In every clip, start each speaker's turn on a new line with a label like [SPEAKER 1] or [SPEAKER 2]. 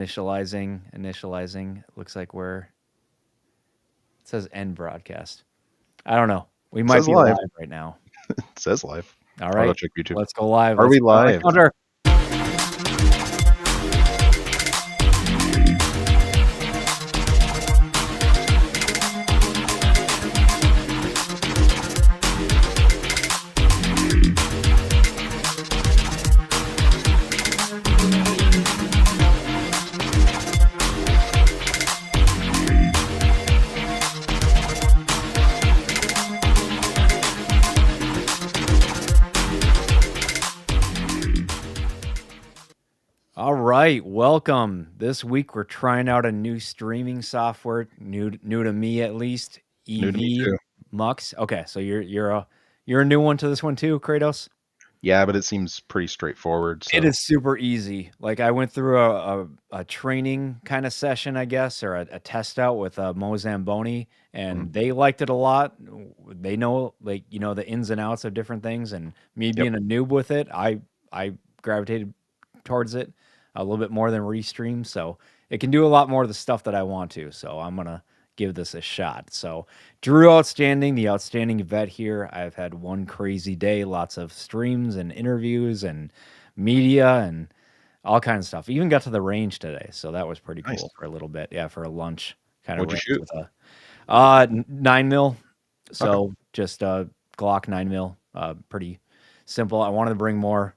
[SPEAKER 1] Initializing. Looks like it says end broadcast. I don't know. We
[SPEAKER 2] It
[SPEAKER 1] might
[SPEAKER 2] says
[SPEAKER 1] be
[SPEAKER 2] live.
[SPEAKER 1] live right now.
[SPEAKER 2] It says live.
[SPEAKER 1] All
[SPEAKER 2] I'll go
[SPEAKER 1] right.
[SPEAKER 2] check YouTube.
[SPEAKER 1] Let's go live.
[SPEAKER 2] Are
[SPEAKER 1] Let's
[SPEAKER 2] we
[SPEAKER 1] go on the
[SPEAKER 2] live?
[SPEAKER 1] counter. All right, welcome. This week we're trying out a new streaming software, new to me at least.
[SPEAKER 2] New to me
[SPEAKER 1] EV
[SPEAKER 2] too.
[SPEAKER 1] Mux. Okay, so you're a new one to this one too, Kratos.
[SPEAKER 2] Yeah, but it seems pretty straightforward. So
[SPEAKER 1] It is super easy. Like I went through a training kind of session, I guess, or a test out with Mo Zamboni, and they liked it a lot. They know, like the ins and outs of different things, and me being a noob with it, I gravitated towards it a little bit more than Restream, so it can do a lot more of the stuff that I want to. So I'm gonna give this a shot. So Drew Outstanding, the outstanding vet here. I've had one crazy day, lots of streams and interviews and media and all kinds of stuff. Even got to the range today, so that was pretty
[SPEAKER 2] nice.
[SPEAKER 1] cool for a little bit. Yeah, for a lunch kind of
[SPEAKER 2] What'd you
[SPEAKER 1] range
[SPEAKER 2] shoot?
[SPEAKER 1] with a 9mm.
[SPEAKER 2] Okay.
[SPEAKER 1] So just a Glock 9mm. Pretty simple. I wanted to bring more.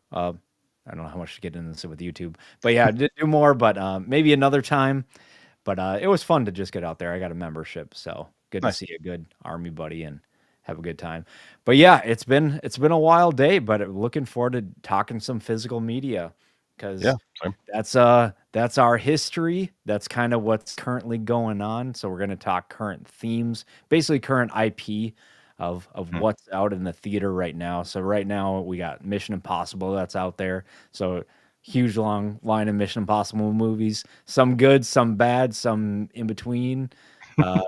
[SPEAKER 1] I don't know how much to get into this with YouTube, but yeah, do more. But maybe another time. But it was fun to just get out there. I got a membership, so good to
[SPEAKER 2] Nice.
[SPEAKER 1] see a good army buddy and have a good time. But yeah, it's been a wild day, but looking forward to talking some physical media because
[SPEAKER 2] Yeah. Same.
[SPEAKER 1] that's our history. That's kind of what's currently going on. So we're going to talk current themes, basically current IP of
[SPEAKER 2] Hmm.
[SPEAKER 1] what's out in the theater right now. So right now we got Mission Impossible that's out there. So huge long line of Mission Impossible movies. Some good, some bad, some in between. Uh,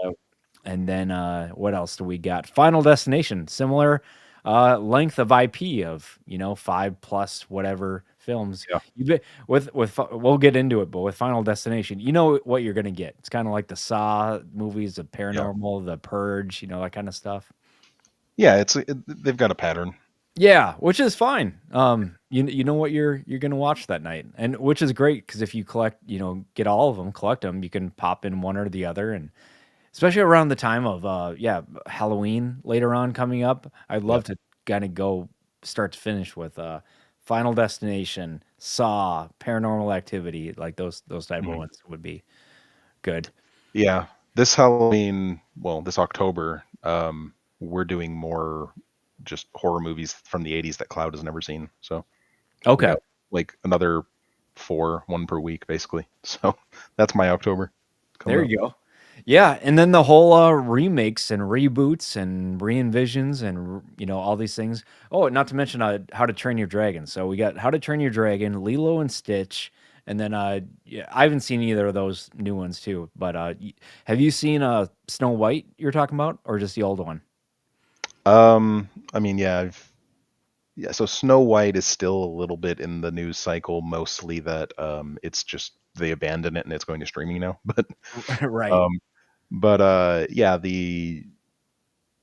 [SPEAKER 1] and then what else do we got? Final Destination, similar length of IP of 5+ whatever films.
[SPEAKER 2] Yeah.
[SPEAKER 1] You bet with we'll get into it, but with Final Destination, you know what you're gonna get. It's kind of like the Saw movies, the
[SPEAKER 2] Yeah.
[SPEAKER 1] Paranormal, the Purge, that kind of stuff.
[SPEAKER 2] Yeah. They've got a pattern.
[SPEAKER 1] Yeah, which is fine. You know what you're gonna watch that night, and which is great because if you collect, get all of them, collect them, you can pop in one or the other, and especially around the time of Halloween later on coming up, I'd
[SPEAKER 2] Yeah.
[SPEAKER 1] love to kind of go start to finish with Final Destination, Saw, Paranormal Activity, like those type of
[SPEAKER 2] Mhm.
[SPEAKER 1] ones would be good.
[SPEAKER 2] Yeah. This Halloween, well, this October, we're doing more just horror movies from the '80s that Cloud has never seen. So we
[SPEAKER 1] Okay,
[SPEAKER 2] got like another one per week, basically. So that's my October coming
[SPEAKER 1] there
[SPEAKER 2] up.
[SPEAKER 1] you go. Yeah, and then the whole remakes and reboots and re-envisions and all these things. Oh, not to mention How to Train Your Dragon. So we got How to Train Your Dragon, Lilo and Stitch, and then yeah, I haven't seen either of those new ones too. But have you seen Snow White? You're talking about, or just the old one?
[SPEAKER 2] I mean, yeah. So Snow White is still a little bit in the news cycle, mostly that it's just they abandoned it and it's going to streaming now.
[SPEAKER 1] Right.
[SPEAKER 2] Um, yeah, the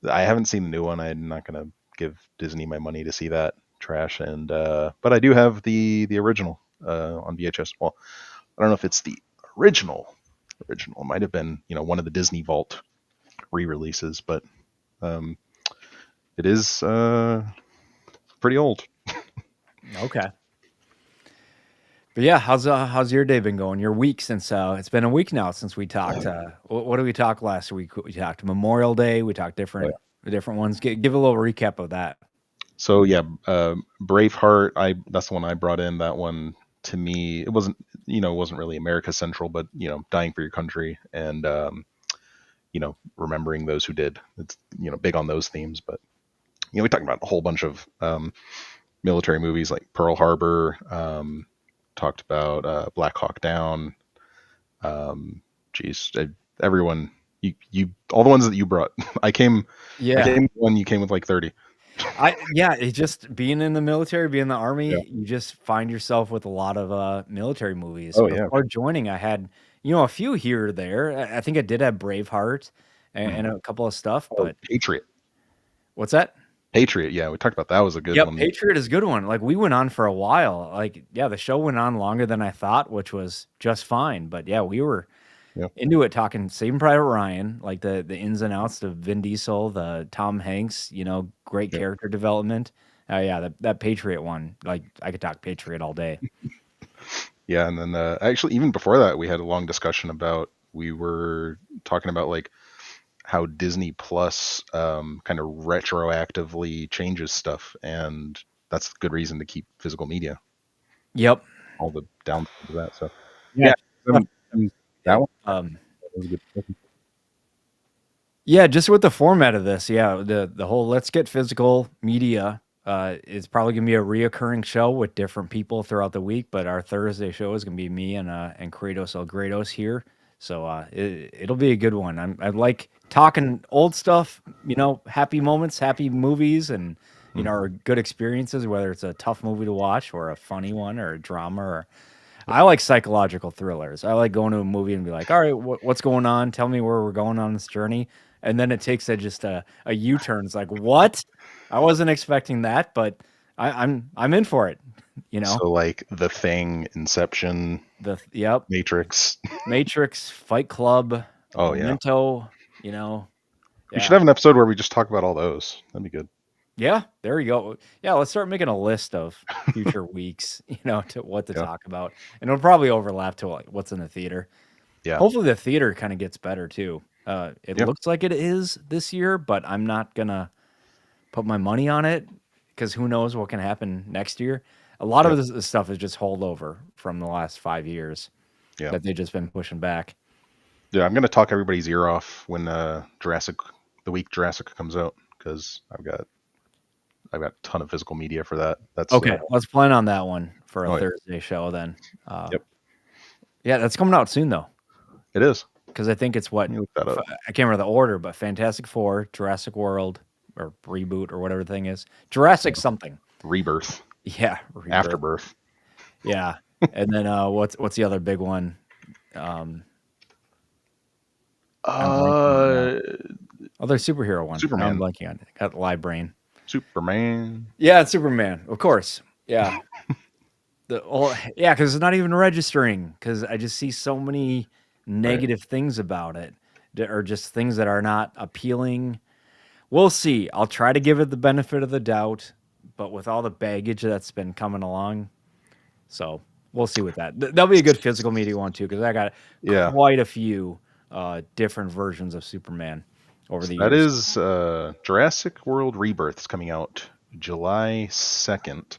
[SPEAKER 2] I haven't seen the new one. I'm not gonna give Disney my money to see that trash. And but I do have the original on VHS. Well, I don't know if it's the original. Original it might have been one of the Disney Vault re-releases, but um, it is pretty old.
[SPEAKER 1] Okay. But yeah, how's your day been going? Your week since it's been a week now since we talked. What did we talk last week? We talked Memorial Day. We talked
[SPEAKER 2] Oh, yeah.
[SPEAKER 1] different ones. Give a little recap of that.
[SPEAKER 2] So yeah, Braveheart. That's the one I brought in. That one to me, it wasn't really America Central, but dying for your country and remembering those who did. It's big on those themes, but we talked about a whole bunch of military movies like Pearl Harbor. Talked about Black Hawk Down. Geez, everyone, you all the ones that you brought. I came
[SPEAKER 1] Yeah.
[SPEAKER 2] when you came with like 30.
[SPEAKER 1] Yeah, it just being in the military, being in the
[SPEAKER 2] Yeah.
[SPEAKER 1] army, you just find yourself with a lot of, military movies.
[SPEAKER 2] Oh yeah.
[SPEAKER 1] Before joining, I had, a few here or there. I think I did have Braveheart
[SPEAKER 2] Mhm.
[SPEAKER 1] and a couple of stuff,
[SPEAKER 2] Oh,
[SPEAKER 1] but
[SPEAKER 2] Patriot.
[SPEAKER 1] what's that?
[SPEAKER 2] Patriot. Yeah, we talked about that. Was a good
[SPEAKER 1] Yep,
[SPEAKER 2] one.
[SPEAKER 1] Patriot is a good one. Like, we went on for a while. Like, yeah, the show went on longer than I thought, which was just fine. But yeah, we were
[SPEAKER 2] Yeah.
[SPEAKER 1] into it talking Saving Private Ryan, like the ins and outs of Vin Diesel, the Tom Hanks, great
[SPEAKER 2] Yeah.
[SPEAKER 1] character development. Yeah, that Patriot one, like I could talk Patriot all day.
[SPEAKER 2] Yeah, and then actually, even before that, we had a long discussion about. We were talking about like how Disney Plus kind of retroactively changes stuff, and that's a good reason to keep physical media.
[SPEAKER 1] Yep.
[SPEAKER 2] All the downsides of that. So
[SPEAKER 1] Yeah.
[SPEAKER 2] yeah, that
[SPEAKER 1] Yep.
[SPEAKER 2] one that was a good discussion.
[SPEAKER 1] Yeah, just with the format of this, yeah, the whole let's get physical media is probably gonna be a reoccurring show with different people throughout the week, but our Thursday show is gonna be me and KratosElGratos here. So it'll be a good one. I like talking old stuff, happy moments, happy movies, and or good experiences, whether it's a tough movie to watch or a funny one or a drama or I like psychological thrillers. I like going to a movie and be like, all right, what's going on? Tell me where we're going on this journey. And then it takes just a U-turn. It's like, what? I wasn't expecting that, but I'm in for it.
[SPEAKER 2] So like The Thing, Inception,
[SPEAKER 1] Yep,
[SPEAKER 2] Matrix.
[SPEAKER 1] Matrix, Fight Club,
[SPEAKER 2] Oh yeah,
[SPEAKER 1] Memento.
[SPEAKER 2] we should
[SPEAKER 1] Yeah,
[SPEAKER 2] have an episode where we just talk about all those. That'd be good.
[SPEAKER 1] yeah. There you go. Yeah, let's start making a list of future weeks. To what to
[SPEAKER 2] Yeah,
[SPEAKER 1] talk about, and it'll probably overlap to like what's in the theater.
[SPEAKER 2] yeah,
[SPEAKER 1] Hopefully the theater kinda gets better too. It
[SPEAKER 2] yeah,
[SPEAKER 1] looks like it is this year, but I'm not gonna put my money on it because who knows what can happen next year. A lot
[SPEAKER 2] yeah,
[SPEAKER 1] of this stuff is just holdover from the last 5 years
[SPEAKER 2] yeah.
[SPEAKER 1] that they've just been pushing back.
[SPEAKER 2] Yeah, I'm gonna talk everybody's ear off when the week Jurassic comes out, because I've got a ton of physical media for that. That's
[SPEAKER 1] Okay, let's plan on that one for a
[SPEAKER 2] oh yeah,
[SPEAKER 1] Thursday show then. Uh,
[SPEAKER 2] yep,
[SPEAKER 1] yeah, that's coming out soon though,
[SPEAKER 2] it is.
[SPEAKER 1] because I think it's what
[SPEAKER 2] Let me look that
[SPEAKER 1] f
[SPEAKER 2] up.
[SPEAKER 1] I can't remember the order, but Fantastic Four, Jurassic World, or Reboot, or whatever the thing is. Jurassic something.
[SPEAKER 2] Rebirth,
[SPEAKER 1] Yeah, Rebirth.
[SPEAKER 2] Afterbirth.
[SPEAKER 1] Yeah, and then, what's the other big one? Um, I'm blanking on it now.
[SPEAKER 2] Uh,
[SPEAKER 1] Other superhero one. Now I'm
[SPEAKER 2] Superman,
[SPEAKER 1] blanking on it. Got live brain.
[SPEAKER 2] Superman.
[SPEAKER 1] Yeah, it's Superman, of course. Yeah. Yeah, because it's not even registering. Because I just see so many
[SPEAKER 2] Right.
[SPEAKER 1] negative things about it, or just things that are not appealing. We'll see. I'll try to give it the benefit of the doubt, but with all the baggage that's been coming along, so we'll see with that. That'll be a good physical media one too, because I got
[SPEAKER 2] Yeah.
[SPEAKER 1] quite a few different versions of Superman over
[SPEAKER 2] So
[SPEAKER 1] the
[SPEAKER 2] that
[SPEAKER 1] years.
[SPEAKER 2] is Jurassic World Rebirth is coming out July 2nd.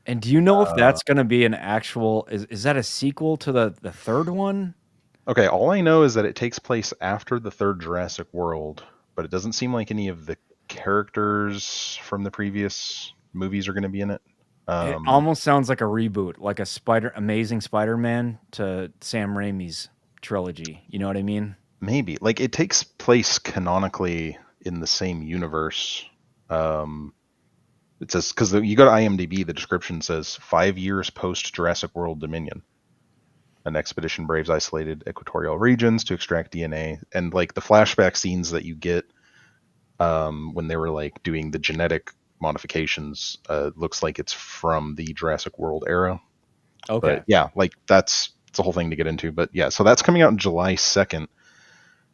[SPEAKER 1] And do you know if
[SPEAKER 2] Uh,
[SPEAKER 1] that's going to be an actual? Is that a sequel to the third one?
[SPEAKER 2] okay, all I know is that it takes place after the third Jurassic World, but it doesn't seem like any of the characters from the previous movies are going to be in it.
[SPEAKER 1] It
[SPEAKER 2] Um,
[SPEAKER 1] almost sounds like a reboot, like a Amazing Spider-Man to Sam Raimi's trilogy. You know what I mean?
[SPEAKER 2] maybe like it takes place canonically in the same universe. Um, it says because you go to IMDb, the description says 5 years post Jurassic World Dominion. An expedition braves isolated equatorial regions to extract DNA, and like the flashback scenes that you get when they were like doing the genetic modifications, looks like it's from the Jurassic World era. But
[SPEAKER 1] Okay.
[SPEAKER 2] yeah, like that's it's a whole thing to get into. But yeah, so that's coming out on July 2nd.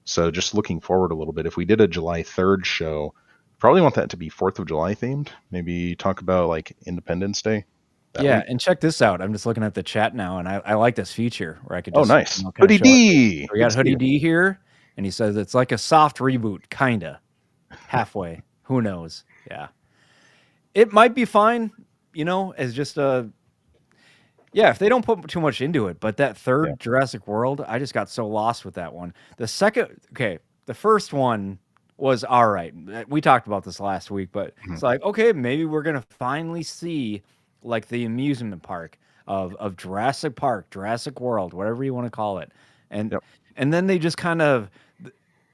[SPEAKER 2] So just looking forward a little bit. If we did a July 3rd show, probably want that to be 4th of July themed. Maybe talk about like Independence Day that
[SPEAKER 1] Yeah,
[SPEAKER 2] week.
[SPEAKER 1] and check this out. I'm just looking at the chat now, and I like this feature where I could
[SPEAKER 2] Oh,
[SPEAKER 1] just
[SPEAKER 2] nice.
[SPEAKER 1] kind of
[SPEAKER 2] Hoodie
[SPEAKER 1] show it.
[SPEAKER 2] D.
[SPEAKER 1] So we
[SPEAKER 2] Good
[SPEAKER 1] got
[SPEAKER 2] to see
[SPEAKER 1] Hoodie
[SPEAKER 2] you.
[SPEAKER 1] D here, and he says it's like a soft reboot, kinda halfway. Who knows? Yeah, it might be fine. As just a yeah. If they don't put too much into it, but that
[SPEAKER 2] Yeah.
[SPEAKER 1] third Jurassic World, I just got so lost with that one. The second, okay, the first one was all right. We talked about this last week, but
[SPEAKER 2] Mhm.
[SPEAKER 1] it's like okay, maybe we're gonna finally see like the amusement park of Jurassic Park, Jurassic World, whatever you want to call it, and
[SPEAKER 2] Yep.
[SPEAKER 1] and then they just kind of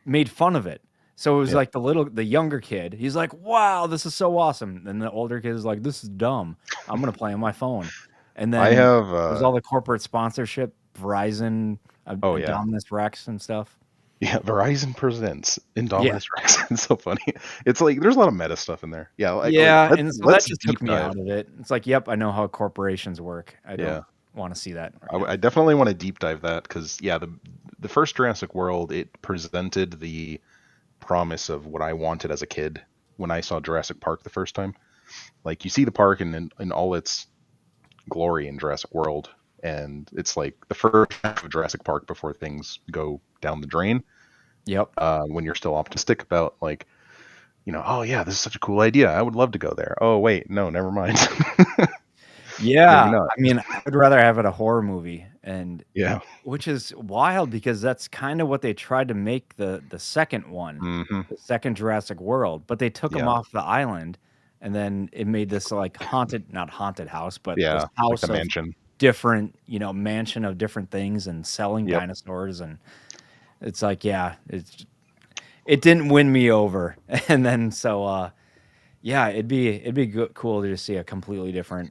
[SPEAKER 1] made fun of it. So it was
[SPEAKER 2] Yeah.
[SPEAKER 1] like the younger kid. He's like, "Wow, this is so awesome." And the older kid is like, "This is dumb. I'm gonna play on my phone." And
[SPEAKER 2] I
[SPEAKER 1] then
[SPEAKER 2] have
[SPEAKER 1] there's all the corporate sponsorship, Verizon,
[SPEAKER 2] oh yeah.
[SPEAKER 1] Indominus Rex and stuff.
[SPEAKER 2] Yeah, Verizon presents
[SPEAKER 1] Yeah.
[SPEAKER 2] Indominus Rex. It's so funny. It's like there's a lot of meta stuff in there. Yeah, like
[SPEAKER 1] Yeah,
[SPEAKER 2] let's
[SPEAKER 1] and so that
[SPEAKER 2] let's
[SPEAKER 1] just
[SPEAKER 2] deep
[SPEAKER 1] took me
[SPEAKER 2] dive.
[SPEAKER 1] out of it. It's like, "Yep, I know how corporations work. I
[SPEAKER 2] Yeah.
[SPEAKER 1] don't wanna see that right
[SPEAKER 2] I
[SPEAKER 1] now."
[SPEAKER 2] definitely want to deep dive that because yeah, the first Jurassic World, it presented the promise of what I wanted as a kid when I saw Jurassic Park the first time. Like you see the park in all its glory in Jurassic World, and it's like the first half of Jurassic Park before things go down the drain.
[SPEAKER 1] Yep.
[SPEAKER 2] When you're still optimistic about like, oh yeah, this is such a cool idea. I would love to go there. Oh wait, no, never mind. Maybe
[SPEAKER 1] Yeah,
[SPEAKER 2] not.
[SPEAKER 1] I mean, I would rather have it a horror movie, and
[SPEAKER 2] Yeah.
[SPEAKER 1] which is wild because that's kinda what they tried to make the second one,
[SPEAKER 2] Hmm.
[SPEAKER 1] the second Jurassic World, but they took him
[SPEAKER 2] Yeah.
[SPEAKER 1] off the island, and then it made this, like, haunted not haunted house, but this
[SPEAKER 2] Yeah. Like the
[SPEAKER 1] house of
[SPEAKER 2] mansion.
[SPEAKER 1] different mansion of different things and selling
[SPEAKER 2] Yep.
[SPEAKER 1] dinosaurs, and it's like, yeah, it didn't win me over, and then so, yeah, it'd be cool to just see a completely different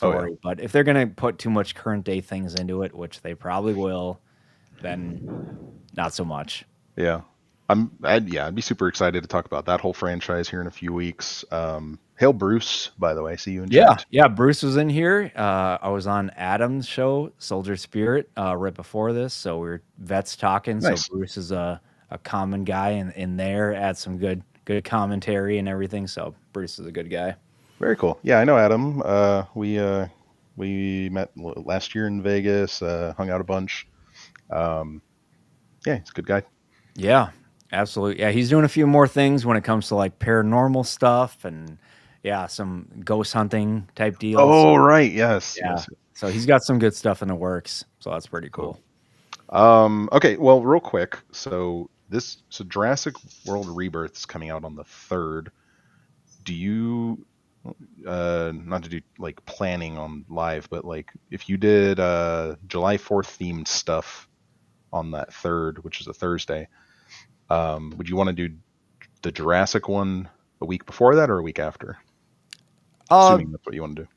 [SPEAKER 2] Oh yeah.
[SPEAKER 1] story, but if they're gonna put too much current day things into it, which they probably will, then not so much.
[SPEAKER 2] Yeah. I'd be super excited to talk about that whole franchise here in a few weeks. Hail Bruce, by the way. See you in
[SPEAKER 1] Yeah,
[SPEAKER 2] chat.
[SPEAKER 1] yeah, Bruce was in here. I was on Adam's show, Soldier Spirit, right before this, so we were vets talking. So
[SPEAKER 2] Nice.
[SPEAKER 1] Bruce is a common guy in there, add some good commentary and everything. So Bruce is a good guy.
[SPEAKER 2] Very cool. Yeah, I know Adam. We met last year in Vegas, hung out a bunch. Um, yeah, he's a good guy.
[SPEAKER 1] Yeah, absolutely. Yeah, he's doing a few more things when it comes to like paranormal stuff and yeah, some ghost hunting type deals.
[SPEAKER 2] Oh, right. Yes,
[SPEAKER 1] Yeah.
[SPEAKER 2] yes.
[SPEAKER 1] So he's got some good stuff in the works. So that's pretty
[SPEAKER 2] Cool.
[SPEAKER 1] cool.
[SPEAKER 2] Okay, well, real quick. So Jurassic World Rebirth is coming out on the 3rd. Do you not to do like planning on live, but like if you did July 4th themed stuff on that 3rd, which is a Thursday, would you want to do the Jurassic one a week before that or a week after?
[SPEAKER 1] Uh,
[SPEAKER 2] Assuming that's what you want to do.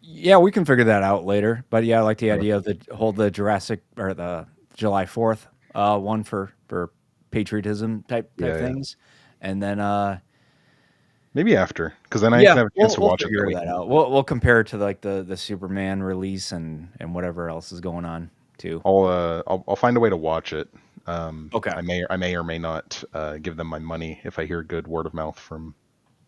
[SPEAKER 1] yeah, we can figure that out later. But yeah, I like the idea of the Jurassic or the July 4th one for patriotism type
[SPEAKER 2] Yeah, yeah.
[SPEAKER 1] things. And then
[SPEAKER 2] Maybe after, because then I
[SPEAKER 1] yeah,
[SPEAKER 2] can have a chance to
[SPEAKER 1] we'll
[SPEAKER 2] watch it that
[SPEAKER 1] figure that
[SPEAKER 2] weekend.
[SPEAKER 1] out. We'll compare it to like the Superman release and whatever else is going on too.
[SPEAKER 2] I'll find a way to watch it.
[SPEAKER 1] Okay.
[SPEAKER 2] I may or may not give them my money if I hear good word of mouth from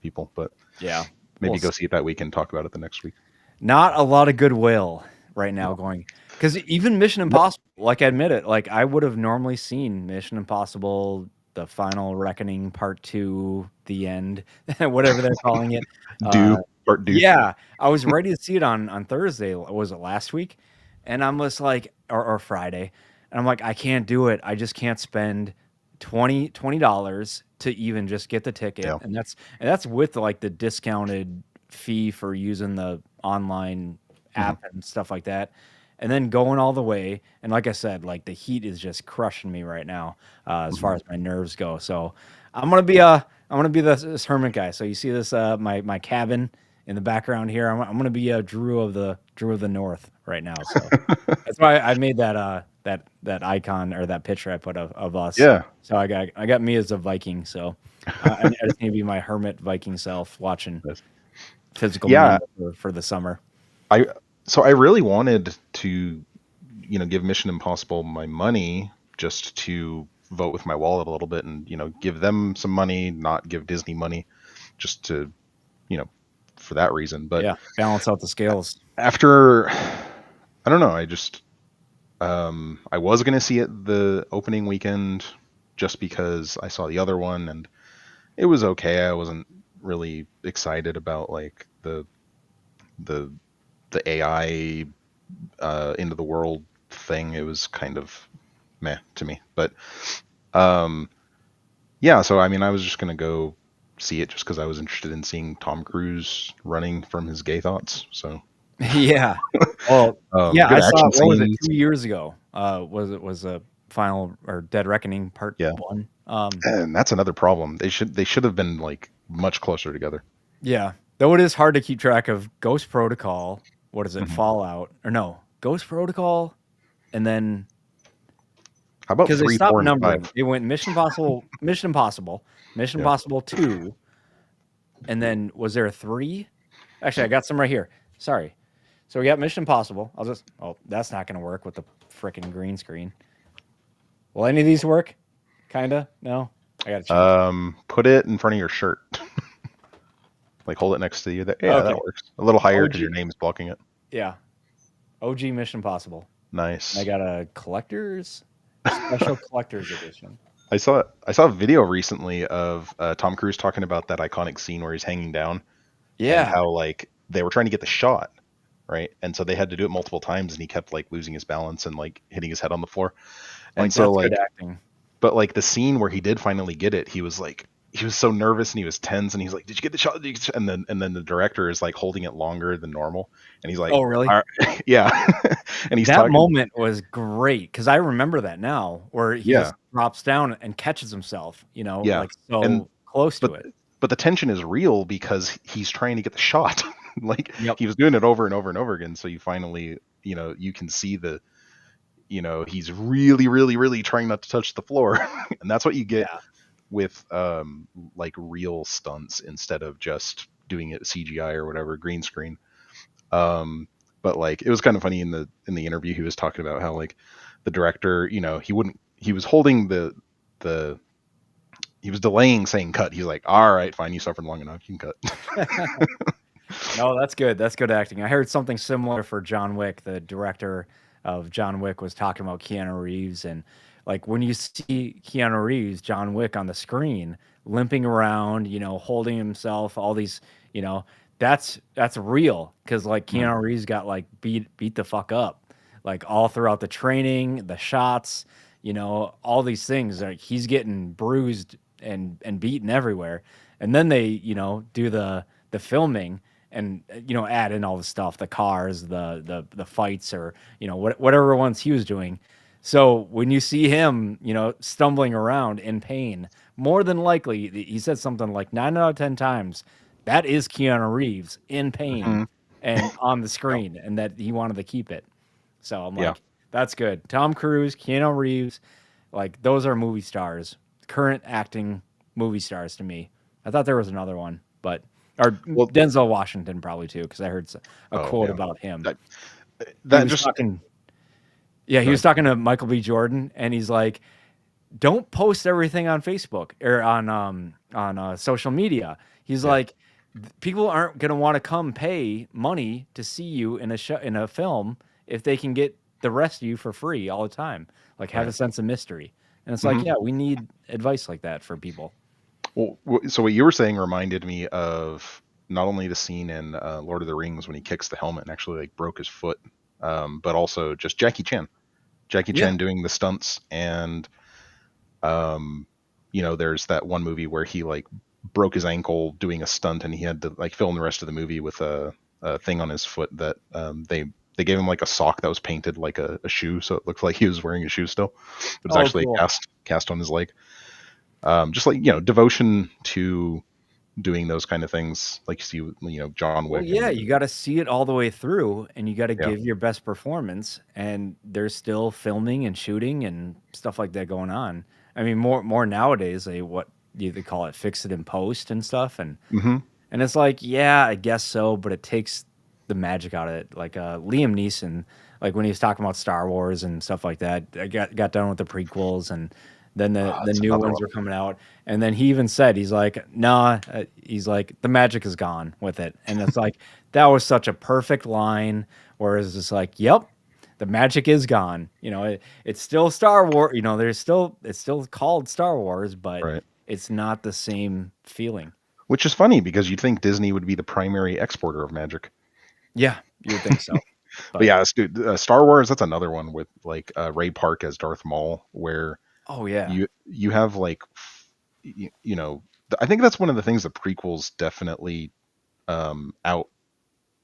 [SPEAKER 2] people, but
[SPEAKER 1] Yeah.
[SPEAKER 2] maybe
[SPEAKER 1] We'll
[SPEAKER 2] go
[SPEAKER 1] see.
[SPEAKER 2] see it that weekend. Talk about it the next week.
[SPEAKER 1] Not a lot of goodwill right now
[SPEAKER 2] No.
[SPEAKER 1] going because even Mission
[SPEAKER 2] No.
[SPEAKER 1] Impossible, like I admit it, like I would have normally seen Mission Impossible, The Final Reckoning Part 2, The End, whatever they're calling it. Uh,
[SPEAKER 2] Do part do.
[SPEAKER 1] yeah, I was ready to see it on Thursday. Was it last week? And I'm just like, or Friday, and I'm like, I can't do it. I just can't spend $20 to even just get the ticket,
[SPEAKER 2] Yeah.
[SPEAKER 1] and that's with like the discounted fee for using the online
[SPEAKER 2] Hmm.
[SPEAKER 1] app and stuff like that. And then going all the way, and like I said, like the heat is just crushing me right now, as
[SPEAKER 2] Hmm.
[SPEAKER 1] far as my nerves go. So I'm gonna be this hermit guy. So you see this my cabin in the background here. I'm gonna be a Drew of the North right now. So that's why I made that icon or that picture I put of us.
[SPEAKER 2] Yeah.
[SPEAKER 1] So I got me as a Viking. So I just need to be my hermit Viking self watching
[SPEAKER 2] Yes.
[SPEAKER 1] physical
[SPEAKER 2] Yeah.
[SPEAKER 1] media for the summer.
[SPEAKER 2] I so I really wanted to, give Mission Impossible my money just to vote with my wallet a little bit and, give them some money, not give Disney money, just to, you know, for that reason. But
[SPEAKER 1] Yeah, balance out the scales.
[SPEAKER 2] after, I don't know, I was gonna see it the opening weekend just because I saw the other one and it was okay. I wasn't really excited about like the the AI into the world thing. It was kind of meh to me. But um, yeah, so I mean, I was just gonna go see it just because I was interested in seeing Tom Cruise running from his gay thoughts. So
[SPEAKER 1] Yeah. Well, yeah,
[SPEAKER 2] good
[SPEAKER 1] I saw
[SPEAKER 2] action
[SPEAKER 1] what was it,
[SPEAKER 2] scenes.
[SPEAKER 1] 2 years ago? Was it was Final or Dead Reckoning Part
[SPEAKER 2] Yeah,
[SPEAKER 1] 1.
[SPEAKER 2] and that's another problem. They should have been like much closer together.
[SPEAKER 1] Yeah. Though it is hard to keep track of Ghost Protocol. What is it?
[SPEAKER 2] Hmm.
[SPEAKER 1] Fallout or no? Ghost Protocol, and then
[SPEAKER 2] How about
[SPEAKER 1] because they
[SPEAKER 2] 3,
[SPEAKER 1] stopped
[SPEAKER 2] 4, and 5?
[SPEAKER 1] numbering, it went Mission Impossible, Mission Impossible, Mission
[SPEAKER 2] Yeah.
[SPEAKER 1] Impossible 2, and then was there a 3? Actually, I got some right here. Sorry. So we got Mission Impossible. I'll just. Oh, that's not going to work with the freaking green screen. Will any of these work? Kinda. No. I got to change.
[SPEAKER 2] Put it in front of your shirt. Like hold it next to you. Yeah, that
[SPEAKER 1] Okay.
[SPEAKER 2] works. A little higher because
[SPEAKER 1] OG.
[SPEAKER 2] your name's blocking it.
[SPEAKER 1] Yeah. OG Mission Impossible. And I
[SPEAKER 2] Nice.
[SPEAKER 1] got a collector's special collector's edition.
[SPEAKER 2] I saw a video recently of Tom Cruise talking about that iconic scene where he's hanging down and
[SPEAKER 1] Yeah.
[SPEAKER 2] how like they were trying to get the shot, right? And so they had to do it multiple times and he kept like losing his balance and like hitting his head on the floor. And
[SPEAKER 1] Like
[SPEAKER 2] so
[SPEAKER 1] that's good
[SPEAKER 2] like
[SPEAKER 1] acting.
[SPEAKER 2] but like the scene where he did finally get it, he was so nervous and he was tense and he's like, "Did you get the shot?" And then the director is like holding it longer than normal and he's like,
[SPEAKER 1] Oh, really?
[SPEAKER 2] "All right." Yeah. And he's
[SPEAKER 1] That
[SPEAKER 2] talking,
[SPEAKER 1] moment was great because I remember that now, where he
[SPEAKER 2] yeah.
[SPEAKER 1] just drops down and catches himself,
[SPEAKER 2] Yeah.
[SPEAKER 1] like
[SPEAKER 2] And
[SPEAKER 1] so close
[SPEAKER 2] but
[SPEAKER 1] to it.
[SPEAKER 2] but the tension is real because he's trying to get the shot. Like
[SPEAKER 1] Yep.
[SPEAKER 2] he was doing it over and over and over again. So you finally, you can see he's really, really, really trying not to touch the floor. And that's what you get
[SPEAKER 1] Yeah.
[SPEAKER 2] with like real stunts instead of just doing it CGI or whatever, green screen. But like it was kind of funny in the interview he was talking about how like the director, he was holding the he was delaying saying cut. He's like, all right, fine, you suffered long enough, you can cut.
[SPEAKER 1] No, that's good. That's good acting. I heard something similar for John Wick. The director of John Wick was talking about Keanu Reeves, and like when you see Keanu Reeves, John Wick on the screen, limping around, holding himself, all these, you know, that's real because like
[SPEAKER 2] Mhm.
[SPEAKER 1] Keanu Reeves got like beat the fuck up, like all throughout the training, the shots, all these things. Like he's getting bruised and beaten everywhere, and then they, do the filming and add in all the stuff, the cars, the fights, or whatever ones he was doing. So when you see him stumbling around in pain, more than likely he said something like 9 out of 10 times that is Keanu Reeves in pain
[SPEAKER 2] Mhm.
[SPEAKER 1] and on the
[SPEAKER 2] Yeah.
[SPEAKER 1] screen, and that he wanted to keep it. So I'm
[SPEAKER 2] Yeah.
[SPEAKER 1] like, that's good. Tom Cruise, Keanu Reeves, like those are movie stars, current acting movie stars to me. I thought there was another one, but or
[SPEAKER 2] Well,
[SPEAKER 1] Denzel Washington probably too, because I heard a
[SPEAKER 2] oh
[SPEAKER 1] quote
[SPEAKER 2] yeah.
[SPEAKER 1] about him.
[SPEAKER 2] That,
[SPEAKER 1] He
[SPEAKER 2] that
[SPEAKER 1] was
[SPEAKER 2] just
[SPEAKER 1] talking, yeah, he
[SPEAKER 2] go
[SPEAKER 1] was
[SPEAKER 2] ahead.
[SPEAKER 1] talking to Michael B. Jordan, and he's like, "Don't post everything on Facebook or on social media." He's
[SPEAKER 2] Yeah.
[SPEAKER 1] like, "People aren't gonna want to come pay money to see you in a show in a film if they can get the rest of you for free all the time. Like, have a
[SPEAKER 2] Right.
[SPEAKER 1] sense of mystery." And it's like,
[SPEAKER 2] Hmm.
[SPEAKER 1] yeah, we need advice like that for people.
[SPEAKER 2] Well, so what you were saying reminded me of not only the scene in Lord of the Rings when he kicks the helmet and actually like broke his foot, but also just Jackie Chan. Jackie
[SPEAKER 1] Yeah.
[SPEAKER 2] Chan doing the stunts, and um, there's that one movie where he like broke his ankle doing a stunt, and he had to like film the rest of the movie with a thing on his foot that they gave him like a sock that was painted like a shoe, so it looked like he was wearing a shoe still, but it's
[SPEAKER 1] Oh,
[SPEAKER 2] actually a
[SPEAKER 1] cool.
[SPEAKER 2] cast on his leg. Just like devotion to doing those kind of things, like you see, John
[SPEAKER 1] Well,
[SPEAKER 2] Wick
[SPEAKER 1] yeah,
[SPEAKER 2] and
[SPEAKER 1] you got to see it all the way through, and you got to
[SPEAKER 2] yeah.
[SPEAKER 1] give your best performance. And there's still filming and shooting and stuff like that going on. I mean, more nowadays, they call it, fix it in post and stuff,
[SPEAKER 2] Hmm.
[SPEAKER 1] and it's like, yeah, I guess so, but it takes the magic out of it. Like Liam Neeson, like when he was talking about Star Wars and stuff like that, I got done with the prequels, and then
[SPEAKER 2] Oh,
[SPEAKER 1] the
[SPEAKER 2] that's
[SPEAKER 1] new
[SPEAKER 2] another
[SPEAKER 1] ones
[SPEAKER 2] one.
[SPEAKER 1] were coming out, and then he even said, he's like, nah, he's like, the magic is gone with it, and it's like that was such a perfect line. Whereas it's like, yep, the magic is gone. It's still Star Wars. It's still called Star Wars, but
[SPEAKER 2] Right.
[SPEAKER 1] it's not the same feeling.
[SPEAKER 2] Which is funny because you'd think Disney would be the primary exporter of magic.
[SPEAKER 1] Yeah, you would think so.
[SPEAKER 2] But
[SPEAKER 1] But
[SPEAKER 2] yeah, dude, Star Wars, that's another one with like Ray Park as Darth Maul, where
[SPEAKER 1] oh yeah.
[SPEAKER 2] you have like I think that's one of the things the prequels definitely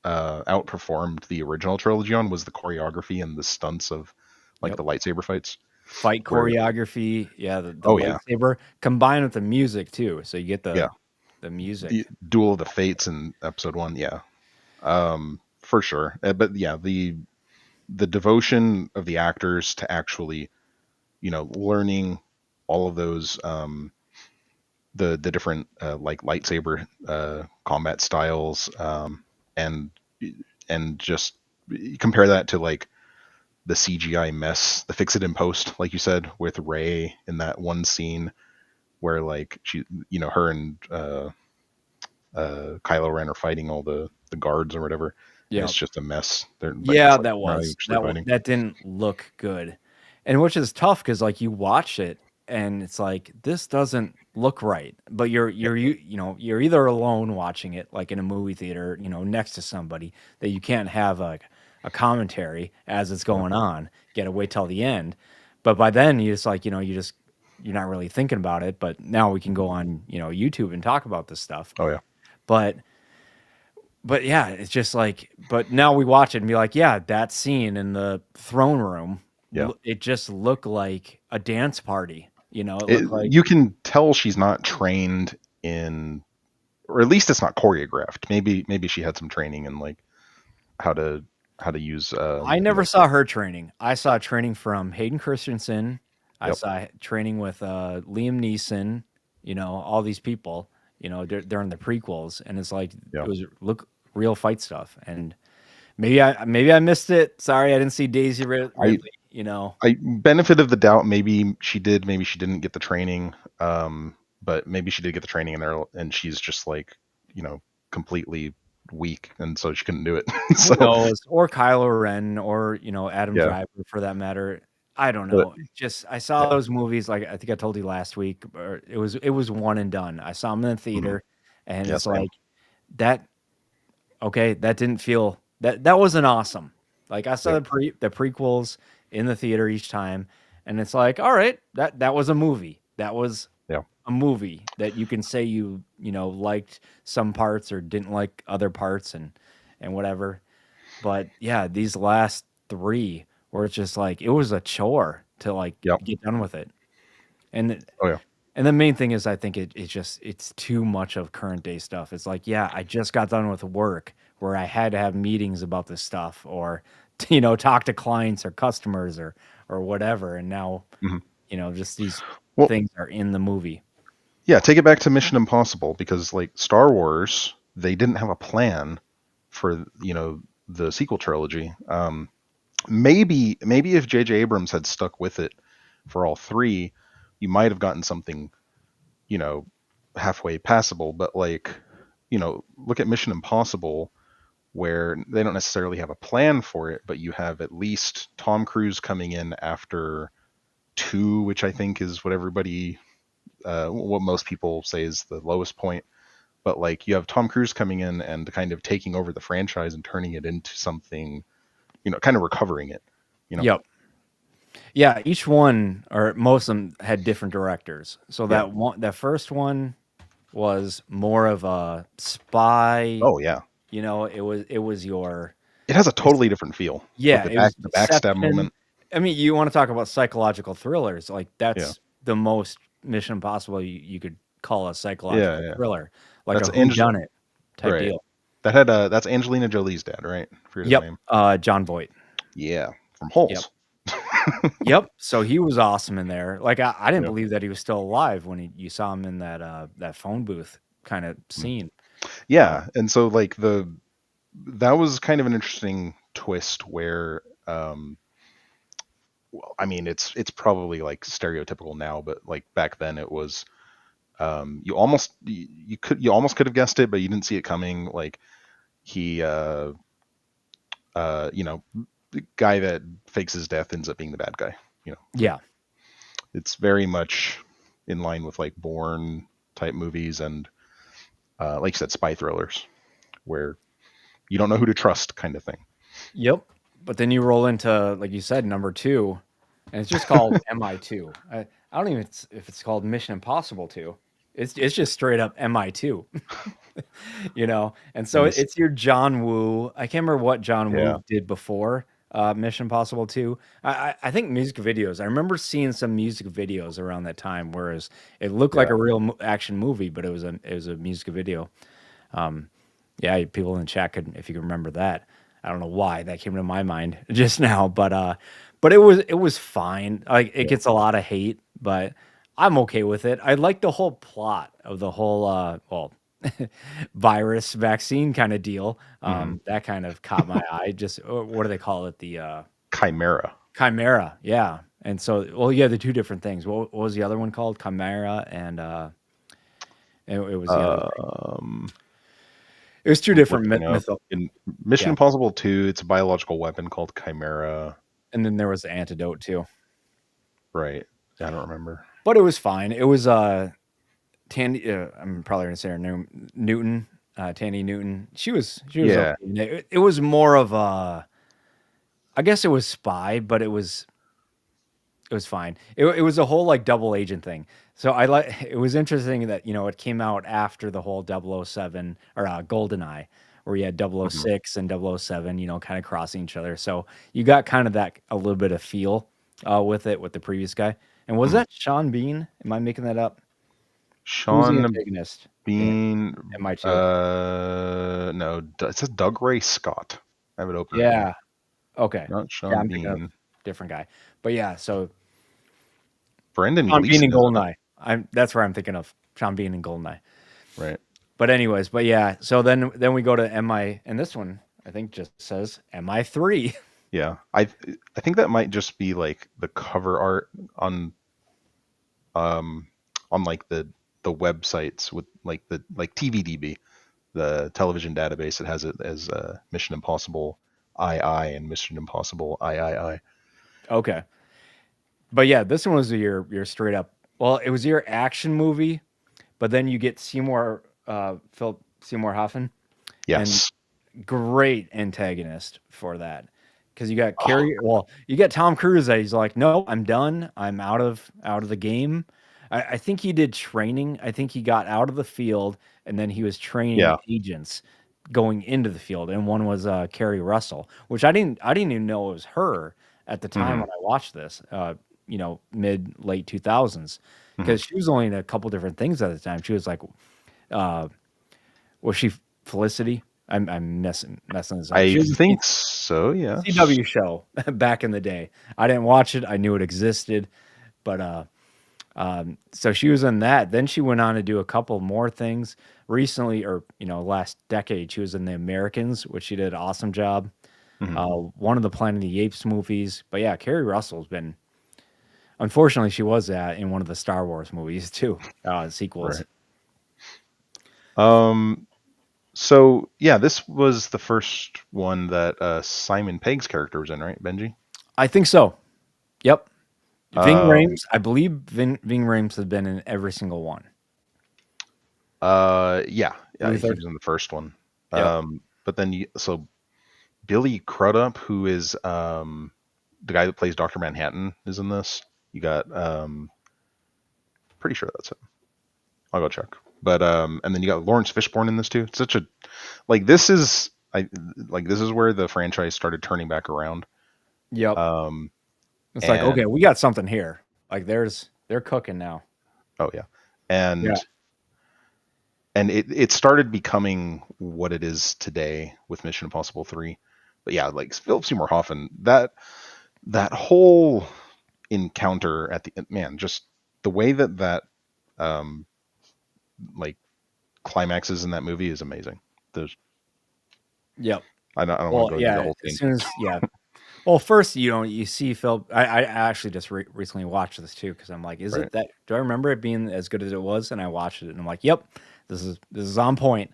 [SPEAKER 2] outperformed the original trilogy on, was the choreography and the stunts of like
[SPEAKER 1] Yep.
[SPEAKER 2] the lightsaber fights.
[SPEAKER 1] fight
[SPEAKER 2] where
[SPEAKER 1] choreography, yeah, the
[SPEAKER 2] oh yeah,
[SPEAKER 1] lightsaber combined with the music too, so you get
[SPEAKER 2] yeah,
[SPEAKER 1] the
[SPEAKER 2] the
[SPEAKER 1] music.
[SPEAKER 2] Duel of the Fates in episode 1, yeah, for sure. But yeah, the devotion of the actors to actually, learning all of those, the different like lightsaber combat styles, and just compare that to like the CGI mess, the fix it in post, like you said, with Rey in that one scene where like she, her and Kylo Ren are fighting all the guards or whatever, and
[SPEAKER 1] Yeah.
[SPEAKER 2] it's just a mess. They're like,
[SPEAKER 1] Yeah,
[SPEAKER 2] it's like
[SPEAKER 1] that
[SPEAKER 2] not
[SPEAKER 1] was
[SPEAKER 2] actually fighting.
[SPEAKER 1] that didn't look good, and which is tough because like, you watch it, and it's like, "This doesn't look right," but you're either alone watching it, like, in a movie theater, next to somebody that you can't have, a commentary as it's
[SPEAKER 2] Yeah.
[SPEAKER 1] going on, you gotta wait till the end, but by then, you just, like, you're not really thinking about it, but now we can
[SPEAKER 2] Mhm.
[SPEAKER 1] go on, YouTube and talk about this stuff,
[SPEAKER 2] Oh yeah.
[SPEAKER 1] but yeah, it's just like, but now we watch it and be like, yeah, that scene in the throne room,
[SPEAKER 2] Yeah.
[SPEAKER 1] it just looked like a dance party. It
[SPEAKER 2] It,
[SPEAKER 1] looked like,
[SPEAKER 2] you can tell she's not trained in, or at least it's not choreographed. Maybe she had some training in like how to use
[SPEAKER 1] I never saw her training. I saw training from Hayden Christensen. I
[SPEAKER 2] yep.
[SPEAKER 1] saw training with Liam Neeson. All these people. During the prequels, and it's like,
[SPEAKER 2] Yeah.
[SPEAKER 1] it was look real fight stuff. And maybe I missed it. Sorry, I didn't see Daisy
[SPEAKER 2] I
[SPEAKER 1] Ridley.
[SPEAKER 2] I benefit of the doubt. Maybe she did. Maybe she didn't get the training. But maybe she did get the training in there, and she's just like, you know, completely weak, and so she couldn't do it.
[SPEAKER 1] Who
[SPEAKER 2] So
[SPEAKER 1] knows? Or Kylo Ren, or, Adam
[SPEAKER 2] yeah,
[SPEAKER 1] Driver for that matter. I don't
[SPEAKER 2] but
[SPEAKER 1] know. Just, I saw
[SPEAKER 2] yeah,
[SPEAKER 1] those movies, like I think I told you last week, or it was one and done. I saw them in the
[SPEAKER 2] mhm.
[SPEAKER 1] theater, and
[SPEAKER 2] Yeah,
[SPEAKER 1] it's
[SPEAKER 2] same.
[SPEAKER 1] like, that okay, that didn't feel, that wasn't awesome. Like, I saw
[SPEAKER 2] Yeah,
[SPEAKER 1] the prequels in the theater each time, and it's like, all right, that was a movie. That was
[SPEAKER 2] yeah,
[SPEAKER 1] a movie that you can say liked some parts or didn't like other parts, and whatever. But yeah, these last 3 where it's just like, it was a chore to, like,
[SPEAKER 2] yep.
[SPEAKER 1] get done with it. And
[SPEAKER 2] Oh yeah.
[SPEAKER 1] the main thing is, I think it's too much of current day stuff. It's like, yeah, I just got done with work where I had to have meetings about this stuff, or talk to clients or customers, or whatever, and now,
[SPEAKER 2] Mhm.
[SPEAKER 1] just these
[SPEAKER 2] Well,
[SPEAKER 1] things are in the movie.
[SPEAKER 2] yeah. Take it back to Mission Impossible, because like Star Wars, they didn't have a plan for the sequel trilogy. Maybe if J.J. Abrams had stuck with it for all three, you might have gotten something you know halfway passable. But like look at Mission Impossible, where they don't necessarily have a plan for it, but you have at least Tom Cruise coming in after two, which I think is what everybody, what most people say is the lowest point. But like you have Tom Cruise coming in and kind of taking over the franchise and turning it into something, kind of recovering it. You know,
[SPEAKER 1] Yep. Yeah, each one, or most of them, had different directors. So
[SPEAKER 2] yeah.
[SPEAKER 1] that first one was more of a spy.
[SPEAKER 2] Oh yeah,
[SPEAKER 1] It was your,
[SPEAKER 2] it has a totally different feel with
[SPEAKER 1] yeah, it was
[SPEAKER 2] the backstab
[SPEAKER 1] deception.
[SPEAKER 2] moment.
[SPEAKER 1] I mean, you want to talk about psychological thrillers? Like,
[SPEAKER 2] Yeah,
[SPEAKER 1] that's the most Mission Impossible you could call a
[SPEAKER 2] yeah,
[SPEAKER 1] psychological
[SPEAKER 2] yeah.
[SPEAKER 1] thriller, like a
[SPEAKER 2] That's
[SPEAKER 1] who done it type
[SPEAKER 2] right.
[SPEAKER 1] deal.
[SPEAKER 2] That had that's Angelina Jolie's dad, right? I forget his
[SPEAKER 1] Yep,
[SPEAKER 2] name.
[SPEAKER 1] John Voight.
[SPEAKER 2] Yeah, from
[SPEAKER 1] Yep.
[SPEAKER 2] Holes.
[SPEAKER 1] Yep. So he was awesome in there. Like, I didn't
[SPEAKER 2] Yeah.
[SPEAKER 1] believe that he was still alive when you saw him in that phone booth kind of
[SPEAKER 2] Mm.
[SPEAKER 1] scene.
[SPEAKER 2] Yeah, and so like that was kind of an interesting twist where well, I mean it's probably like stereotypical now, but like back then it was you almost could have guessed it, but you didn't see it coming. Like he you know the guy that fakes his death ends up being the bad guy. You know,
[SPEAKER 1] Yeah.
[SPEAKER 2] it's very much in line with like Bourne type movies and like you said, spy thrillers where you don't know who to trust, kind of thing.
[SPEAKER 1] Yep. But then you roll into, like you said, number 2, and it's just called MI2. I don't even if it's called Mission Impossible 2. It's just straight up MI2. And so
[SPEAKER 2] And this,
[SPEAKER 1] it's your John Woo. I can't remember what John
[SPEAKER 2] yeah,
[SPEAKER 1] Woo did before, Mission Impossible 2. I think music videos. I remember seeing some music videos around that time, whereas it looked like
[SPEAKER 2] Yeah.
[SPEAKER 1] a real action movie, but it was a music video. Yeah, people in the chat could, if you can remember that. I don't know why that came to my mind just now, but it was fine. Like it
[SPEAKER 2] Yeah.
[SPEAKER 1] gets a lot of hate, but I'm okay with it. I like the whole plot of the whole well virus vaccine kind of deal.
[SPEAKER 2] Hmm.
[SPEAKER 1] That kind of caught my eye. Just what do they call it? The
[SPEAKER 2] Chimera.
[SPEAKER 1] chimera, yeah. And so, well, yeah, the two different things. What was the other one called? Chimera, and it was the other thing.
[SPEAKER 2] Um,
[SPEAKER 1] It was two
[SPEAKER 2] I'm
[SPEAKER 1] different
[SPEAKER 2] looking up
[SPEAKER 1] mytho.
[SPEAKER 2] in Mission
[SPEAKER 1] Yeah,
[SPEAKER 2] Impossible 2. It's a biological weapon called Chimera.
[SPEAKER 1] and then there was the antidote too.
[SPEAKER 2] Right. I don't remember.
[SPEAKER 1] But it was fine. It was Tandy. I'm probably gonna say her name, Newton. Tandy Newton. She was okay.
[SPEAKER 2] Yeah.
[SPEAKER 1] It was more of a. I guess it was spy, but it was fine. It was a whole like double agent thing. So I like it was interesting that it came out after the whole 007 or GoldenEye, where you had double oh
[SPEAKER 2] Hmm.
[SPEAKER 1] 006 and 007, kind of crossing each other. So you got kind of that a little bit of feel with it with the previous guy. And was
[SPEAKER 2] Hmm.
[SPEAKER 1] that Sean Bean? Am I making that up? Who was the
[SPEAKER 2] Sean
[SPEAKER 1] antagonist in
[SPEAKER 2] Bean.
[SPEAKER 1] MI2?
[SPEAKER 2] No, it says Doug Ray Scott. I have it open right now.
[SPEAKER 1] Yeah. Okay.
[SPEAKER 2] Not
[SPEAKER 1] Yeah,
[SPEAKER 2] Sean
[SPEAKER 1] I'm thinking of
[SPEAKER 2] Bean.
[SPEAKER 1] different guy. But yeah, so
[SPEAKER 2] Brendan
[SPEAKER 1] Sean Bean
[SPEAKER 2] Gleeson
[SPEAKER 1] and
[SPEAKER 2] is in it.
[SPEAKER 1] Goldeneye. That's where I'm thinking of. Sean Bean and Goldeneye.
[SPEAKER 2] Right.
[SPEAKER 1] But anyways, but yeah, so then we go to MI, and this one I think just says MI3.
[SPEAKER 2] Yeah. I think that might just be like the cover art um on like the websites with like the like TVDB, the television database. It has it as Mission Impossible II and Mission Impossible III.
[SPEAKER 1] Okay, but yeah, this one was your straight up. Well, it was your action movie, but then you get Philip Seymour Hoffman, and
[SPEAKER 2] Yes.
[SPEAKER 1] great antagonist for that because you got
[SPEAKER 2] Oh,
[SPEAKER 1] Carrie. Well, you get Tom Cruise that he's like, no, I'm done. I'm out of the game. I think he did training. I think he got out of the field and then he was training
[SPEAKER 2] yeah.
[SPEAKER 1] agents going into the field. And one was Carrie Russell, which I didn't even know it was her at the time
[SPEAKER 2] Hmm.
[SPEAKER 1] when I watched this. Mid late 2000s
[SPEAKER 2] Hmm.
[SPEAKER 1] because she was only in a couple different things at the time. She was like, uh, was she Felicity? I'm messing this up.
[SPEAKER 2] I
[SPEAKER 1] She was a
[SPEAKER 2] think so, yes.
[SPEAKER 1] CW show back in the day. I didn't watch it. I knew it existed, but so she was in that. Then she went on to do a couple more things recently, or last decade. She was in The Americans, which she did an awesome job.
[SPEAKER 2] Hmm.
[SPEAKER 1] One of the Planet of the Apes movies, but yeah, Carrie Russell's been. Unfortunately, she was in one of the Star Wars movies too, sequels.
[SPEAKER 2] Right. Um so yeah, this was the first one that Simon Pegg's character was in, right, Benji?
[SPEAKER 1] I think so. Yep. Ving
[SPEAKER 2] Um
[SPEAKER 1] Rhames, I believe Ving Rhames has been in every single one.
[SPEAKER 2] yeah, yeah, he
[SPEAKER 1] Luther.
[SPEAKER 2] was in the first one.
[SPEAKER 1] Yep.
[SPEAKER 2] But then so Billy Crudup, who is the guy that plays Dr. Manhattan, is in this. You got pretty sure that's him. I'll go check. But and then you got Lawrence Fishburne in this too. It's such a like this is this is where the franchise started turning back around.
[SPEAKER 1] Yep.
[SPEAKER 2] Um
[SPEAKER 1] It's like, okay,
[SPEAKER 2] and
[SPEAKER 1] we got something here. Like they're cooking now.
[SPEAKER 2] oh yeah.
[SPEAKER 1] Yeah.
[SPEAKER 2] And it started becoming what it is today with Mission Impossible 3. But yeah, like Philip Seymour Hoffman, that whole encounter at the man, just the way that um like climaxes in that movie is amazing. There's
[SPEAKER 1] Yep.
[SPEAKER 2] I don't want
[SPEAKER 1] Well,
[SPEAKER 2] to go through the
[SPEAKER 1] yeah,
[SPEAKER 2] whole
[SPEAKER 1] as
[SPEAKER 2] thing.
[SPEAKER 1] soon as yeah. Well, first, you see Phil. I actually just recently watched this too because I'm like, is
[SPEAKER 2] Right.
[SPEAKER 1] it that? Do I remember it being as good as it was? And I watched it and I'm like, yep, this is on point.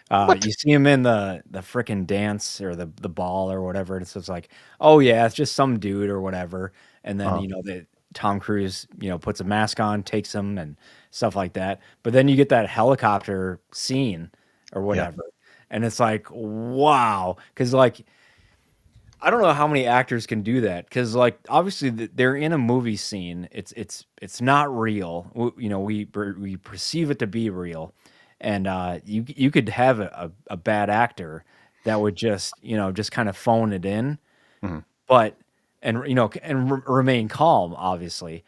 [SPEAKER 2] What?
[SPEAKER 1] You see him in the freaking dance or the ball or whatever, and it's just like, oh yeah, it's just some dude or whatever. And then
[SPEAKER 2] Uh,
[SPEAKER 1] the Tom Cruise puts a mask on, takes him and stuff like that. But then you get that helicopter scene or
[SPEAKER 2] yeah.
[SPEAKER 1] whatever, and it's like, wow, because like I don't know how many actors can do that because, like, obviously they're in a movie scene. It's not real. We perceive it to be real, and you could have a bad actor that would just kind of phone it in,
[SPEAKER 2] Mhm.
[SPEAKER 1] but and remain calm, obviously.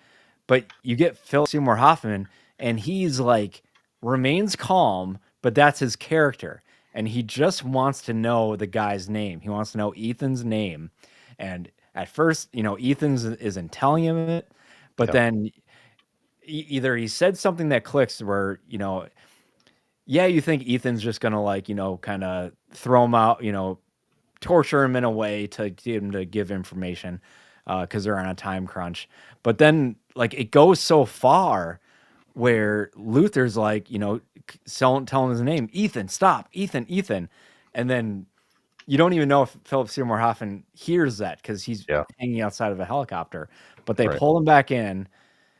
[SPEAKER 1] But you get Philip Seymour Hoffman, and he's like remains calm, but that's his character, and he just wants to know the guy's name. He wants to know Ethan's name, and at first, Ethan's isn't telling him it, but
[SPEAKER 2] Yeah.
[SPEAKER 1] then either he said something that clicks where yeah, you think Ethan's just gonna like kind of throw him out, torture him in a way to get him to give information because they're on a time crunch. But then, like, it goes so far where Luther's like, telling his name, Ethan, stop, Ethan, Ethan. And then you don't even know if Philip Seymour Hoffman hears that because he's
[SPEAKER 2] Yeah.
[SPEAKER 1] hanging outside of a helicopter. But they
[SPEAKER 2] Right.
[SPEAKER 1] pull him back in,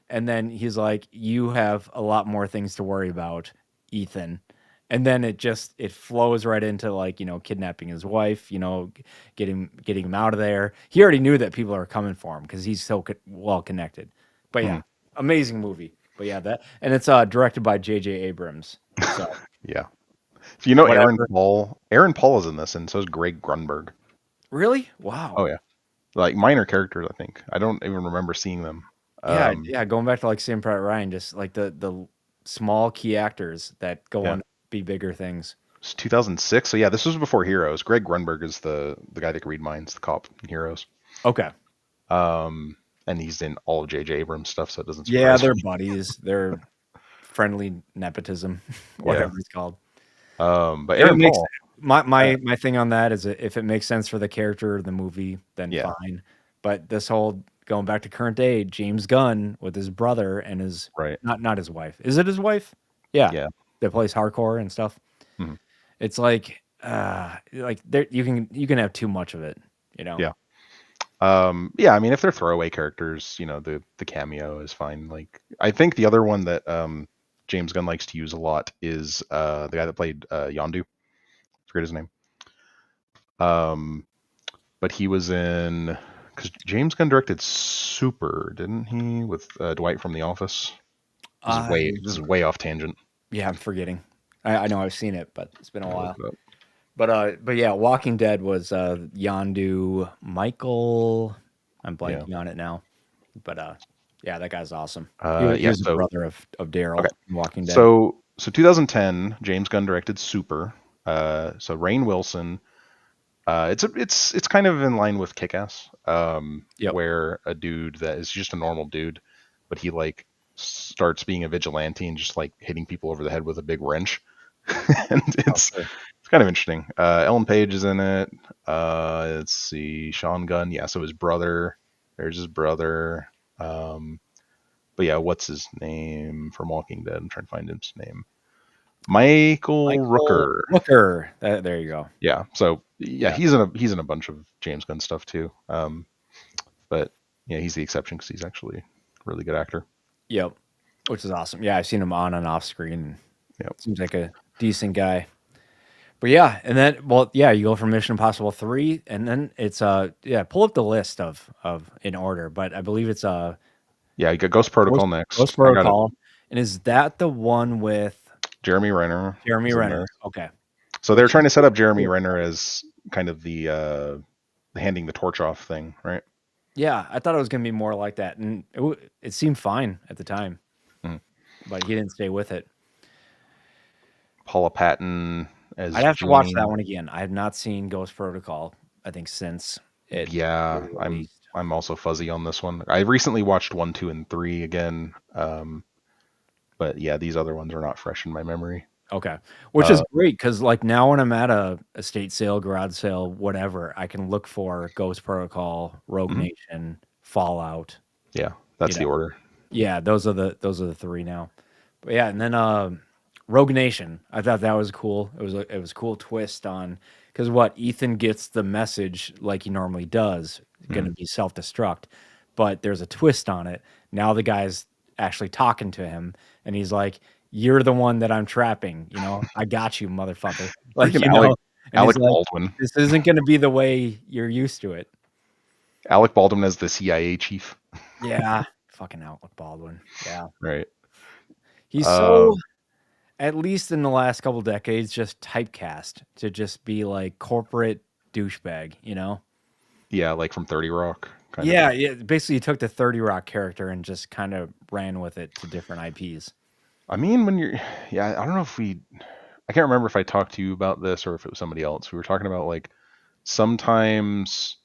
[SPEAKER 1] and then he's like, you have a lot more things to worry about, Ethan. And then it flows right into like, kidnapping his wife, getting him out of there. He already knew that people are coming for him because he's so well connected. But yeah,
[SPEAKER 2] Mhm.
[SPEAKER 1] amazing movie. But yeah, and it's directed by J.J. Abrams. So
[SPEAKER 2] Yeah. So you know Aaron
[SPEAKER 1] whatever.
[SPEAKER 2] Paul. Aaron Paul is in this, and so is Greg Grunberg.
[SPEAKER 1] Really? Wow.
[SPEAKER 2] Oh yeah, like minor characters. I think I don't even remember seeing them.
[SPEAKER 1] Yeah,
[SPEAKER 2] Um,
[SPEAKER 1] yeah. Going back to like Sam Pratt Ryan, just like the small key actors that go
[SPEAKER 2] yeah,
[SPEAKER 1] on to be bigger things.
[SPEAKER 2] it's 2006. So yeah, this was before Heroes. Greg Grunberg is the guy that can read minds, the cop in Heroes.
[SPEAKER 1] Okay.
[SPEAKER 2] Um, and he's in all of J.J. Abrams stuff, so it doesn't
[SPEAKER 1] Yeah,
[SPEAKER 2] surprise
[SPEAKER 1] they're
[SPEAKER 2] me.
[SPEAKER 1] buddies. They're friendly nepotism,
[SPEAKER 2] Yeah.
[SPEAKER 1] whatever it's called.
[SPEAKER 2] But
[SPEAKER 1] If it
[SPEAKER 2] Aaron
[SPEAKER 1] makes
[SPEAKER 2] Paul.
[SPEAKER 1] my
[SPEAKER 2] Uh,
[SPEAKER 1] my my thing on that is if it makes sense for the character or the movie, then
[SPEAKER 2] yeah.
[SPEAKER 1] fine. But this whole going back to current day, James Gunn with his brother and his
[SPEAKER 2] Right.
[SPEAKER 1] not his wife. Is it his wife? Yeah,
[SPEAKER 2] Yeah.
[SPEAKER 1] that plays hardcore and stuff.
[SPEAKER 2] Mhm.
[SPEAKER 1] It's like there you can have too much of it, you know.
[SPEAKER 2] Yeah. Yeah. I mean, if they're throwaway characters, the cameo is fine. Like, I think the other one that James Gunn likes to use a lot is the guy that played Yondu. Forget his name. Um, but he was in because James Gunn directed Super, didn't he, with Dwight from The Office?
[SPEAKER 1] I
[SPEAKER 2] This is way off tangent.
[SPEAKER 1] Yeah, I'm forgetting. I know I've seen it, but it's been a
[SPEAKER 2] I'll look
[SPEAKER 1] while.
[SPEAKER 2] it up.
[SPEAKER 1] But yeah, Walking Dead was Yondu Michael. I'm
[SPEAKER 2] Yeah.
[SPEAKER 1] blanking on it now. But yeah, that guy's awesome. He
[SPEAKER 2] Yeah.
[SPEAKER 1] was the
[SPEAKER 2] So
[SPEAKER 1] brother of Daryl
[SPEAKER 2] okay.
[SPEAKER 1] in Walking Dead.
[SPEAKER 2] So 2010, James Gunn directed Super. So Rainn Wilson. It's kind of in line with Kick-Ass,
[SPEAKER 1] Yep.
[SPEAKER 2] where a dude that is just a normal dude, but he like starts being a vigilante and just like hitting people over the head with a big wrench, and
[SPEAKER 1] Oh,
[SPEAKER 2] it's
[SPEAKER 1] sure.
[SPEAKER 2] it's kind of interesting. Ellen Page is in it. Let's see, Sean Gunn. Yeah, so his brother. There's his brother. Um, but yeah, what's his name from Walking Dead? I'm trying to find his name. Michael
[SPEAKER 1] Michael
[SPEAKER 2] Rooker.
[SPEAKER 1] Rooker. There you go.
[SPEAKER 2] Yeah. So yeah,
[SPEAKER 1] Yeah.
[SPEAKER 2] he's in a bunch of James Gunn stuff too. But yeah, he's the exception because he's actually a really good actor.
[SPEAKER 1] Yep. Which is awesome. Yeah, I've seen him on and off screen.
[SPEAKER 2] Yep.
[SPEAKER 1] Seems like a decent guy. But yeah, and then yeah, you go from Mission Impossible 3, and then it's yeah, pull up the list of in order, but I believe it's
[SPEAKER 2] Yeah, you got Ghost Protocol
[SPEAKER 1] Ghost
[SPEAKER 2] next. I got it.
[SPEAKER 1] Protocol. And is that the one with
[SPEAKER 2] Jeremy Renner
[SPEAKER 1] Jeremy
[SPEAKER 2] is in
[SPEAKER 1] Renner?
[SPEAKER 2] this.
[SPEAKER 1] Okay.
[SPEAKER 2] So they're
[SPEAKER 1] Which is
[SPEAKER 2] trying to set up Jeremy
[SPEAKER 1] cool.
[SPEAKER 2] Renner as kind of the handing the torch off thing, right?
[SPEAKER 1] Yeah, I thought it was gonna be more like that, and it seemed fine at the time,
[SPEAKER 2] Mhm.
[SPEAKER 1] but he didn't stay with it.
[SPEAKER 2] Paula Patton
[SPEAKER 1] I'd
[SPEAKER 2] as
[SPEAKER 1] have to watch that
[SPEAKER 2] Jane.
[SPEAKER 1] one again. I have not seen Ghost Protocol, I think, since it
[SPEAKER 2] Yeah,
[SPEAKER 1] was
[SPEAKER 2] I'm
[SPEAKER 1] released.
[SPEAKER 2] I'm also fuzzy on this one. I recently watched 1, 2, and 3 again. But yeah, these other ones are not fresh in my memory.
[SPEAKER 1] Okay. Which is
[SPEAKER 2] Uh,
[SPEAKER 1] great because, like, now when I'm at a estate sale, garage sale, whatever, I can look for Ghost Protocol, Rogue
[SPEAKER 2] mhm.
[SPEAKER 1] Nation, Fallout,
[SPEAKER 2] Yeah,
[SPEAKER 1] you
[SPEAKER 2] that's the
[SPEAKER 1] know.
[SPEAKER 2] order.
[SPEAKER 1] Yeah, those are the 3 now. But yeah, and then Rogue Nation, I thought that was cool. It was a cool twist on because what Ethan gets the message like he normally does,
[SPEAKER 2] Mhm.
[SPEAKER 1] gonna be self-destruct, but there's a twist on it. Now the guy's actually talking to him, and he's like, "You're the one that I'm trapping, I got you, motherfucker." Like,
[SPEAKER 2] Freaking Alec
[SPEAKER 1] and he's
[SPEAKER 2] Alec
[SPEAKER 1] like,
[SPEAKER 2] Baldwin.
[SPEAKER 1] "This isn't gonna be the way you're used to it."
[SPEAKER 2] Alec Baldwin as the CIA chief,
[SPEAKER 1] Yeah, fucking Alec Baldwin. Yeah.
[SPEAKER 2] right?
[SPEAKER 1] He's so
[SPEAKER 2] Um,
[SPEAKER 1] at least in the last couple decades, just typecast to just be like corporate douchebag, you know?
[SPEAKER 2] Yeah, like from 30 Rock, kind of.
[SPEAKER 1] Yeah, yeah. Basically, he took the 30 Rock character and just kind of ran with it to different IPs.
[SPEAKER 2] I mean, when you're, yeah, I don't know if I can't remember if I talked to you about this or if it was somebody else. We were talking about like sometimes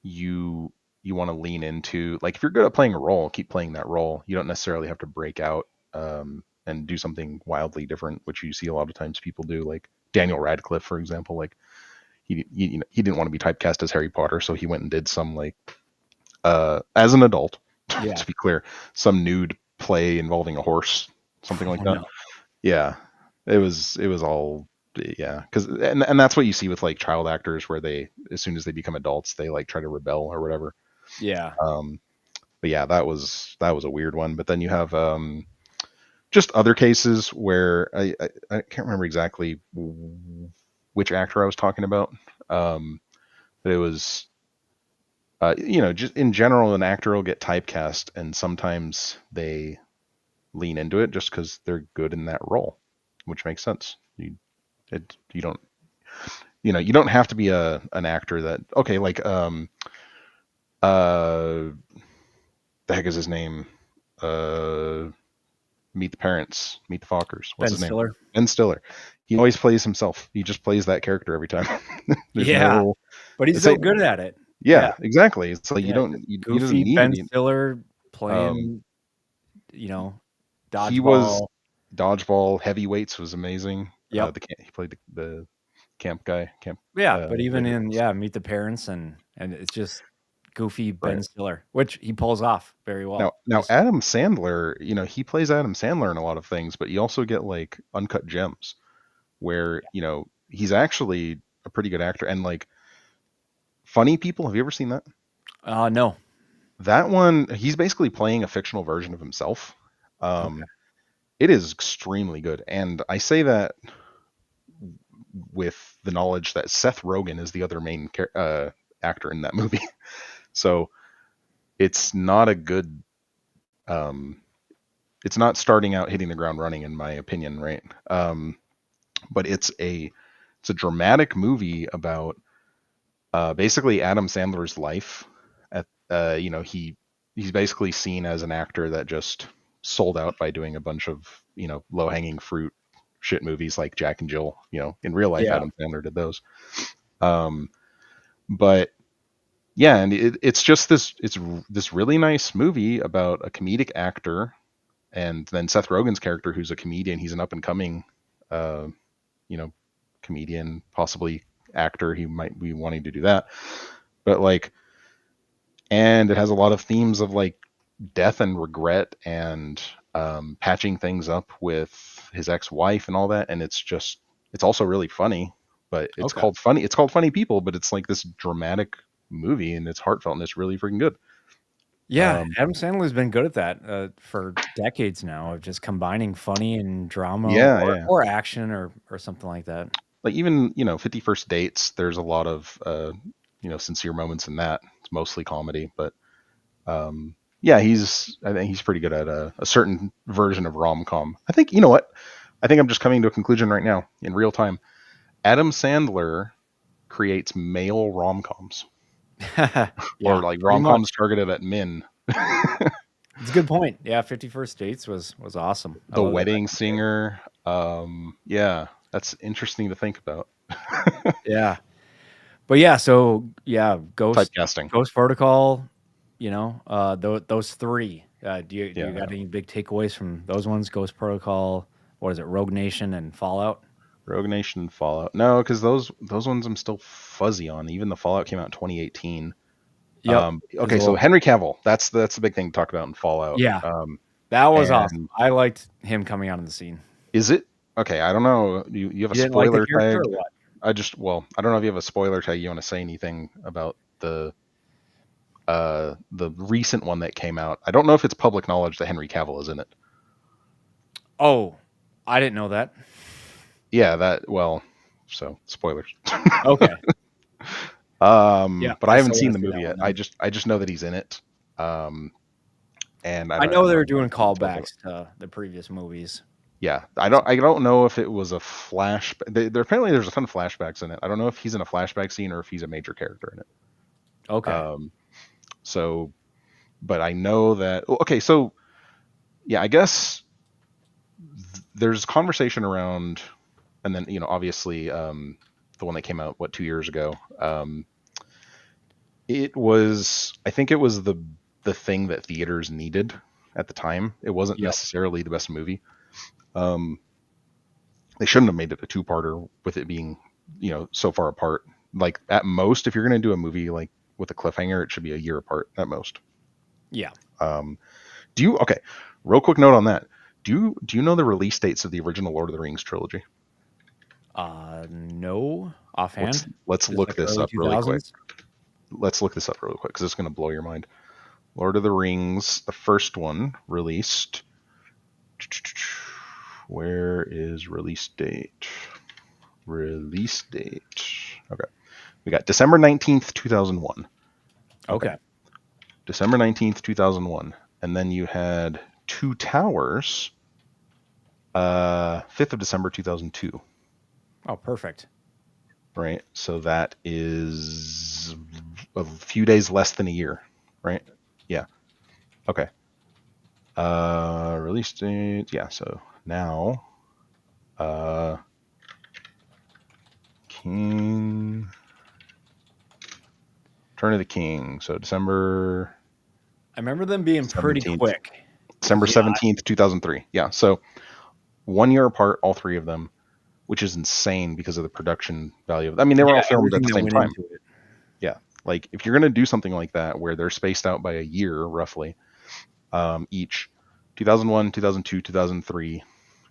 [SPEAKER 2] you you want to lean into, like, if you're good at playing a role, keep playing that role. You don't necessarily have to break out and do something wildly different, which you see a lot of times people do. Like Daniel Radcliffe, for example, like he didn't want to be typecast as Harry Potter, so he went and did some like as an adult,
[SPEAKER 1] Yeah.
[SPEAKER 2] to be clear, some nude play involving a horse, something like
[SPEAKER 1] Oh
[SPEAKER 2] that.
[SPEAKER 1] no.
[SPEAKER 2] Yeah, it was all, yeah, because and that's what you see with like child actors, where they, as soon as they become adults, they like try to rebel or whatever.
[SPEAKER 1] Yeah.
[SPEAKER 2] Um, but yeah, that was a weird one. But then you have just other cases where I can't remember exactly which actor I was talking about. But it was just in general, an actor will get typecast, and sometimes they lean into it just because they're good in that role, which makes sense. You don't you don't have to be an actor that, okay, like uh the heck is his name, uh Meet the Parents, Meet the Fockers, what's
[SPEAKER 1] Ben
[SPEAKER 2] his name,
[SPEAKER 1] Stiller.
[SPEAKER 2] Ben Stiller. He always plays himself. He just plays that character every time. There's
[SPEAKER 1] Yeah,
[SPEAKER 2] no,
[SPEAKER 1] but he's
[SPEAKER 2] it's
[SPEAKER 1] so
[SPEAKER 2] a,
[SPEAKER 1] good at it. Yeah.
[SPEAKER 2] yeah, exactly. It's like you
[SPEAKER 1] Yeah.
[SPEAKER 2] don't
[SPEAKER 1] Just
[SPEAKER 2] he doesn't
[SPEAKER 1] goofy
[SPEAKER 2] need to
[SPEAKER 1] Ben
[SPEAKER 2] be.
[SPEAKER 1] Stiller
[SPEAKER 2] um
[SPEAKER 1] playing, you know,
[SPEAKER 2] he was
[SPEAKER 1] dodgeball.
[SPEAKER 2] Dodgeball, Heavyweights was amazing.
[SPEAKER 1] Yep.
[SPEAKER 2] He played the camp guy, camp
[SPEAKER 1] Yeah, but even
[SPEAKER 2] leader.
[SPEAKER 1] in Meet the Parents, and it's just goofy Ben
[SPEAKER 2] Right.
[SPEAKER 1] Stiller, which he pulls off very
[SPEAKER 2] Now,
[SPEAKER 1] well.
[SPEAKER 2] now
[SPEAKER 1] Just
[SPEAKER 2] Adam Sandler, he plays Adam Sandler in a lot of things, but you also get like Uncut Gems, where he's actually a pretty good actor. And like Funny People, have you ever seen that?
[SPEAKER 1] no.
[SPEAKER 2] That one, he's basically playing a fictional version of himself.
[SPEAKER 1] Okay.
[SPEAKER 2] Um, it is extremely good, and I say that with the knowledge that Seth Rogen is the other main actor in that movie. So it's not a good. Um, it's not starting out hitting the ground running, in my opinion, right? But it's a dramatic movie about basically Adam Sandler's life. At he's basically seen as an actor that just sold out by doing a bunch of low hanging fruit shit movies like Jack and Jill. In real life,
[SPEAKER 1] Yeah.
[SPEAKER 2] Adam Sandler did those. Um, but yeah, and it's just this really nice movie about a comedic actor, and then Seth Rogen's character, who's a comedian. He's an up and coming, uh, you know, comedian, possibly actor. He might be wanting to do that, but like, and it has a lot of themes of like death and regret and patching things up with his ex-wife and all that. And it's also really funny, but it's
[SPEAKER 1] Okay.
[SPEAKER 2] called funny. It's called Funny People, but it's like this dramatic movie, and it's heartfelt, and it's really freaking good.
[SPEAKER 1] Yeah,
[SPEAKER 2] Um,
[SPEAKER 1] Adam Sandler's been good at that for decades now, of just combining funny and drama,
[SPEAKER 2] yeah,
[SPEAKER 1] or
[SPEAKER 2] yeah.
[SPEAKER 1] action, or something like that.
[SPEAKER 2] Like even 50 First Dates, there's a lot of sincere moments in that. It's mostly comedy, but yeah, I think he's pretty good at a certain version of rom-com. I think, you know what, I think I'm just coming to a conclusion right now in real time. Adam Sandler creates male rom-coms, or
[SPEAKER 1] Yeah,
[SPEAKER 2] like
[SPEAKER 1] pretty much.
[SPEAKER 2] rom-coms targeted at men.
[SPEAKER 1] It's a good point. Yeah, 51st Dates was awesome. I
[SPEAKER 2] The
[SPEAKER 1] love that
[SPEAKER 2] Wedding
[SPEAKER 1] documentary.
[SPEAKER 2] Singer. Yeah, that's interesting to think about.
[SPEAKER 1] Yeah. But yeah, so yeah,
[SPEAKER 2] Typecasting.
[SPEAKER 1] Ghost Protocol, those three. Do you
[SPEAKER 2] Yeah.
[SPEAKER 1] got any big takeaways from those ones? Ghost Protocol, what is it, Rogue Nation and Fallout?
[SPEAKER 2] Rogue Nation, Fallout. No, because those ones I'm still fuzzy on. Even the Fallout came out in 2018.
[SPEAKER 1] Yep. There's
[SPEAKER 2] Okay,
[SPEAKER 1] a
[SPEAKER 2] so
[SPEAKER 1] little
[SPEAKER 2] Henry Cavill. That's the big thing to talk about in Fallout.
[SPEAKER 1] Yeah, that was awesome.
[SPEAKER 2] And
[SPEAKER 1] I liked him coming out on the scene.
[SPEAKER 2] is it okay? I don't know. You have a
[SPEAKER 1] You didn't like the
[SPEAKER 2] spoiler
[SPEAKER 1] character
[SPEAKER 2] tag.
[SPEAKER 1] or what?
[SPEAKER 2] I don't know if you have a spoiler tag. You want to say anything about the recent one that came out? I don't know if it's public knowledge that Henry Cavill is in it.
[SPEAKER 1] Oh, I didn't know that.
[SPEAKER 2] Yeah, so spoilers.
[SPEAKER 1] Okay. Yeah,
[SPEAKER 2] But I
[SPEAKER 1] I
[SPEAKER 2] haven't
[SPEAKER 1] still
[SPEAKER 2] seen
[SPEAKER 1] gotta
[SPEAKER 2] the
[SPEAKER 1] see
[SPEAKER 2] movie
[SPEAKER 1] that
[SPEAKER 2] yet.
[SPEAKER 1] one
[SPEAKER 2] I
[SPEAKER 1] then.
[SPEAKER 2] just know that he's in it. And
[SPEAKER 1] I know
[SPEAKER 2] I
[SPEAKER 1] they're
[SPEAKER 2] don't know
[SPEAKER 1] doing
[SPEAKER 2] much about it.
[SPEAKER 1] callbacks to the previous movies.
[SPEAKER 2] Yeah,
[SPEAKER 1] So
[SPEAKER 2] I don't know if it was a flash. There apparently there's a ton of flashbacks in it. I don't know if he's in a flashback scene or if he's a major character in it.
[SPEAKER 1] Okay.
[SPEAKER 2] So, but I know that. Okay, so yeah, I guess there's conversation around, and then obviously, the one that came out 2 years ago. It was, I think, it was the thing that theaters needed at the time. It wasn't
[SPEAKER 1] Yep.
[SPEAKER 2] necessarily the best movie. Um, they shouldn't have made it a two-parter with it being so far apart. Like at most, if you're going to do a movie like with a cliffhanger, it should be a year apart at most.
[SPEAKER 1] Yeah.
[SPEAKER 2] Um, do you okay? Real quick note on that. Do you know the release dates of the original Lord of the Rings trilogy?
[SPEAKER 1] No,
[SPEAKER 2] Let's
[SPEAKER 1] offhand.
[SPEAKER 2] let's
[SPEAKER 1] Just
[SPEAKER 2] look
[SPEAKER 1] like
[SPEAKER 2] this
[SPEAKER 1] early
[SPEAKER 2] up really quick.
[SPEAKER 1] 2000s.
[SPEAKER 2] Let's look this up really quick because it's going to blow your mind. Lord of the Rings, the first one released. Where is release date? Release date. Okay. We got December 19th, 2001. Okay.
[SPEAKER 1] Okay.
[SPEAKER 2] December 19th, 2001. And then you had Two Towers, 5th of December, 2002.
[SPEAKER 1] Oh, perfect.
[SPEAKER 2] Right? So that is a few days less than a year, right? Yeah. Okay. Release date. Yeah. So now, King. Turn of the King. So December
[SPEAKER 1] I remember them being pretty
[SPEAKER 2] 17th.
[SPEAKER 1] quick.
[SPEAKER 2] December
[SPEAKER 1] Yeah.
[SPEAKER 2] 17th, 2003. Yeah. So 1 year apart, all three of them, which is insane because of the production value of. I mean, they were all
[SPEAKER 1] Yeah.
[SPEAKER 2] filmed at
[SPEAKER 1] Everything
[SPEAKER 2] the
[SPEAKER 1] that
[SPEAKER 2] same
[SPEAKER 1] went
[SPEAKER 2] time.
[SPEAKER 1] into it.
[SPEAKER 2] Yeah. Like if you're gonna do something like that where they're spaced out by a year roughly, each, 2001, 2002, 2003,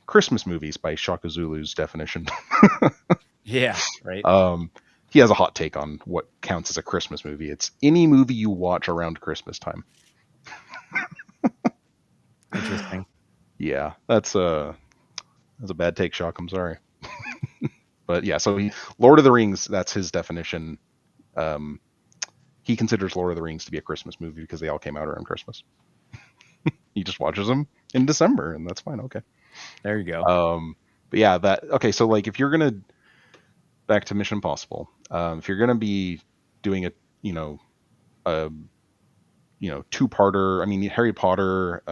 [SPEAKER 2] Christmas movies by Shaka Zulu's definition.
[SPEAKER 1] Yeah. Right.
[SPEAKER 2] um, he has a hot take on what counts as a Christmas movie. It's any movie you watch around Christmas time.
[SPEAKER 1] Interesting.
[SPEAKER 2] Yeah, that's a bad take, Shock. I'm sorry, but yeah. So Lord of the Rings, that's his definition. Um, he considers Lord of the Rings to be a Christmas movie because they all came out around Christmas. He just watches them in December, and that's fine. Okay.
[SPEAKER 1] There you go.
[SPEAKER 2] But yeah, that okay. So like, if you're gonna back to Mission Impossible, if you're gonna be doing a two-parter. I mean, Harry Potter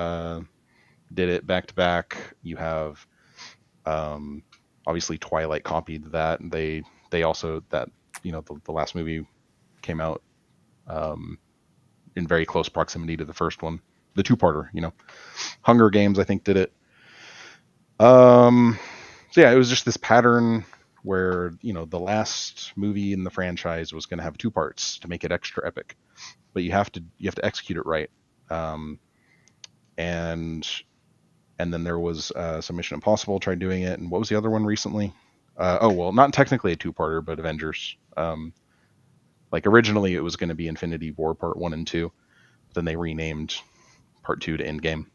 [SPEAKER 2] did it back to back. You have um, obviously Twilight copied that. They also that the last movie came out um, in very close proximity to the first one, the two-parter. Hunger Games I think did it. So yeah, it was just this pattern where the last movie in the franchise was going to have two parts to make it extra epic, but you have to execute it right. Um, and then there was some Mission Impossible tried doing it, and what was the other one recently? Oh well, not technically a two-parter, but Avengers. Like originally it was going to be Infinity War Part 1 and 2, but then they renamed Part 2 to Endgame.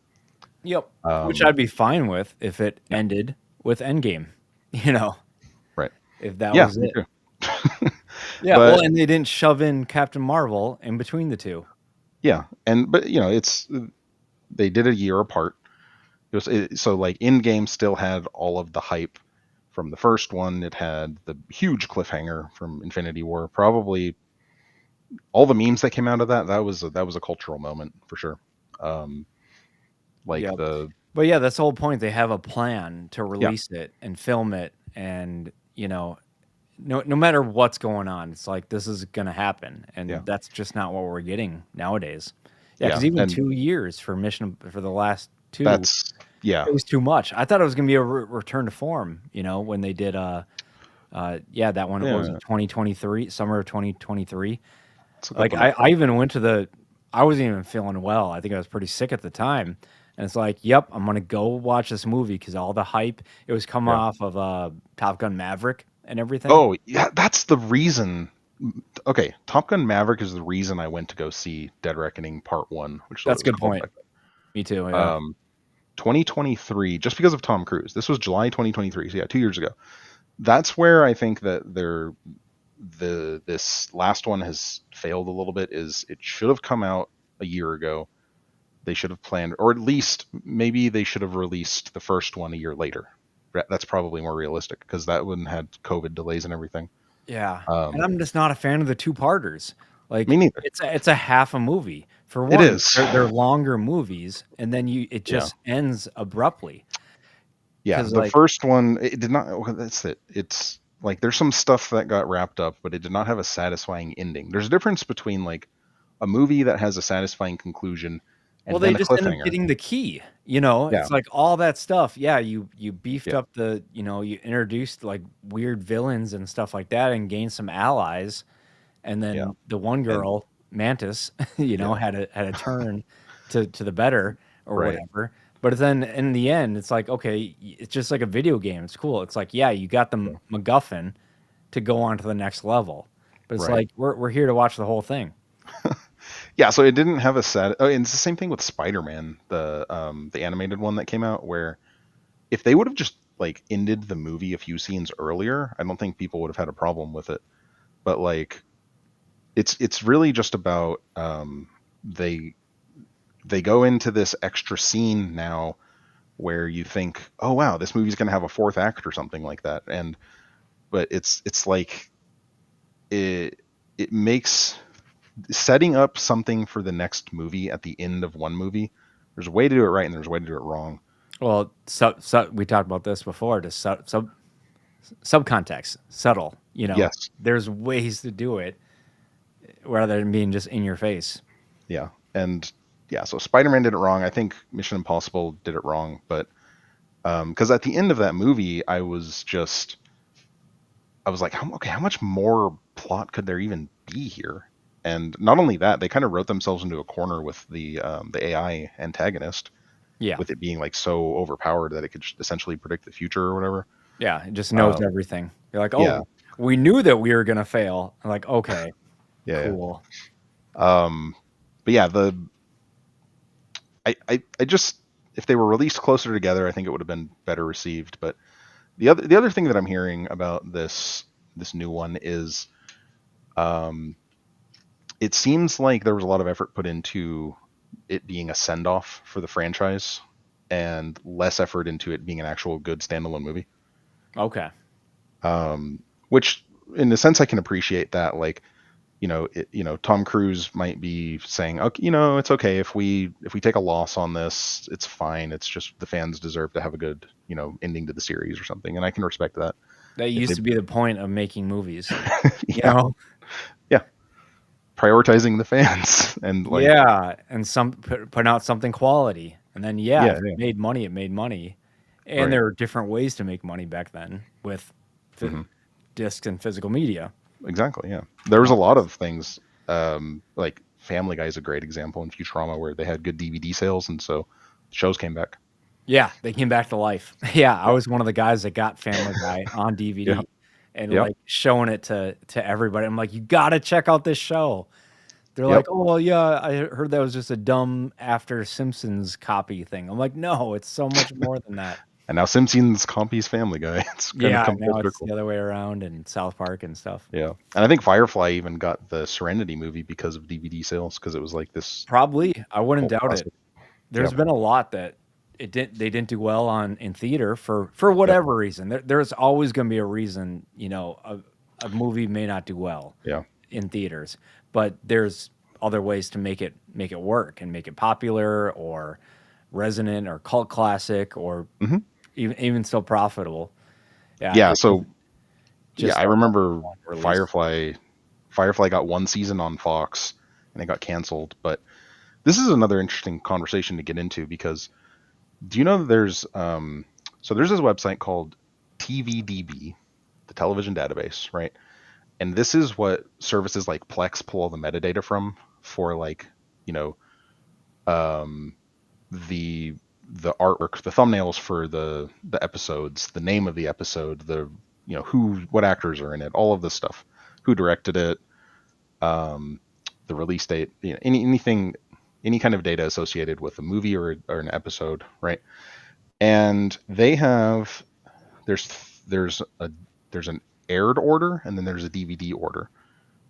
[SPEAKER 1] Yep. Which
[SPEAKER 2] Um,
[SPEAKER 1] I'd be fine with if it
[SPEAKER 2] yeah,
[SPEAKER 1] ended with Endgame. You know,
[SPEAKER 2] right.
[SPEAKER 1] if that
[SPEAKER 2] Yeah,
[SPEAKER 1] was
[SPEAKER 2] me
[SPEAKER 1] it.
[SPEAKER 2] too.
[SPEAKER 1] Yeah. Well,
[SPEAKER 2] But
[SPEAKER 1] and they didn't shove in Captain Marvel in between the two.
[SPEAKER 2] yeah, but it's they did a year apart. So like Endgame still had all of the hype from the first one. It had the huge cliffhanger from Infinity War. Probably all the memes that came out of that was a cultural moment for sure. Um, like
[SPEAKER 1] Yep.
[SPEAKER 2] the
[SPEAKER 1] But yeah, that's the whole point. They have a plan to
[SPEAKER 2] yeah
[SPEAKER 1] release it and film it, and no matter what's going on, it's like this is gonna happen,
[SPEAKER 2] yeah
[SPEAKER 1] and that's just not what we're getting nowadays. Yeah, because
[SPEAKER 2] yeah,
[SPEAKER 1] even
[SPEAKER 2] and
[SPEAKER 1] 2 years for the last two,
[SPEAKER 2] that's yeah
[SPEAKER 1] it was too much. I thought it was gonna be a return to form. When they did yeah, that one, what was
[SPEAKER 2] yeah.
[SPEAKER 1] it, 2023, summer of 2023.
[SPEAKER 2] Let's look up
[SPEAKER 1] Like
[SPEAKER 2] when that
[SPEAKER 1] I
[SPEAKER 2] came.
[SPEAKER 1] even went to I wasn't even feeling well. I think I was pretty sick at the time. And it's like, yep, I'm gonna go watch this movie because all the hype. It was coming
[SPEAKER 2] Yeah.
[SPEAKER 1] off of Top Gun Maverick and everything.
[SPEAKER 2] Oh yeah, that's the reason. Okay, Top Gun Maverick is the reason I went to go see Dead Reckoning Part 1, which is what
[SPEAKER 1] That's
[SPEAKER 2] it
[SPEAKER 1] a
[SPEAKER 2] was
[SPEAKER 1] good
[SPEAKER 2] called
[SPEAKER 1] point.
[SPEAKER 2] back
[SPEAKER 1] Me too.
[SPEAKER 2] then.
[SPEAKER 1] Yeah.
[SPEAKER 2] 2023, just because of Tom Cruise. This was July 2023, so yeah, 2 years ago. That's where I think that this last one has failed a little bit. Is it should have come out a year ago. They should have planned, or at least maybe they should have released the first one a year later. That's probably more realistic because that wouldn't had COVID delays and everything.
[SPEAKER 1] Yeah. And
[SPEAKER 2] Um,
[SPEAKER 1] I'm just not a fan of the two parters. Like
[SPEAKER 2] Me neither.
[SPEAKER 1] it's a half a movie. For
[SPEAKER 2] It
[SPEAKER 1] one,
[SPEAKER 2] is.
[SPEAKER 1] they're longer movies, and then it
[SPEAKER 2] Yeah.
[SPEAKER 1] just ends abruptly.
[SPEAKER 2] Yeah.
[SPEAKER 1] Because
[SPEAKER 2] The
[SPEAKER 1] like,
[SPEAKER 2] first one, it did not. Well, that's it. It's like there's some stuff that got wrapped up, but it did not have a satisfying ending. There's a difference between like a movie that has a satisfying conclusion
[SPEAKER 1] well,
[SPEAKER 2] and
[SPEAKER 1] they
[SPEAKER 2] then a
[SPEAKER 1] just end up
[SPEAKER 2] cliffhanger.
[SPEAKER 1] getting the key. You know,
[SPEAKER 2] Yeah.
[SPEAKER 1] it's like all that stuff. Yeah, you beefed
[SPEAKER 2] Yeah.
[SPEAKER 1] up you introduced like weird villains and stuff like that, and gained some allies. And
[SPEAKER 2] Yeah.
[SPEAKER 1] then the one
[SPEAKER 2] And
[SPEAKER 1] girl, Mantis,
[SPEAKER 2] yeah.
[SPEAKER 1] had a turn to the better or
[SPEAKER 2] Right.
[SPEAKER 1] whatever. But then in the end, it's like, okay, it's just like a video game. It's cool. It's like, yeah, you got the
[SPEAKER 2] Yeah.
[SPEAKER 1] MacGuffin to go on to the next level. But it's
[SPEAKER 2] Right.
[SPEAKER 1] like we're here to watch the whole thing.
[SPEAKER 2] Yeah. So it didn't have a sad. Oh, and it's the same thing with Spider-Man, the animated one that came out, where if they would have just like ended the movie a few scenes earlier, I don't think people would have had a problem with it. But like it's really just about they they go into this extra scene now where you think, oh wow, this movie's going to have a fourth act or something like that, and but it's like it makes setting up something for the next movie at the end of one movie. There's a way to do it right and there's a way to do it wrong.
[SPEAKER 1] Well, we talked about this before. To subcontext, subtle.
[SPEAKER 2] Yes.
[SPEAKER 1] There's ways to do it rather than being just in your face.
[SPEAKER 2] Yeah. And yeah, so Spider-Man did it wrong. I think Mission Impossible did it wrong, but because at the end of that movie, I was like, okay, how much more plot could there even be here? And not only that, they kind of wrote themselves into a corner with the AI antagonist,
[SPEAKER 1] Yeah.
[SPEAKER 2] with it being like so overpowered that it could essentially predict the future or whatever.
[SPEAKER 1] Yeah, it just knows
[SPEAKER 2] Um,
[SPEAKER 1] everything. You're like,
[SPEAKER 2] yeah,
[SPEAKER 1] "Oh, we knew that we were gonna fail." I'm like, "Okay,
[SPEAKER 2] yeah,
[SPEAKER 1] cool."
[SPEAKER 2] yeah. But yeah, I just if they were released closer together, I think it would have been better received. But the other thing that I'm hearing about this new one is um, it seems like there was a lot of effort put into it being a send off for the franchise and less effort into it being an actual good standalone movie.
[SPEAKER 1] Okay.
[SPEAKER 2] Which, in a sense, I can appreciate that. Like, Tom Cruise might be saying, okay, it's okay if we take a loss on this, it's fine. It's just the fans deserve to have a good, ending to the series or something, and I can respect that.
[SPEAKER 1] That
[SPEAKER 2] If
[SPEAKER 1] used
[SPEAKER 2] they,
[SPEAKER 1] to be the point of making movies, you
[SPEAKER 2] yeah,
[SPEAKER 1] know?
[SPEAKER 2] yeah, prioritizing the fans and like,
[SPEAKER 1] Yeah, and putting out something quality, and then, yeah,
[SPEAKER 2] yeah,
[SPEAKER 1] if it
[SPEAKER 2] yeah,
[SPEAKER 1] made money, it made money, and
[SPEAKER 2] right.
[SPEAKER 1] there were different ways to make money back then with phy
[SPEAKER 2] Hmm.
[SPEAKER 1] discs and physical media.
[SPEAKER 2] Exactly. Yeah. There was a lot of things. Like Family Guy is a great example, and Futurama, where they had good DVD sales, and so shows came back.
[SPEAKER 1] Yeah, they came back to life. Yeah, I
[SPEAKER 2] Yeah.
[SPEAKER 1] was one of the guys that got Family Guy on
[SPEAKER 2] Yeah.
[SPEAKER 1] DVD and,
[SPEAKER 2] Yep.
[SPEAKER 1] like, showing it to everybody. I'm like, "You gotta check out this show." They're
[SPEAKER 2] Yep.
[SPEAKER 1] like, "Oh, well, yeah, I heard that was just a dumb after Simpsons copy thing." I'm like, "No, it's so much more than that."
[SPEAKER 2] And now Simpsons copies Family Guy. It's kind of
[SPEAKER 1] Yeah,
[SPEAKER 2] come full
[SPEAKER 1] now it's
[SPEAKER 2] circle.
[SPEAKER 1] the other way around in South Park and stuff.
[SPEAKER 2] Yeah. And I think Firefly even got the Serenity movie because of DVD sales, because it was like this
[SPEAKER 1] Probably, I wouldn't
[SPEAKER 2] cult
[SPEAKER 1] doubt it.
[SPEAKER 2] classic.
[SPEAKER 1] There's
[SPEAKER 2] Yep.
[SPEAKER 1] been a lot that they didn't do well on in theater for
[SPEAKER 2] Yep.
[SPEAKER 1] whatever reason. There's always gonna be a reason, a movie may not do well
[SPEAKER 2] Yeah.
[SPEAKER 1] in theaters, but there's other ways to make it work and make it popular or resonant or cult classic or
[SPEAKER 2] Hmm.
[SPEAKER 1] even still profitable. Yeah,
[SPEAKER 2] Yeah.
[SPEAKER 1] it was
[SPEAKER 2] So yeah,
[SPEAKER 1] just
[SPEAKER 2] I
[SPEAKER 1] a
[SPEAKER 2] remember
[SPEAKER 1] long release.
[SPEAKER 2] Firefly. Firefly got one season on Fox, and it got canceled. But this is another interesting conversation to get into, because do you know that there's this website called TVDB, the television database, right? And this is what services like Plex pull all the metadata from for, like, you know um, the artwork, the thumbnails for the episodes, the name of the episode, the what actors are in it, all of this stuff, who directed it, um, the release date, anything, any kind of data associated with a movie or an episode, right? And they have there's there's a there's an aired order, and then there's a DVD order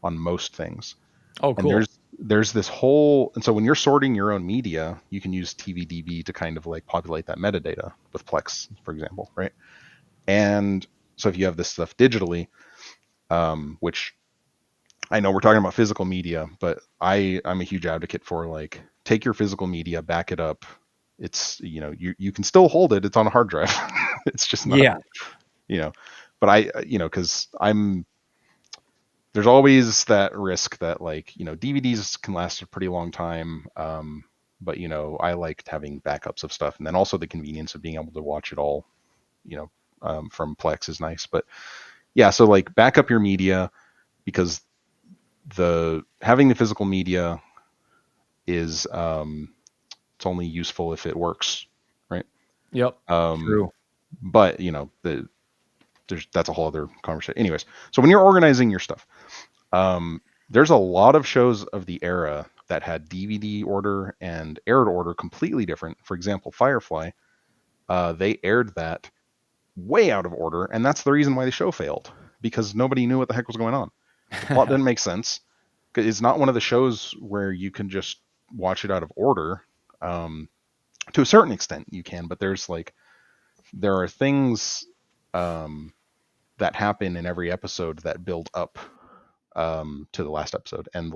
[SPEAKER 2] on most things.
[SPEAKER 1] Oh,
[SPEAKER 2] And
[SPEAKER 1] cool.
[SPEAKER 2] there's this whole, and so when you're sorting your own media, you can use TVDB to kind of like populate that metadata with Plex, for example, right? And so if you have this stuff digitally, which I know we're talking about physical media, but I'm a huge advocate for like take your physical media, back it up. It's you can still hold it. It's on a hard drive. It's just not
[SPEAKER 1] Yeah.
[SPEAKER 2] you know. But because there's always that risk that like DVDs can last a pretty long time. But I liked having backups of stuff, and then also the convenience of being able to watch it all. From Plex is nice, but yeah. So like back up your media because the having the physical media is it's only useful if it works, right?
[SPEAKER 1] Yep.
[SPEAKER 2] Um,
[SPEAKER 1] True.
[SPEAKER 2] but that's a whole other conversation. Anyways, so when you're organizing your stuff, there's a lot of shows of the era that had DVD order and aired order completely different. For example, Firefly, they aired that way out of order, and that's the reason why the show failed because nobody knew what the heck was going on. The plot didn't make sense. It's not one of the shows where you can just watch it out of order. Um, to a certain extent, you can, but there are things um, that happen in every episode that build up to the last episode, and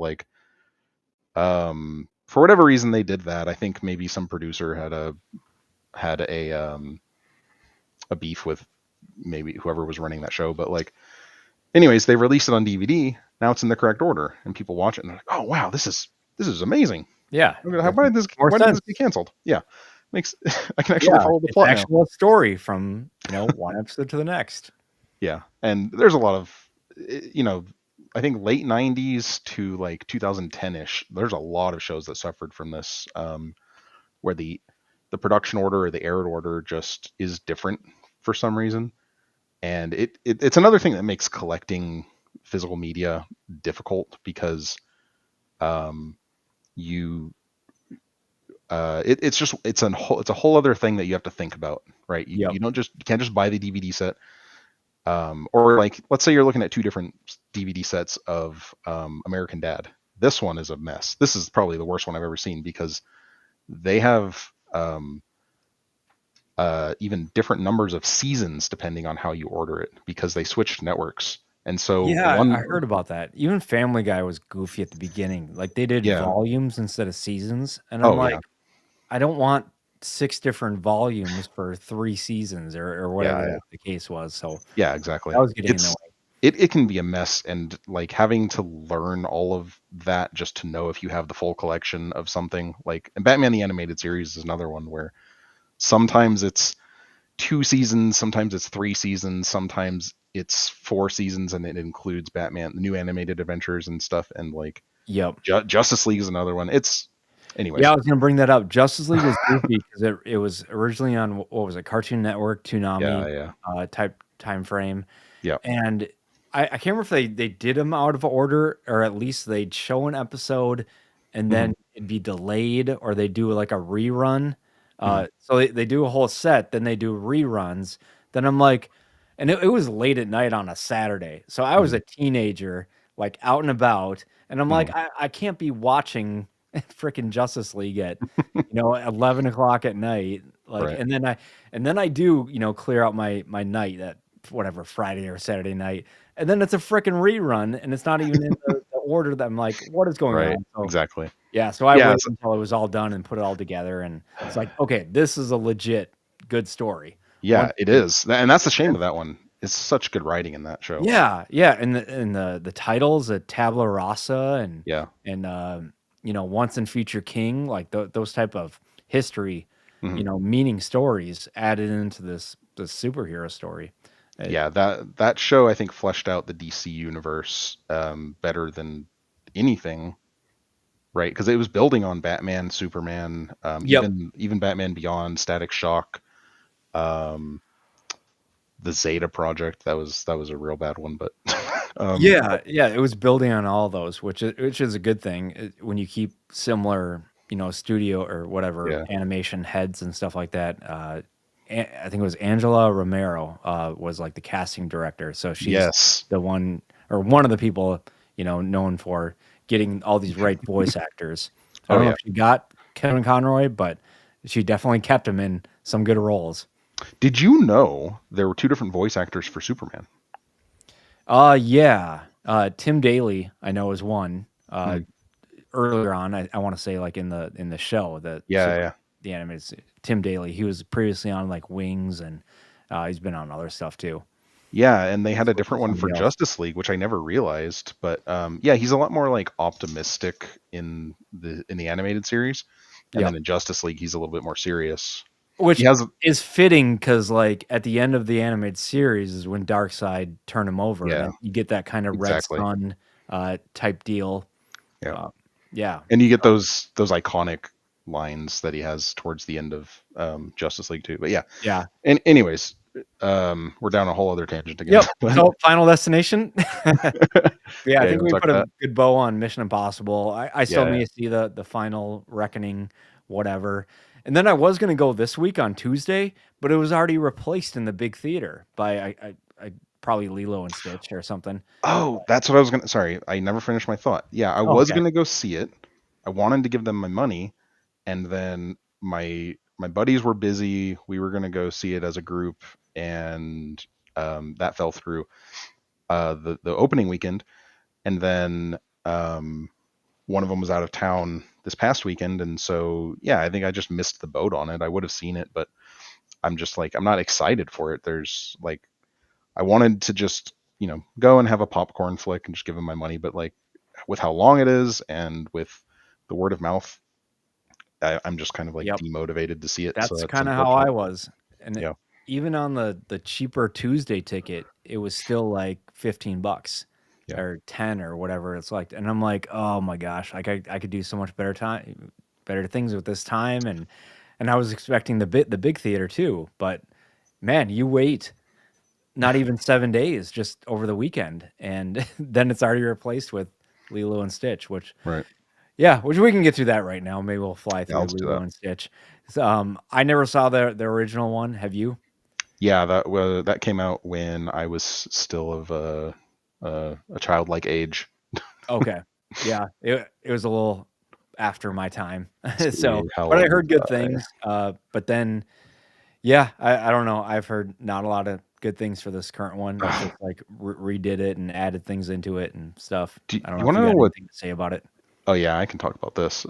[SPEAKER 2] for whatever reason they did that. I think maybe some producer had a beef with maybe whoever was running that show, but anyways, they released it on DVD. Now it's in the correct order, and people watch it and they're like, "Oh wow, this is amazing!
[SPEAKER 1] Yeah.
[SPEAKER 2] How,
[SPEAKER 1] That makes more
[SPEAKER 2] why did this
[SPEAKER 1] sense.
[SPEAKER 2] get canceled?" Yeah, makes I can actually
[SPEAKER 1] Yeah.
[SPEAKER 2] follow the
[SPEAKER 1] It's
[SPEAKER 2] plot now.
[SPEAKER 1] actually a story from, one episode to the next.
[SPEAKER 2] Yeah, and there's a lot of you know I think late 90s to like 2010ish. There's a lot of shows that suffered from this, where the production order or the aired order just is different for some reason, and it's another thing that makes collecting physical media difficult because um, you it's a whole other thing that you have to think about, right?
[SPEAKER 1] Yep.
[SPEAKER 2] You can't just buy the DVD set, or like let's say you're looking at two different DVD sets of American Dad. This one is a mess. This is probably the worst one I've ever seen because they have even different numbers of seasons depending on how you order it because they switched networks. And so
[SPEAKER 1] Yeah, I
[SPEAKER 2] one,
[SPEAKER 1] heard about that. Even Family Guy was goofy at the beginning. Like they did
[SPEAKER 2] yeah,
[SPEAKER 1] volumes instead of seasons, and I'm
[SPEAKER 2] oh yeah,
[SPEAKER 1] like, I don't want 6 different volumes for 3 seasons or whatever
[SPEAKER 2] yeah,
[SPEAKER 1] the case was. So
[SPEAKER 2] yeah, exactly.
[SPEAKER 1] that was getting in the way.
[SPEAKER 2] It can be a mess, and like having to learn all of that just to know if you have the full collection of something. Like, and Batman the Animated Series is another one where sometimes it's 2 seasons, sometimes it's 3 seasons, sometimes it's 4 seasons, and it includes Batman, the new animated adventures and stuff. And like
[SPEAKER 1] Yep.
[SPEAKER 2] Justice League is another one. It's
[SPEAKER 1] Yeah,
[SPEAKER 2] anyways.
[SPEAKER 1] I was gonna bring that up. Justice League was goofy because it was originally on what was it, Cartoon Network,
[SPEAKER 2] Yeah,
[SPEAKER 1] Toonami,
[SPEAKER 2] yeah,
[SPEAKER 1] type time frame,
[SPEAKER 2] yeah.
[SPEAKER 1] and I can't remember if they did them out of order or at least they'd show an episode and
[SPEAKER 2] Hmm.
[SPEAKER 1] then it'd be delayed or they do like a rerun.
[SPEAKER 2] Hmm.
[SPEAKER 1] So they do a whole set, then they do reruns. Then I'm like, and it was late at night on a Saturday, so I was
[SPEAKER 2] Hmm.
[SPEAKER 1] a teenager, like out and about, and I'm like,
[SPEAKER 2] Hmm.
[SPEAKER 1] I can't be watching freaking Justice League at 11 o'clock at night, like,
[SPEAKER 2] Right.
[SPEAKER 1] and then I do clear out my night at whatever Friday or Saturday night, and then it's a freaking rerun, and it's not even in the order that I'm like, what is going
[SPEAKER 2] Right.
[SPEAKER 1] on? So
[SPEAKER 2] Exactly.
[SPEAKER 1] yeah, so I
[SPEAKER 2] Yeah.
[SPEAKER 1] waited until it was all done and put it all together, and it's like, okay, this is a legit good story.
[SPEAKER 2] Yeah,
[SPEAKER 1] Once
[SPEAKER 2] it
[SPEAKER 1] you
[SPEAKER 2] is, and that's the shame of that one. It's such good writing in that show.
[SPEAKER 1] yeah, yeah, and the titles, the Tabla Rasa
[SPEAKER 2] Yeah.
[SPEAKER 1] and Once and Future King, like those type of history,
[SPEAKER 2] Hmm.
[SPEAKER 1] meaning stories added into this superhero story. It,
[SPEAKER 2] Yeah, that show I think fleshed out the DC universe better than anything, right? Because it was building on Batman, Superman,
[SPEAKER 1] yep.
[SPEAKER 2] even Batman Beyond, Static Shock, um, the Zeta Project. That was a real bad one, but
[SPEAKER 1] Yeah, yeah, it was building on all those, which is a good thing when you keep similar, studio or whatever
[SPEAKER 2] yeah,
[SPEAKER 1] animation heads and stuff like that. I think it was Angela Romero was like the casting director, so she's
[SPEAKER 2] yes,
[SPEAKER 1] the one or one of the people known for getting all these right voice actors. I
[SPEAKER 2] oh
[SPEAKER 1] don't know
[SPEAKER 2] yeah.
[SPEAKER 1] if she got Kevin Conroy, but she definitely kept him in some good roles.
[SPEAKER 2] Did you know there were two different voice actors for Superman?
[SPEAKER 1] Yeah. Tim Daly, I know, is one.
[SPEAKER 2] Hmm.
[SPEAKER 1] Earlier on, I want to say like in the show,
[SPEAKER 2] Yeah, yeah.
[SPEAKER 1] the animated Tim Daly. He was previously on like Wings, and he's been on other stuff too.
[SPEAKER 2] Yeah, and they had
[SPEAKER 1] He's
[SPEAKER 2] a
[SPEAKER 1] worked
[SPEAKER 2] different
[SPEAKER 1] with
[SPEAKER 2] one for
[SPEAKER 1] somebody else.
[SPEAKER 2] Justice League, which I never realized. But yeah, he's a lot more like optimistic in the animated series, and then
[SPEAKER 1] Yep.
[SPEAKER 2] in Justice League, he's a little bit more serious. He
[SPEAKER 1] Which
[SPEAKER 2] has,
[SPEAKER 1] is fitting because, like, at the end of the animated series is when Darkseid turned him over,
[SPEAKER 2] yeah,
[SPEAKER 1] and you get that kind of Red
[SPEAKER 2] exactly.
[SPEAKER 1] Sun type deal.
[SPEAKER 2] Yeah,
[SPEAKER 1] Uh, yeah.
[SPEAKER 2] and you get
[SPEAKER 1] So,
[SPEAKER 2] those iconic lines that he has towards the end of Justice League too. But yeah,
[SPEAKER 1] yeah.
[SPEAKER 2] and anyways, we're down a whole other tangent again.
[SPEAKER 1] Yep.
[SPEAKER 2] But
[SPEAKER 1] So, Final Destination. Yeah, I
[SPEAKER 2] yeah, you
[SPEAKER 1] think
[SPEAKER 2] want
[SPEAKER 1] we
[SPEAKER 2] to talk
[SPEAKER 1] put a
[SPEAKER 2] about
[SPEAKER 1] good bow on Mission Impossible. I
[SPEAKER 2] that?
[SPEAKER 1] still
[SPEAKER 2] Yeah.
[SPEAKER 1] need to see the final reckoning, whatever. And then I was gonna go this week on Tuesday, but it was already replaced in the big theater by I probably Lilo and Stitch or something.
[SPEAKER 2] Oh, that's what I was gonna. Sorry, I never finished my thought. Yeah, I
[SPEAKER 1] Oh,
[SPEAKER 2] was
[SPEAKER 1] okay.
[SPEAKER 2] gonna go see it. I wanted to give them my money, and then my buddies were busy. We were gonna go see it as a group, and that fell through. The opening weekend, and then one of them was out of town this past weekend, and so yeah, I think I just missed the boat on it. I would have seen it, but I'm just like I'm not excited for it. There's like I wanted to just go and have a popcorn flick and just give them my money, but like with how long it is and with the word of mouth, I'm just kind of like
[SPEAKER 1] Yep.
[SPEAKER 2] demotivated to see it. So
[SPEAKER 1] That's
[SPEAKER 2] that's
[SPEAKER 1] kinda how I
[SPEAKER 2] unfortunate.
[SPEAKER 1] was, and
[SPEAKER 2] Yeah,
[SPEAKER 1] even on the cheaper Tuesday ticket, it was still, like, 15 bucks
[SPEAKER 2] yeah.
[SPEAKER 1] or 10 or whatever it's like, and I'm like, "Oh my gosh, like, I could do so much better things with this time," and I was expecting the big theater too, but, man, you wait not even 7 days, just over the weekend, and then it's already replaced with Lilo and Stitch, which
[SPEAKER 2] Right.
[SPEAKER 1] yeah, which we can get through that right now. Maybe we'll fly
[SPEAKER 2] Yeah,
[SPEAKER 1] through
[SPEAKER 2] let's do
[SPEAKER 1] Lilo
[SPEAKER 2] that.
[SPEAKER 1] and Stitch. So, I never saw the original one. Have you?
[SPEAKER 2] Yeah, that came out when I was still of a childlike age.
[SPEAKER 1] Okay. Yeah, it was a little after my time. So,
[SPEAKER 2] See how
[SPEAKER 1] but I
[SPEAKER 2] old
[SPEAKER 1] heard good
[SPEAKER 2] was I?
[SPEAKER 1] things. But then, yeah, I don't know. I've heard not a lot of good things for this current one that just like redid it and added things into it and stuff.
[SPEAKER 2] Do
[SPEAKER 1] I don't
[SPEAKER 2] you
[SPEAKER 1] know if
[SPEAKER 2] want to
[SPEAKER 1] you
[SPEAKER 2] know
[SPEAKER 1] got
[SPEAKER 2] what?
[SPEAKER 1] anything to say about it.
[SPEAKER 2] Oh yeah, I can talk about this.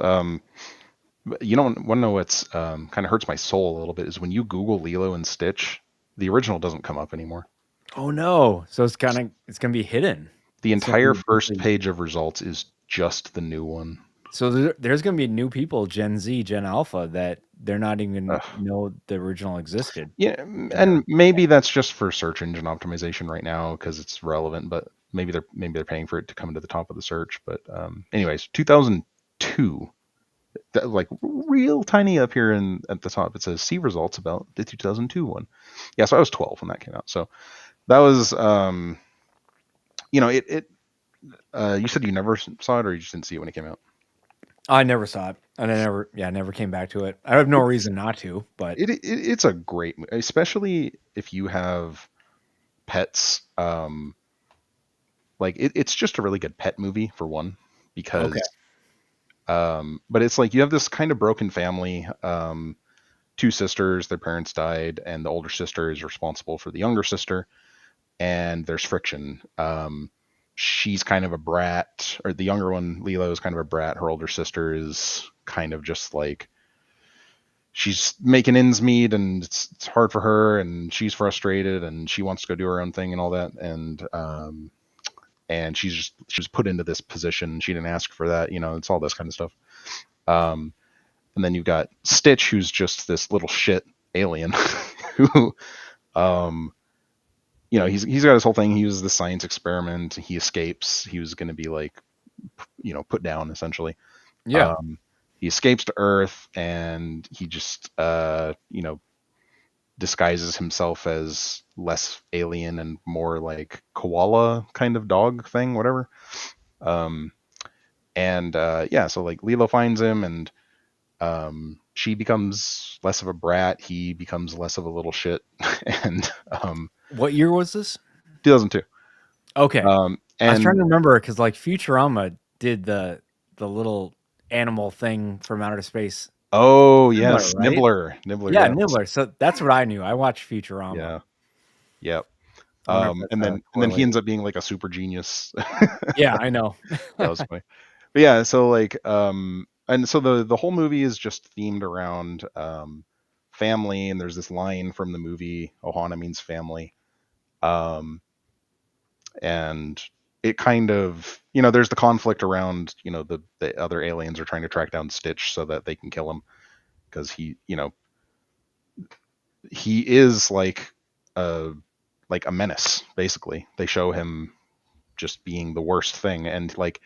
[SPEAKER 2] But you don't want to know what's kind of hurts my soul a little bit is when you Google Lilo and Stitch, the original doesn't come up anymore.
[SPEAKER 1] Oh no! So it's gonna be hidden.
[SPEAKER 2] The
[SPEAKER 1] It's gonna
[SPEAKER 2] entire
[SPEAKER 1] be
[SPEAKER 2] first
[SPEAKER 1] basically
[SPEAKER 2] page of results is just the new one.
[SPEAKER 1] so there's gonna be new people, Gen Z, Gen Alpha, that they're not even
[SPEAKER 2] Ugh.
[SPEAKER 1] know the original existed,
[SPEAKER 2] Yeah,
[SPEAKER 1] and they're
[SPEAKER 2] and maybe that's just for search engine optimization right now because it's relevant, but maybe they're paying for it to come to the top of the search. But anyways, 2002, like real tiny up here in at the top, it says see results about the 2002 one. Yeah, so I was 12 when that came out. So that was it. You said you never saw it, or you just didn't see it when it came out.
[SPEAKER 1] I never saw it, and I never came back to it. I have no
[SPEAKER 2] It's
[SPEAKER 1] reason not to, but
[SPEAKER 2] it's a great, especially if you have pets. Like it's just a really good pet movie for one,
[SPEAKER 1] okay,
[SPEAKER 2] because but it's like you have this kind of broken family. Two sisters, their parents died, and the older sister is responsible for the younger sister, and there's friction. She's kind of a brat, or the younger one, Lilo, is kind of a brat. Her older sister is kind of just like she's making ends meet, and it's hard for her, and she's frustrated, and she wants to go do her own thing and all that, and she was put into this position. She didn't ask for that, it's all this kind of stuff. Um, and then you've got Stitch, who's just this little shit alien who um he's got his whole thing. He was the science experiment. He escapes. He was going to be like put down essentially.
[SPEAKER 1] yeah.
[SPEAKER 2] um he escapes to Earth, and he just disguises himself as less alien and more like koala kind of dog thing, whatever. um and yeah, so like Lilo finds him, and she becomes less of a brat. He becomes less of a little shit. And
[SPEAKER 1] What year was this?
[SPEAKER 2] 2002.
[SPEAKER 1] Okay, I was trying
[SPEAKER 2] And
[SPEAKER 1] to remember because like Futurama did the little animal thing from outer space
[SPEAKER 2] oh
[SPEAKER 1] similar,
[SPEAKER 2] yes,
[SPEAKER 1] right?
[SPEAKER 2] Nibbler,
[SPEAKER 1] Yeah,
[SPEAKER 2] yes,
[SPEAKER 1] Nibbler. So that's what I knew. I watched Futurama.
[SPEAKER 2] yeah, yep.
[SPEAKER 1] I wonder if that's
[SPEAKER 2] And then he
[SPEAKER 1] correlated.
[SPEAKER 2] ends up being like a super genius.
[SPEAKER 1] Yeah, I know.
[SPEAKER 2] That was funny. But yeah, so like and so the whole movie is just themed around family, and there's this line from the movie Ohana means family. Um and it kind of, there's the conflict around, the other aliens are trying to track down Stitch so that they can kill him because he is a like a menace basically. They show him just being the worst thing, and like,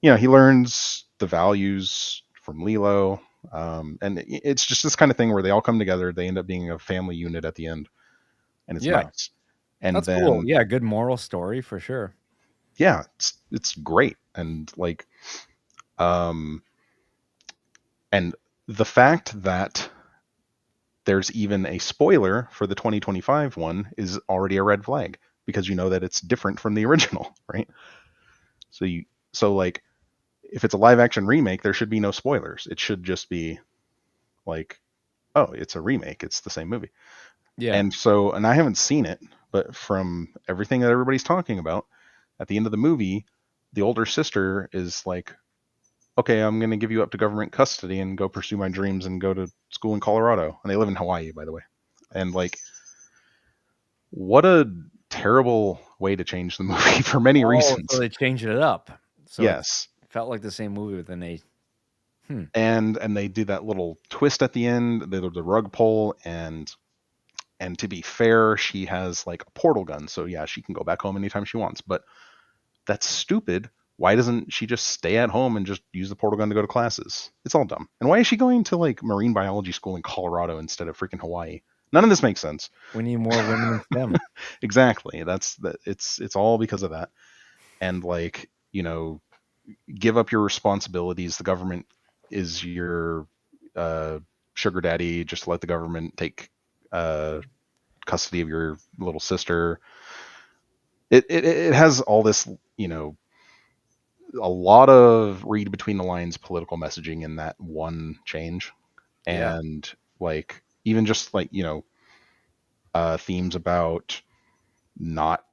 [SPEAKER 2] he learns the values from Lilo. And it's just this kind of thing where they all come together. They end up being a family unit at the end, and it's
[SPEAKER 1] Yeah,
[SPEAKER 2] nice. And
[SPEAKER 1] that's cool.
[SPEAKER 2] then,
[SPEAKER 1] Yeah, good moral story for sure.
[SPEAKER 2] yeah, it's great. And like, um, and the fact that there's even a spoiler for the 2025 one is already a red flag because you know that it's different from the original, right? So like, if it's a live action remake, there should be no spoilers. It should just be like, oh, it's a remake. It's the same movie.
[SPEAKER 1] Yeah.
[SPEAKER 2] And I haven't seen it, but from everything that everybody's talking about, at the end of the movie, the older sister is like, okay, I'm going to give you up to government custody and go pursue my dreams and go to school in Colorado. And they live in Hawaii, by the way. And like, what a terrible way to change the movie for many
[SPEAKER 1] Oh, so
[SPEAKER 2] reasons.
[SPEAKER 1] they changed it up. So it
[SPEAKER 2] Yes.
[SPEAKER 1] felt like the same movie, but then they hmm.
[SPEAKER 2] And they do that little twist at the end, the rug pull, and to be fair, she has like a portal gun, so yeah, she can go back home anytime she wants. But that's stupid. Why doesn't she just stay at home and just use the portal gun to go to classes? It's all dumb. And why is she going to like marine biology school in Colorado instead of freaking Hawaii? None of this makes sense.
[SPEAKER 1] We need more women in STEM.
[SPEAKER 2] Exactly. That's that. It's all because of that. And like, give up your responsibilities. The government is your uh, sugar daddy. Just let the government take uh, custody of your little sister. It has all this, a lot of read between the lines political messaging in that one change.
[SPEAKER 1] Yeah.
[SPEAKER 2] And like, even just like, themes about not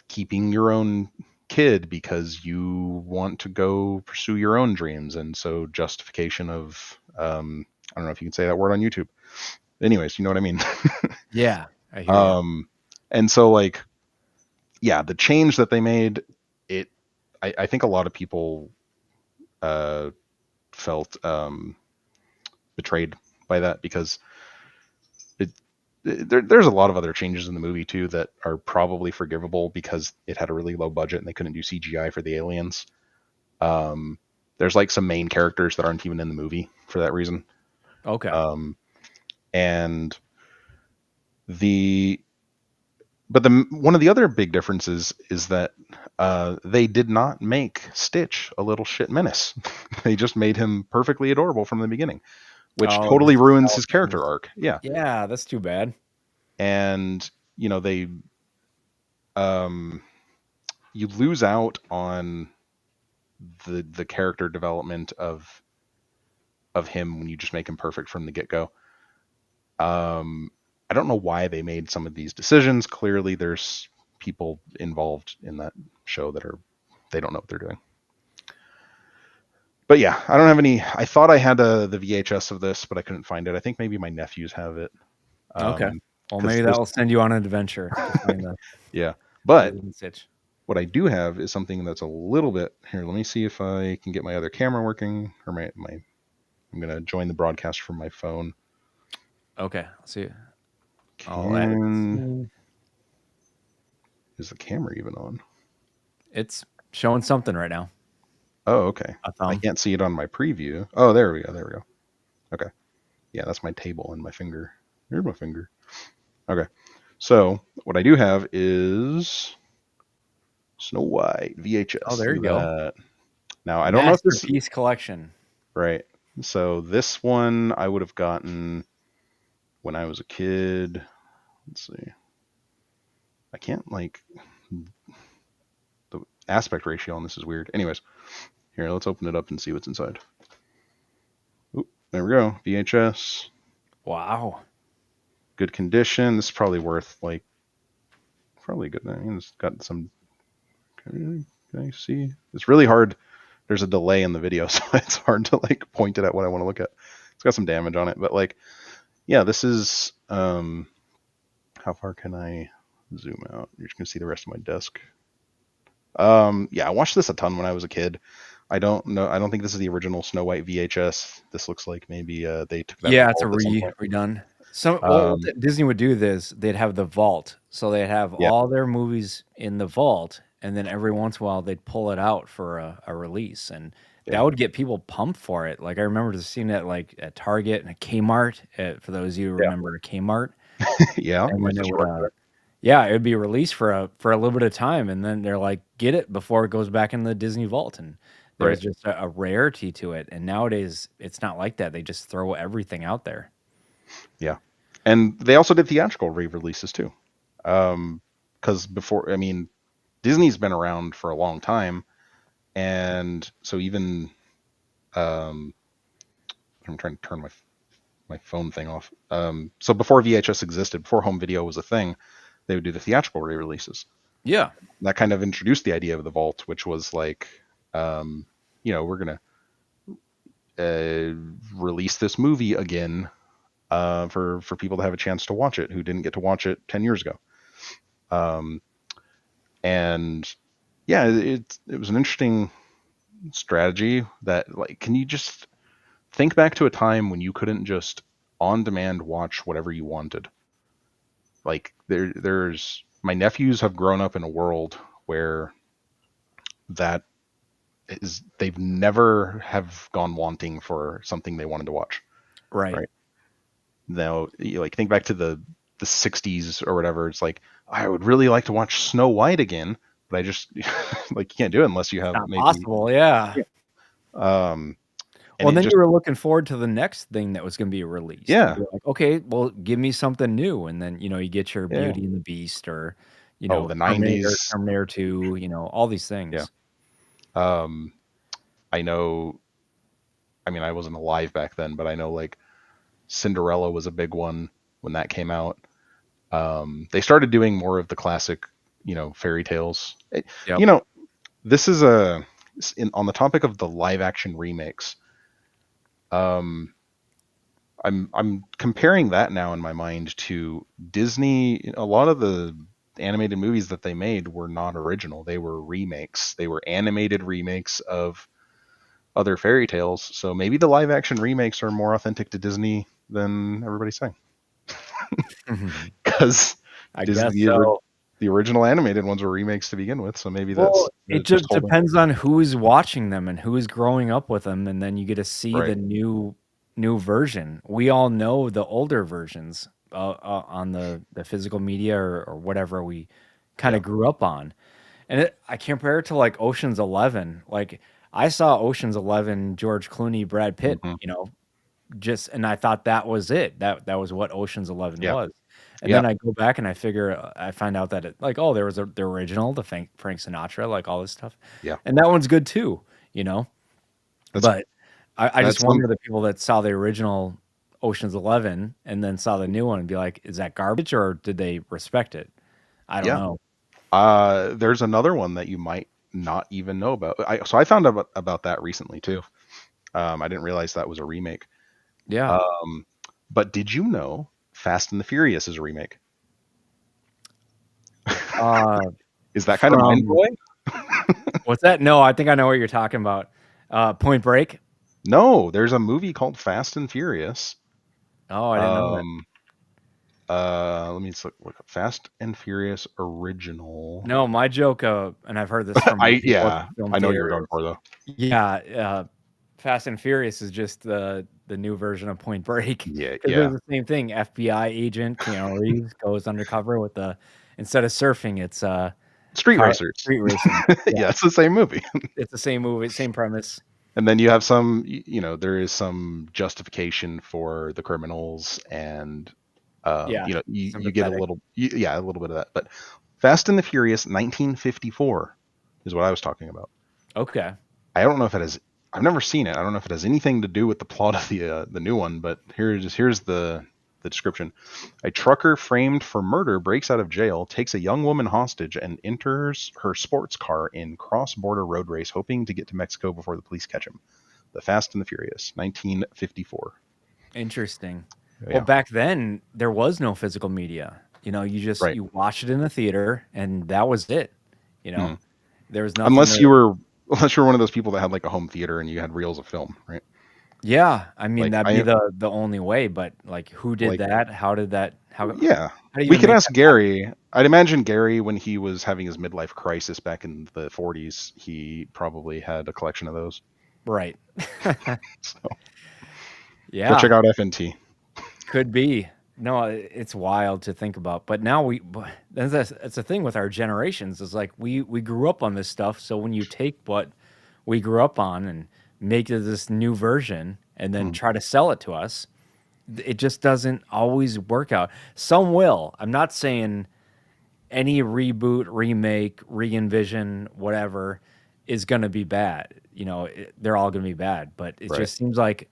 [SPEAKER 2] keeping your own kid because you want to go pursue your own dreams, and so justification of I don't know if you can say that word on YouTube. Anyways, you know what I mean.
[SPEAKER 1] Yeah, I hear you.
[SPEAKER 2] um and so like, yeah, the change that they made, it I think a lot of people uh felt betrayed by that because it, there's a lot of other changes in the movie too that are probably forgivable because it had a really low budget and they couldn't do CGI for the aliens. Um, there's like some main characters that aren't even in the movie for that reason.
[SPEAKER 1] Okay.
[SPEAKER 2] Um, and the but the one of the other big differences is that they did not make Stitch a little shit menace. They just made him perfectly adorable from the beginning, which
[SPEAKER 1] Oh,
[SPEAKER 2] totally
[SPEAKER 1] just
[SPEAKER 2] ruins his
[SPEAKER 1] developing
[SPEAKER 2] character
[SPEAKER 1] his
[SPEAKER 2] arc. Yeah,
[SPEAKER 1] yeah, that's too bad.
[SPEAKER 2] and they um, you lose out on the character development of him when you just make him perfect from the get go. Um, I don't know why they made some of these decisions. Clearly, there's people involved in that show that they don't know what they're doing. But yeah, I don't have any. I thought I had the VHS of this, but I couldn't find it. I think maybe my nephews have it.
[SPEAKER 1] Okay. Well,
[SPEAKER 2] Because
[SPEAKER 1] maybe that
[SPEAKER 2] there's
[SPEAKER 1] will send you on an adventure to find the
[SPEAKER 2] yeah, but
[SPEAKER 1] Lilo and Stitch.
[SPEAKER 2] what I do have is something that's a little bit here. Let me see if I can get my other camera working, or my. I'm gonna join the broadcast from my phone.
[SPEAKER 1] Okay. Let's see. I'll add it
[SPEAKER 2] Can
[SPEAKER 1] soon.
[SPEAKER 2] is the camera even on?
[SPEAKER 1] It's showing something right now.
[SPEAKER 2] Oh, okay.
[SPEAKER 1] A
[SPEAKER 2] I
[SPEAKER 1] thumb.
[SPEAKER 2] can't see it on my preview. Oh, there we go. There we go. Okay. Yeah, that's my table and my finger. Here's my finger. Okay. So what I do have is Snow White
[SPEAKER 1] Oh,
[SPEAKER 2] VHS.
[SPEAKER 1] there you
[SPEAKER 2] Look at
[SPEAKER 1] go.
[SPEAKER 2] that. Now I don't know if this
[SPEAKER 1] Masterpiece collection.
[SPEAKER 2] right. So this one I would have gotten when I was a kid. Let's see. I can't like the aspect ratio on this is weird. Anyways, here, let's open it up and see what's inside. Oop, there we go. VHS.
[SPEAKER 1] Wow.
[SPEAKER 2] Good condition. This is probably worth like probably good. I mean, it's got some. Can I see? It's really hard. There's a delay in the video, so it's hard to like point it at what I want to look at. It's got some damage on it, but like, yeah, this is. How far can I zoom out? You're just gonna see the rest of my desk. Yeah, I watched this a ton when I was a kid. I don't know. I don't think this is the original Snow White VHS. This looks like maybe they took that
[SPEAKER 1] Yeah, it's a
[SPEAKER 2] vault at some point.
[SPEAKER 1] redone. So what
[SPEAKER 2] Um,
[SPEAKER 1] Disney would do is they'd have the vault, so they'd have
[SPEAKER 2] yeah,
[SPEAKER 1] all their movies in the vault, and then every once in a while they'd pull it out for a release, and that
[SPEAKER 2] yeah,
[SPEAKER 1] would get people pumped for it. Like I remember just seeing it like at Target and at Kmart. For those of you who
[SPEAKER 2] yeah,
[SPEAKER 1] remember Kmart,
[SPEAKER 2] yeah.
[SPEAKER 1] and
[SPEAKER 2] My
[SPEAKER 1] then it
[SPEAKER 2] sister
[SPEAKER 1] would
[SPEAKER 2] worked there.
[SPEAKER 1] yeah, it would be released for a little bit of time, and then they're like, get it before it goes back in the Disney vault, and there was
[SPEAKER 2] Right.
[SPEAKER 1] just a rarity to it. And nowadays it's not like that. They just throw everything out there.
[SPEAKER 2] Yeah, and they also did theatrical re-releases too. Because before, I mean, Disney's been around for a long time, and so even um, I'm trying to turn my phone thing off. So before VHS existed, before home video was a thing, they would do the theatrical re-releases.
[SPEAKER 1] Yeah.
[SPEAKER 2] That kind of introduced the idea of the vault, which was like, we're gonna release this movie again for people to have a chance to watch it who didn't get to watch it 10 years ago. Um, and yeah, it was an interesting strategy that like, can you just think back to a time when you couldn't just on demand watch whatever you wanted? Like there's my nephews have grown up in a world where that is they've never have gone wanting for something they wanted to watch.
[SPEAKER 1] Right.
[SPEAKER 2] Right now, like think back to the 60s or whatever. It's like I would really like to watch Snow White again, but I just like you can't do it unless you
[SPEAKER 1] It's
[SPEAKER 2] have
[SPEAKER 1] not
[SPEAKER 2] maybe
[SPEAKER 1] possible. Yeah.
[SPEAKER 2] um and
[SPEAKER 1] Well,
[SPEAKER 2] it
[SPEAKER 1] then
[SPEAKER 2] just
[SPEAKER 1] you were looking forward to the next thing that was going to be released.
[SPEAKER 2] yeah
[SPEAKER 1] You're like, okay, well, give me something new, and then you get your
[SPEAKER 2] yeah
[SPEAKER 1] Beauty and the Beast, or
[SPEAKER 2] oh the
[SPEAKER 1] Terminator,
[SPEAKER 2] 90s
[SPEAKER 1] Terminator 2, all these
[SPEAKER 2] yeah
[SPEAKER 1] things.
[SPEAKER 2] um I know I mean I wasn't alive back then, but I know like Cinderella was a big one when that came out. They started doing more of the classic, fairy tales.
[SPEAKER 1] Yep.
[SPEAKER 2] You know, this is on the topic of the live action remakes. Um, I'm comparing that now in my mind to Disney. A lot of the animated movies that they made were not original. They were remakes. They were animated remakes of other fairy tales. So maybe the live action remakes are more authentic to Disney than everybody's saying. Because
[SPEAKER 1] I
[SPEAKER 2] Disney,
[SPEAKER 1] guess so.
[SPEAKER 2] the original animated ones were remakes to begin with, so maybe
[SPEAKER 1] Well,
[SPEAKER 2] that's
[SPEAKER 1] it
[SPEAKER 2] just
[SPEAKER 1] just
[SPEAKER 2] holding.
[SPEAKER 1] depends on who's watching them and who's growing up with them, and then you get to see
[SPEAKER 2] Right.
[SPEAKER 1] the new version. We all know the older versions on the physical media or whatever we kind
[SPEAKER 2] Yeah.
[SPEAKER 1] of grew up on. And I compare it to like Ocean's 11. Like I saw Ocean's 11, George Clooney, Brad Pitt,
[SPEAKER 2] Hmm.
[SPEAKER 1] just and I thought that was it. That was what Ocean's 11
[SPEAKER 2] Yeah.
[SPEAKER 1] was. And
[SPEAKER 2] Yeah.
[SPEAKER 1] then I go back and I find out that oh, there was the original, the Frank Sinatra, like all this stuff.
[SPEAKER 2] Yeah.
[SPEAKER 1] And that one's good too, you know.
[SPEAKER 2] That's
[SPEAKER 1] But I just
[SPEAKER 2] that's some.
[SPEAKER 1] wonder the people that saw the original Ocean's 11 and then saw the new one and be like, is that garbage or did they respect it? I don't
[SPEAKER 2] Yeah.
[SPEAKER 1] know.
[SPEAKER 2] There's another one that you might not even know about. I found out about that recently too. I didn't realize that was a remake.
[SPEAKER 1] Yeah.
[SPEAKER 2] Um, but did you know Fast and the Furious is a remake?
[SPEAKER 1] Uh,
[SPEAKER 2] Is that kind of mind
[SPEAKER 1] from
[SPEAKER 2] blowing?
[SPEAKER 1] what's that? No, I think I know what you're talking about. Point Break.
[SPEAKER 2] No, there's a movie called Fast and Furious.
[SPEAKER 1] Oh, I didn't know that.
[SPEAKER 2] Um, Let me just look up Fast and Furious original.
[SPEAKER 1] No, my joke, and I've heard this from people at the film
[SPEAKER 2] I know what you're
[SPEAKER 1] theater.
[SPEAKER 2] going for though.
[SPEAKER 1] Yeah, Fast and Furious is just the new version of Point Break
[SPEAKER 2] Yeah,
[SPEAKER 1] because
[SPEAKER 2] yeah.
[SPEAKER 1] there's the same thing. FBI agent Keanu Reeves goes undercover with instead of surfing, it's
[SPEAKER 2] Street
[SPEAKER 1] car
[SPEAKER 2] Racers.
[SPEAKER 1] street racing. Yeah,
[SPEAKER 2] Yeah, it's the same movie.
[SPEAKER 1] it's the same movie, same premise.
[SPEAKER 2] And then you have some, there is some justification for the criminals, and
[SPEAKER 1] Yeah,
[SPEAKER 2] you get a
[SPEAKER 1] sympathetic.
[SPEAKER 2] little, yeah, a little bit of that. But Fast and the Furious 1954 is what I was talking about.
[SPEAKER 1] Okay.
[SPEAKER 2] I don't know if it has. I've never seen it. I don't know if it has anything to do with the plot of the new one. But here's the the description. A trucker framed for murder breaks out of jail, takes a young woman hostage, and enters her sports car in cross-border road race, hoping to get to Mexico before the police catch him. The Fast and the Furious, 1954.
[SPEAKER 1] Interesting. Well,
[SPEAKER 2] Yeah,
[SPEAKER 1] back then there was no physical media.
[SPEAKER 2] right.
[SPEAKER 1] You watched it in the theater and that was it. You know,
[SPEAKER 2] Hmm.
[SPEAKER 1] there was nothing
[SPEAKER 2] Unless
[SPEAKER 1] to.
[SPEAKER 2] you were unless you were one of those people that had like a home theater and you had reels of film, right?
[SPEAKER 1] Yeah, I mean
[SPEAKER 2] Like
[SPEAKER 1] that'd be
[SPEAKER 2] I
[SPEAKER 1] the only way. But like, who did
[SPEAKER 2] like
[SPEAKER 1] that? How did that?
[SPEAKER 2] yeah.
[SPEAKER 1] How do you
[SPEAKER 2] We
[SPEAKER 1] even
[SPEAKER 2] could
[SPEAKER 1] make
[SPEAKER 2] ask
[SPEAKER 1] that happen?
[SPEAKER 2] Gary. I'd imagine Gary, when he was having his midlife crisis back in the 40s, he probably had a collection of those.
[SPEAKER 1] Right.
[SPEAKER 2] So go check
[SPEAKER 1] Yeah,
[SPEAKER 2] out FNT.
[SPEAKER 1] could be. No, it's wild to think about. But now that's the thing with our generations is like we grew up on this stuff. So when you take what we grew up on and make it this new version and then
[SPEAKER 2] Hmm.
[SPEAKER 1] try to sell it to us, it just doesn't always work out. Some will. I'm not saying any reboot, remake, re-envision, whatever is going to be bad. They're all going to be bad, but it
[SPEAKER 2] Right.
[SPEAKER 1] just seems like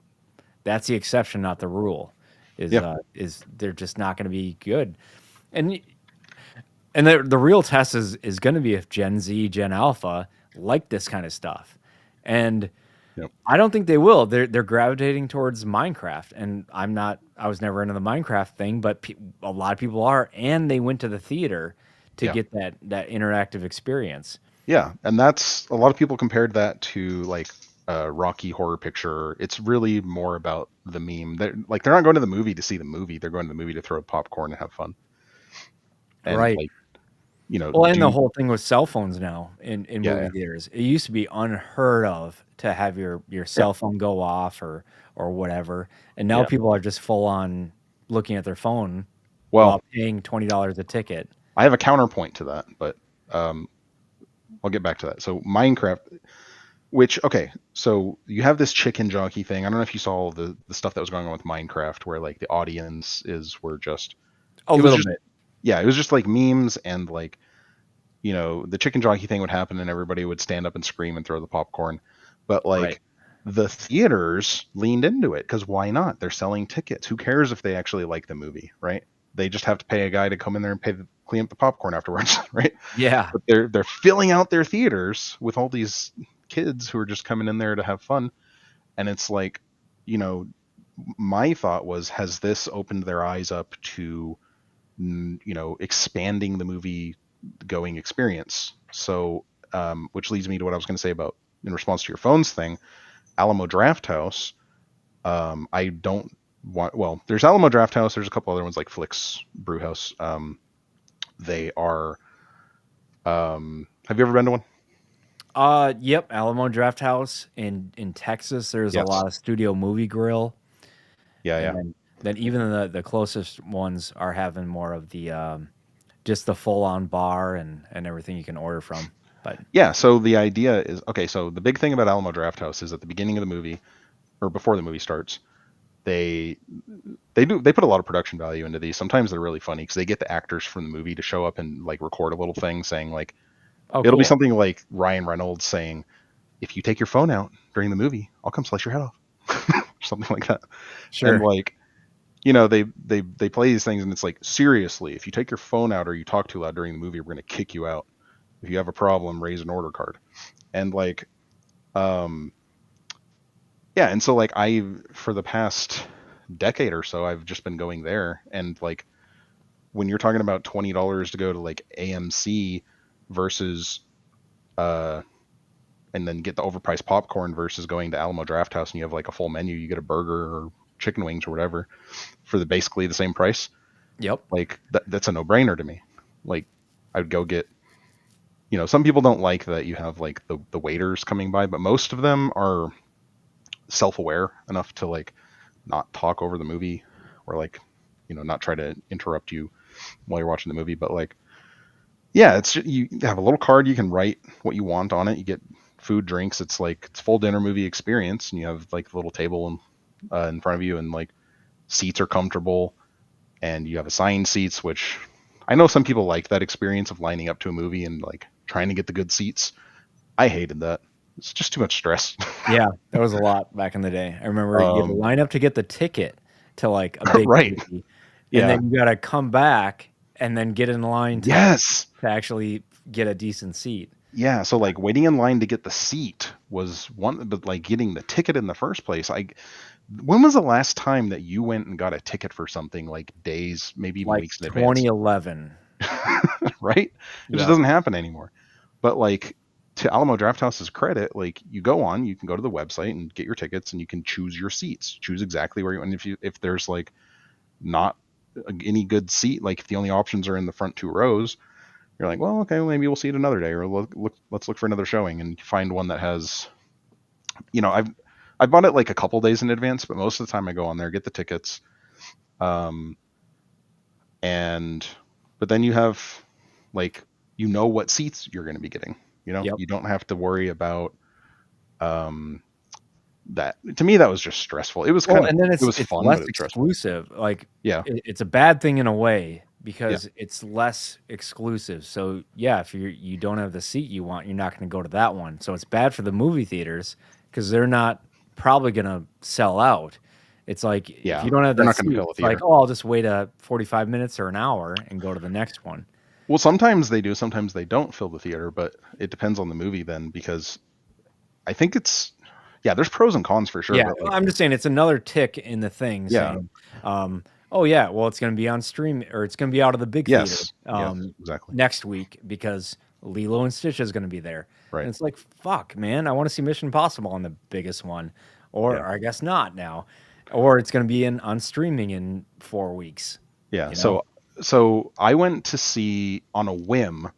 [SPEAKER 1] that's the exception, not the rule.
[SPEAKER 2] Yeah.
[SPEAKER 1] Is they're just not going to be good, and the real test is going to be if Gen Z, Gen Alpha like this kind of stuff, and
[SPEAKER 2] Yep.
[SPEAKER 1] I don't think they will. They're gravitating towards Minecraft, and I'm not. I was never into the Minecraft thing, but a lot of people are, and they went to the theater to
[SPEAKER 2] Yeah.
[SPEAKER 1] get that interactive experience.
[SPEAKER 2] Yeah. And that's a lot of people compared that to like a Rocky Horror Picture. It's really more about the meme. They're not going to the movie to see the movie. They're going to the movie to throw popcorn and have fun. And
[SPEAKER 1] Right.
[SPEAKER 2] like,
[SPEAKER 1] Well, and the
[SPEAKER 2] do
[SPEAKER 1] whole thing with cell phones now in
[SPEAKER 2] yeah, yeah.
[SPEAKER 1] movie theaters. It used to be unheard of to have your
[SPEAKER 2] Yeah.
[SPEAKER 1] cell phone go off or whatever, and now
[SPEAKER 2] Yeah.
[SPEAKER 1] people are just full on looking at their phone
[SPEAKER 2] Well,
[SPEAKER 1] while paying $20 a ticket.
[SPEAKER 2] I have a counterpoint to that, but um, I'll get back to that. So Minecraft, which okay, so you have this chicken jockey thing. I don't know if you saw the stuff that was going on with Minecraft, where like the audiences were just
[SPEAKER 1] A
[SPEAKER 2] it was
[SPEAKER 1] little
[SPEAKER 2] just
[SPEAKER 1] bit,
[SPEAKER 2] yeah, it was just like memes and like the chicken jockey thing would happen and everybody would stand up and scream and throw the popcorn, but
[SPEAKER 1] right?
[SPEAKER 2] like the theaters leaned into it because why not? They're selling tickets. Who cares if they actually like the movie, right? They just have to pay a guy to come in there and clean up the popcorn afterwards, right?
[SPEAKER 1] Yeah,
[SPEAKER 2] But they're filling out their theaters with all these kids who are just coming in there to have fun, and it's like, you know, my thought was, has this opened their eyes up to expanding the movie going experience? So, which leads me to what I was going to say about in response to your phones thing, Alamo Drafthouse. I don't want. Well, there's Alamo Drafthouse. There's a couple other ones like Flix Brewhouse. They are. Have you ever been to one?
[SPEAKER 1] yep. Alamo Draft House in Texas. There's a
[SPEAKER 2] Yes.
[SPEAKER 1] lot of Studio Movie Grill,
[SPEAKER 2] Yeah,
[SPEAKER 1] and
[SPEAKER 2] yeah.
[SPEAKER 1] then even the closest ones are having more of the just the full on bar and everything you can order from. But
[SPEAKER 2] Yeah, so the idea is okay. So the big thing about Alamo Drafthouse is at the beginning of the movie, or before the movie starts, they they put a lot of production value into these. Sometimes they're really funny because they get the actors from the movie to show up and like record a little thing saying like
[SPEAKER 1] oh,
[SPEAKER 2] it'll be
[SPEAKER 1] cool.
[SPEAKER 2] something like Ryan Reynolds saying, "If you take your phone out during the movie, I'll come slice your head off," something like that. And
[SPEAKER 1] Sure.
[SPEAKER 2] like they play these things and it's like seriously, if you take your phone out or you talk too loud during the movie, we're gonna kick you out. If you have a problem, raise an order card. And like um yeah, and so like I for the past decade or so I've just been going there, and like when you're talking about $20 to go to like AMC versus uh and then get the overpriced popcorn versus going to Alamo Drafthouse and you have like a full menu, you get a burger or chicken wings or whatever for the basically the same price.
[SPEAKER 1] Yep.
[SPEAKER 2] Like that's a no-brainer to me. Like I'd go get, some people don't like that you have like the waiters coming by, but most of them are self-aware enough to like not talk over the movie or like not try to interrupt you while you're watching the movie. But like yeah, it's you have a little card, you can write what you want on it, you get food, drinks. It's full dinner movie experience, and you have like a little table in front of you, and like seats are comfortable, and you have assigned seats, which I know some people like that experience of lining up to a movie and like trying to get the good seats. I hated that. It's just too much stress.
[SPEAKER 1] Yeah, that was a lot back in the day. I remember you had to
[SPEAKER 2] um,
[SPEAKER 1] line up to get the ticket to like a big
[SPEAKER 2] right.
[SPEAKER 1] movie. and
[SPEAKER 2] Yeah.
[SPEAKER 1] then you gotta come back and then get in line
[SPEAKER 2] Yes.
[SPEAKER 1] to actually get a decent seat.
[SPEAKER 2] Yeah. So like waiting in line to get the seat was one, but like getting the ticket in the first place, when was the last time that you went and got a ticket for something like days, maybe even
[SPEAKER 1] Like
[SPEAKER 2] weeks in advance?
[SPEAKER 1] 2011.
[SPEAKER 2] Right? It just
[SPEAKER 1] Yep.
[SPEAKER 2] doesn't happen anymore. But like to Alamo Drafthouse's credit, like you go on, you can go to the website and get your tickets, and you can choose your seats, choose exactly where you. And if there's like not any good seat, like if the only options are in the front two rows, you're like, well, okay, well, maybe we'll see it another day, or let's look for another showing, and find one that has. I bought it like a couple days in advance, but most of the time I go on there, get the tickets, um, and but then you have like what seats you're going to be getting.
[SPEAKER 1] Yep.
[SPEAKER 2] You don't have to worry about um, that. To me, that was just stressful. It was
[SPEAKER 1] Well,
[SPEAKER 2] kind of
[SPEAKER 1] and then
[SPEAKER 2] it was
[SPEAKER 1] it's
[SPEAKER 2] fun, but
[SPEAKER 1] less
[SPEAKER 2] it's stressful.
[SPEAKER 1] exclusive. Like
[SPEAKER 2] Yeah,
[SPEAKER 1] it's a bad thing in a way
[SPEAKER 2] yeah,
[SPEAKER 1] because it's less exclusive. So yeah, if you don't have the seat you want, you're not going to go to that one. So it's bad for the movie theaters because they're not probably going to sell out. It's like if
[SPEAKER 2] yeah.
[SPEAKER 1] you don't have
[SPEAKER 2] They're
[SPEAKER 1] that
[SPEAKER 2] not going to
[SPEAKER 1] seat,
[SPEAKER 2] fill a
[SPEAKER 1] it's like,
[SPEAKER 2] theater.
[SPEAKER 1] oh, I'll just wait 45 minutes or an hour and go to the next one.
[SPEAKER 2] Well, sometimes they do, sometimes they don't fill the theater, but it depends on the movie then, because I think it's yeah. There's pros and cons for sure,
[SPEAKER 1] Yeah,
[SPEAKER 2] but like
[SPEAKER 1] I'm just saying it's another tick in the thing
[SPEAKER 2] yeah,
[SPEAKER 1] saying, "Oh yeah, well it's going to be on stream or it's going to be out of the big theater
[SPEAKER 2] yes, exactly,
[SPEAKER 1] next week because Lilo and Stitch is going to be there." And
[SPEAKER 2] right,
[SPEAKER 1] it's like, "Fuck, man, I want to see Mission Impossible on the biggest one."
[SPEAKER 2] yeah.
[SPEAKER 1] Or I guess not now. Or it's going to be in on streaming in 4 weeks,
[SPEAKER 2] Yeah.
[SPEAKER 1] you know?
[SPEAKER 2] So I went to see on a whim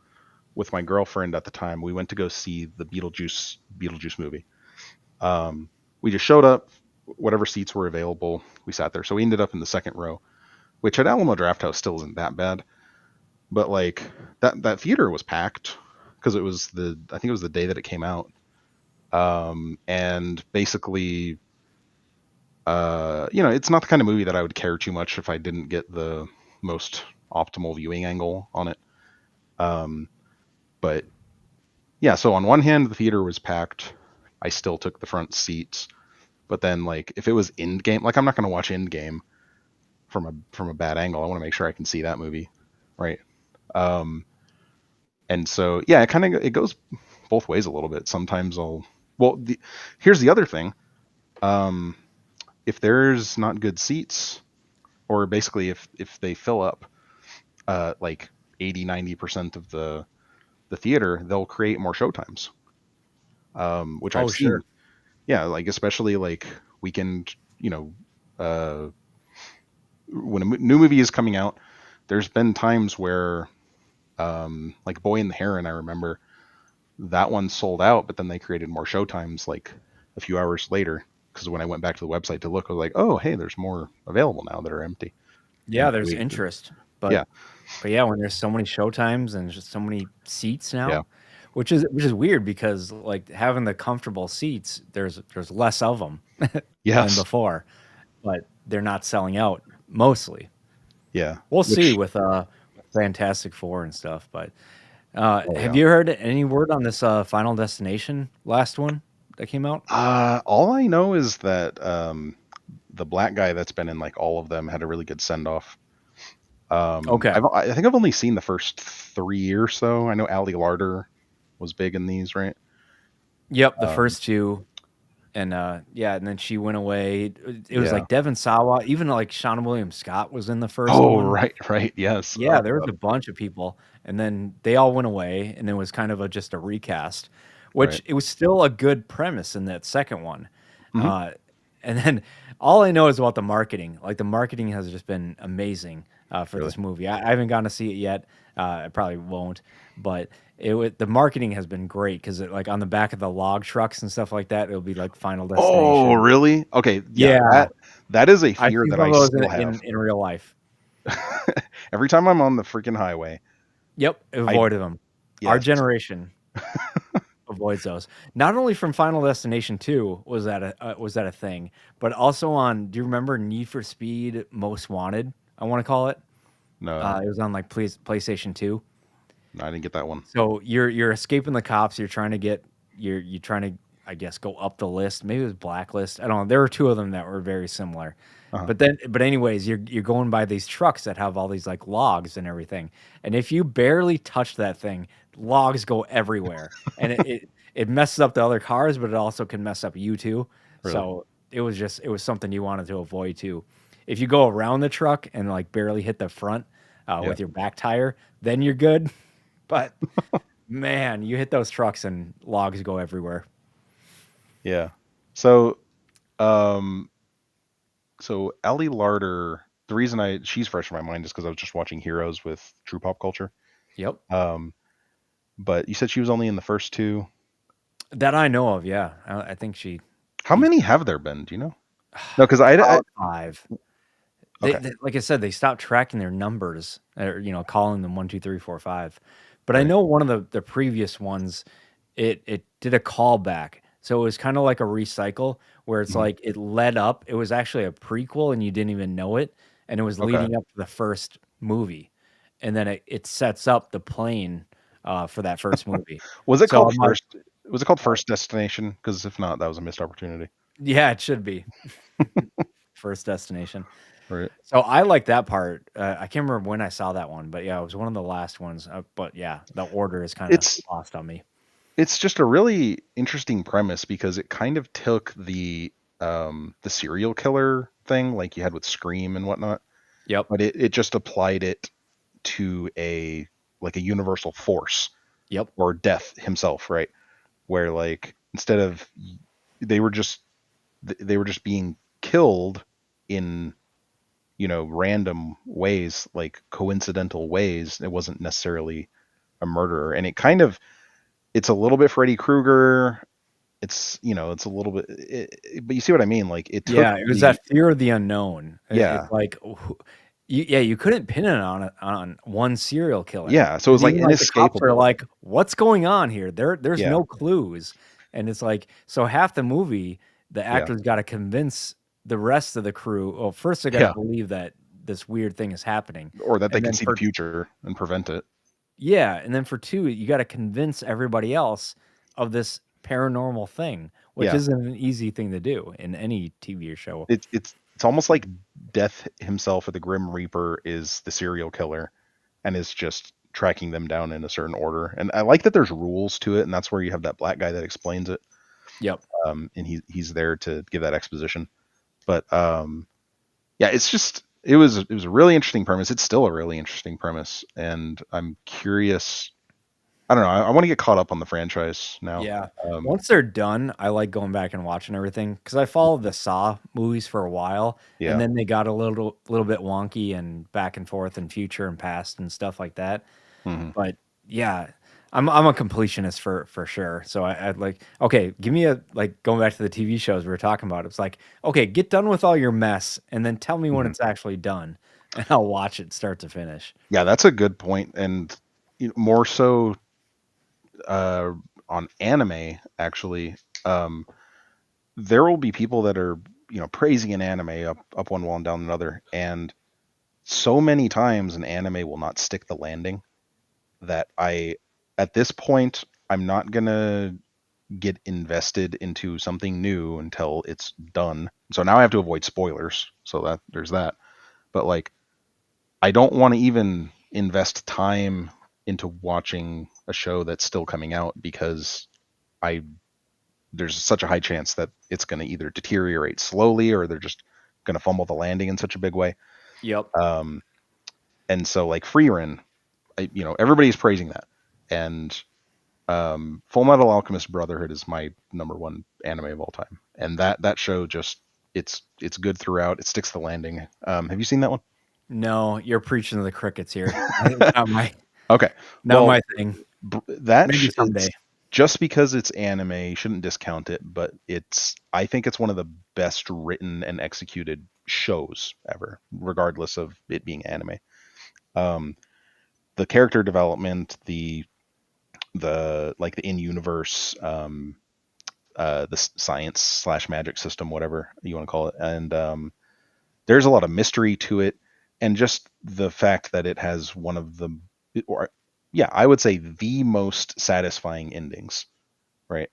[SPEAKER 2] with my girlfriend at the time. We went to go see the Beetlejuice movie. We just showed up, whatever seats were available. We sat there. So we ended up in the second row, which at Alamo Drafthouse still isn't that bad. But like that theater was packed because it was I think it was the day that it came out. And basically, it's not the kind of movie that I would care too much if I didn't get the most optimal viewing angle on it. Um, but yeah, so on one hand, the theater was packed. I still took the front seats. But then, like, if it was Endgame, like, I'm not going to watch Endgame from a bad angle. I want to make sure I can see that movie, right? Um, and so, yeah, it goes both ways a little bit. Sometimes here's the other thing. Um, if there's not good seats, or basically if they fill up like 80-90% of the theater, they'll create more showtimes, which I've
[SPEAKER 1] Oh,
[SPEAKER 2] seen.
[SPEAKER 1] sure.
[SPEAKER 2] Yeah, like especially like weekend, uh, when a new movie is coming out, there's been times where like Boy and the Heron, I remember that one sold out, but then they created more showtimes like a few hours later, because when I went back to the website to look, I was like, oh, hey, there's more available now that are empty. And
[SPEAKER 1] Yeah,
[SPEAKER 2] I
[SPEAKER 1] there's
[SPEAKER 2] waited.
[SPEAKER 1] interest.
[SPEAKER 2] Yeah,
[SPEAKER 1] But yeah, when there's so many showtimes and just so many seats
[SPEAKER 2] yeah,
[SPEAKER 1] now, which is weird because like having the comfortable seats, there's less of them than
[SPEAKER 2] yes,
[SPEAKER 1] before, but they're not selling out mostly.
[SPEAKER 2] yeah.
[SPEAKER 1] We'll see
[SPEAKER 2] Which,
[SPEAKER 1] with Fantastic Four and stuff, but
[SPEAKER 2] oh
[SPEAKER 1] have
[SPEAKER 2] yeah.
[SPEAKER 1] you heard any word on this Final Destination last one that came out?
[SPEAKER 2] All I know is that the black guy that's been in like all of them had a really good send off.
[SPEAKER 1] Okay.
[SPEAKER 2] I think I've only seen the first three or so. I know Ali Larder was big in these, right?
[SPEAKER 1] Yep, the
[SPEAKER 2] Um,
[SPEAKER 1] first two. And yeah, and then she went away. It was
[SPEAKER 2] yeah.
[SPEAKER 1] like Devon Sawa, even like Sean William Scott was in the first
[SPEAKER 2] Oh,
[SPEAKER 1] one.
[SPEAKER 2] right, right. Yes. Oh
[SPEAKER 1] Yeah, there was
[SPEAKER 2] God.
[SPEAKER 1] a bunch of people, and then they all went away, and it was kind of just a recast,
[SPEAKER 2] Right.
[SPEAKER 1] which it was still a good premise in that second one.
[SPEAKER 2] Hmm.
[SPEAKER 1] Uh, and then all I know is about the marketing. Like the marketing has just been amazing for
[SPEAKER 2] Really.
[SPEAKER 1] this movie. I haven't gotten to see it yet. I probably won't, but the marketing has been great because like on the back of the log trucks and stuff like that, it'll be like Final
[SPEAKER 2] Oh,
[SPEAKER 1] Destination.
[SPEAKER 2] really? Okay. Yeah.
[SPEAKER 1] Yeah,
[SPEAKER 2] That is a
[SPEAKER 1] I've
[SPEAKER 2] fear
[SPEAKER 1] seen
[SPEAKER 2] that
[SPEAKER 1] some
[SPEAKER 2] I
[SPEAKER 1] of those
[SPEAKER 2] still have.
[SPEAKER 1] in real life.
[SPEAKER 2] Every time I'm on the freaking highway,
[SPEAKER 1] Yep,
[SPEAKER 2] I
[SPEAKER 1] avoided them. Our
[SPEAKER 2] yes.
[SPEAKER 1] generation avoids those. Not only from Final Destination 2 was that a thing, but also on. Do you remember Need for Speed Most Wanted? I want to call it.
[SPEAKER 2] No,
[SPEAKER 1] It was on like PlayStation 2.
[SPEAKER 2] no, I didn't get that one.
[SPEAKER 1] So you're escaping the cops. You're trying to get you're trying to I guess, go up the list. Maybe it was Blacklist. I don't know. There were two of them that were very similar.
[SPEAKER 2] Uh-huh.
[SPEAKER 1] But anyways, you're going by these trucks that have all these like logs and everything. And if you barely touch that thing, logs go everywhere. And it messes up the other cars, but it also can mess up you too.
[SPEAKER 2] Really?
[SPEAKER 1] So it was something you wanted to avoid too. If you go around the truck and like barely hit the front
[SPEAKER 2] Yeah.
[SPEAKER 1] with your back tire, then you're good. But man, you hit those trucks and logs go everywhere.
[SPEAKER 2] Yeah. So, um, so Ellie Larder, the reason she's fresh in my mind is because I was just watching Heroes with True Pop Culture.
[SPEAKER 1] Yep.
[SPEAKER 2] Um, but you said she was only in the first two.
[SPEAKER 1] That I know of, yeah. I think
[SPEAKER 2] How
[SPEAKER 1] she's
[SPEAKER 2] many have there been? Do you know? No, because I
[SPEAKER 1] about five.
[SPEAKER 2] okay.
[SPEAKER 1] Like I said, they stopped tracking their numbers, or calling them 1, 2, 3, 4, 5. But I
[SPEAKER 2] Right.
[SPEAKER 1] know one of the previous ones, it did a callback, so it was kind of like a recycle where it's
[SPEAKER 2] Mhm.
[SPEAKER 1] like it led up. It was actually a prequel, and you didn't even know it, and it was
[SPEAKER 2] Okay.
[SPEAKER 1] leading up to the first movie, and then it sets up the plane for that first movie.
[SPEAKER 2] Was it
[SPEAKER 1] So
[SPEAKER 2] called
[SPEAKER 1] I'm like,
[SPEAKER 2] First? Was it called First Destination? Because if not, that was a missed opportunity.
[SPEAKER 1] yeah, it should be first destination.
[SPEAKER 2] Right.
[SPEAKER 1] So I like that part. I can't remember when I saw that one, but yeah, it was one of the last ones. But yeah, the order is kind of
[SPEAKER 2] It's
[SPEAKER 1] lost on me.
[SPEAKER 2] it's just a really interesting premise because it kind of took the serial killer thing like you had with Scream and whatnot,
[SPEAKER 1] Yep.
[SPEAKER 2] but it just applied it to a like a universal force
[SPEAKER 1] Yep.
[SPEAKER 2] or death himself, right? Where like instead of they were just they were just being killed in random ways, like coincidental ways. It wasn't necessarily a murderer, and it's a little bit Freddy Krueger. It's a little bit, but you see what I mean? Like it took
[SPEAKER 1] Yeah, it was that fear of the unknown.
[SPEAKER 2] yeah,
[SPEAKER 1] It's like, yeah, you couldn't pin it on one serial killer,
[SPEAKER 2] yeah. So it was
[SPEAKER 1] because
[SPEAKER 2] like
[SPEAKER 1] even like the cops are
[SPEAKER 2] inescapable.
[SPEAKER 1] like, "What's going on here? There's
[SPEAKER 2] Yeah,
[SPEAKER 1] no clues," and it's like, so half the movie, the
[SPEAKER 2] yeah,
[SPEAKER 1] actors got to convince the rest of the crew. Well, first they got to
[SPEAKER 2] yeah.
[SPEAKER 1] believe that this weird thing is happening,
[SPEAKER 2] Or that they
[SPEAKER 1] and
[SPEAKER 2] can
[SPEAKER 1] then
[SPEAKER 2] see the
[SPEAKER 1] for
[SPEAKER 2] future and prevent it.
[SPEAKER 1] yeah, and then for 2, you gotta convince everybody else of this paranormal thing, which
[SPEAKER 2] Yeah,
[SPEAKER 1] isn't an easy thing to do in any TV or show.
[SPEAKER 2] it's almost like Death himself or the Grim Reaper is the serial killer and is just tracking them down in a certain order. And I like that there's rules to it, and that's where you have that black guy that explains it.
[SPEAKER 1] Yep.
[SPEAKER 2] And he's there to give that exposition. But yeah, it was a really interesting premise. It's still a really interesting premise, and I'm curious. I don't know. I want to get caught up on the franchise now.
[SPEAKER 1] Yeah. Once they're done, I like going back and watching everything because I followed the Saw movies for a while, and
[SPEAKER 2] Yeah.
[SPEAKER 1] then they got a little bit wonky and back and forth and future and past and stuff like that.
[SPEAKER 2] Hmm.
[SPEAKER 1] But yeah, I'm a completionist for sure. So I'd like, okay, give me a like going back to the TV shows we were talking about. It's like, okay, get done with all your mess and then tell me when
[SPEAKER 2] Hmm.
[SPEAKER 1] it's actually done, and I'll watch it start to finish.
[SPEAKER 2] Yeah, that's a good point, and more so uh, on anime. Actually, um, there will be people that are praising an anime up one wall and down another, and so many times an anime will not stick the landing that at this point, I'm not gonna get invested into something new until it's done. So now I have to avoid spoilers. So that there's that. But like I don't want to even invest time into watching a show that's still coming out because I there's such a high chance that it's going to either deteriorate slowly or they're just going to fumble the landing in such a big way.
[SPEAKER 1] Yep.
[SPEAKER 2] Um, and so like Freerin, everybody's praising that, and Full Metal Alchemist Brotherhood is my number one anime of all time, and that show just it's good throughout. It sticks the landing. Have you seen that one?
[SPEAKER 1] No, you're preaching to the crickets here. It's
[SPEAKER 2] Okay,
[SPEAKER 1] not
[SPEAKER 2] well
[SPEAKER 1] my thing. Maybe someday.
[SPEAKER 2] it's just because it's anime, you shouldn't discount it, but I think it's one of the best written and executed shows ever, regardless of it being anime. Um, the character development, the like the in universe the science slash magic system, whatever you want to call it. And there's a lot of mystery to it, and just the fact that it has one of the, or yeah, I would say the most satisfying endings, right?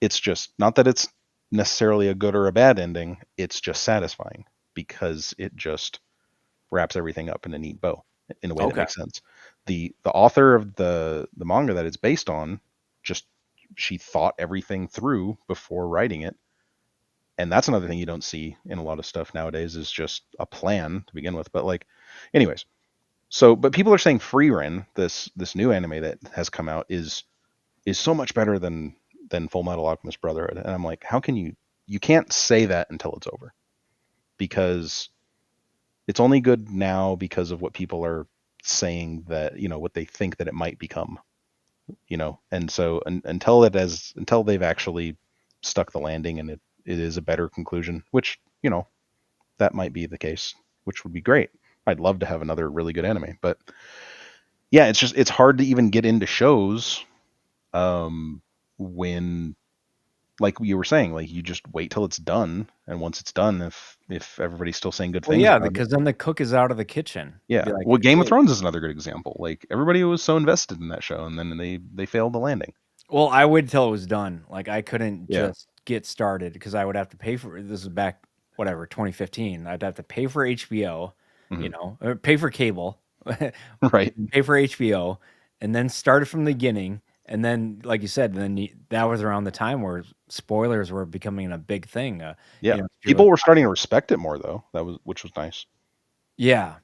[SPEAKER 2] It's just not that it's necessarily a good or a bad ending. It's just satisfying because it just wraps everything up in a neat bow in a way that
[SPEAKER 1] Okay.
[SPEAKER 2] makes sense. The author of the manga that it's based on, just she thought everything through before writing it. And that's another thing you don't see in a lot of stuff nowadays is just a plan to begin with. But like, anyways, so but people are saying Frieren, this new anime that has come out, is so much better than Full Metal Alchemist Brotherhood. And I'm like, how can you can't say that until it's over because it's only good now because of what people are saying that what they think that it might become, and so until they've actually stuck the landing and it is a better conclusion, which that might be the case, which would be great. I'd love to have another really good anime, but yeah, it's hard to even get into shows when, like you were saying, like you just wait till it's done, and once it's done, if everybody's still saying good
[SPEAKER 1] Well,
[SPEAKER 2] things
[SPEAKER 1] yeah,
[SPEAKER 2] about it.
[SPEAKER 1] because then the cook is out of the kitchen.
[SPEAKER 2] Yeah,
[SPEAKER 1] Be like,
[SPEAKER 2] well, Game of
[SPEAKER 1] hey.
[SPEAKER 2] Thrones is another good example. Like everybody was so invested in that show, and then they failed the landing.
[SPEAKER 1] Well, I waited till it was done. Like I couldn't
[SPEAKER 2] Yeah.
[SPEAKER 1] just get started because I would have to pay for it. This is back whatever 2015. I'd have to pay for HBO,
[SPEAKER 2] Hmm.
[SPEAKER 1] or pay for cable,
[SPEAKER 2] Right.
[SPEAKER 1] pay for HBO, and then start it from the beginning. And then, like you said, that was around the time where spoilers were becoming a big thing.
[SPEAKER 2] Yeah.
[SPEAKER 1] 'Cause you're
[SPEAKER 2] People
[SPEAKER 1] like,
[SPEAKER 2] were starting to respect it more though. Which was nice.
[SPEAKER 1] yeah.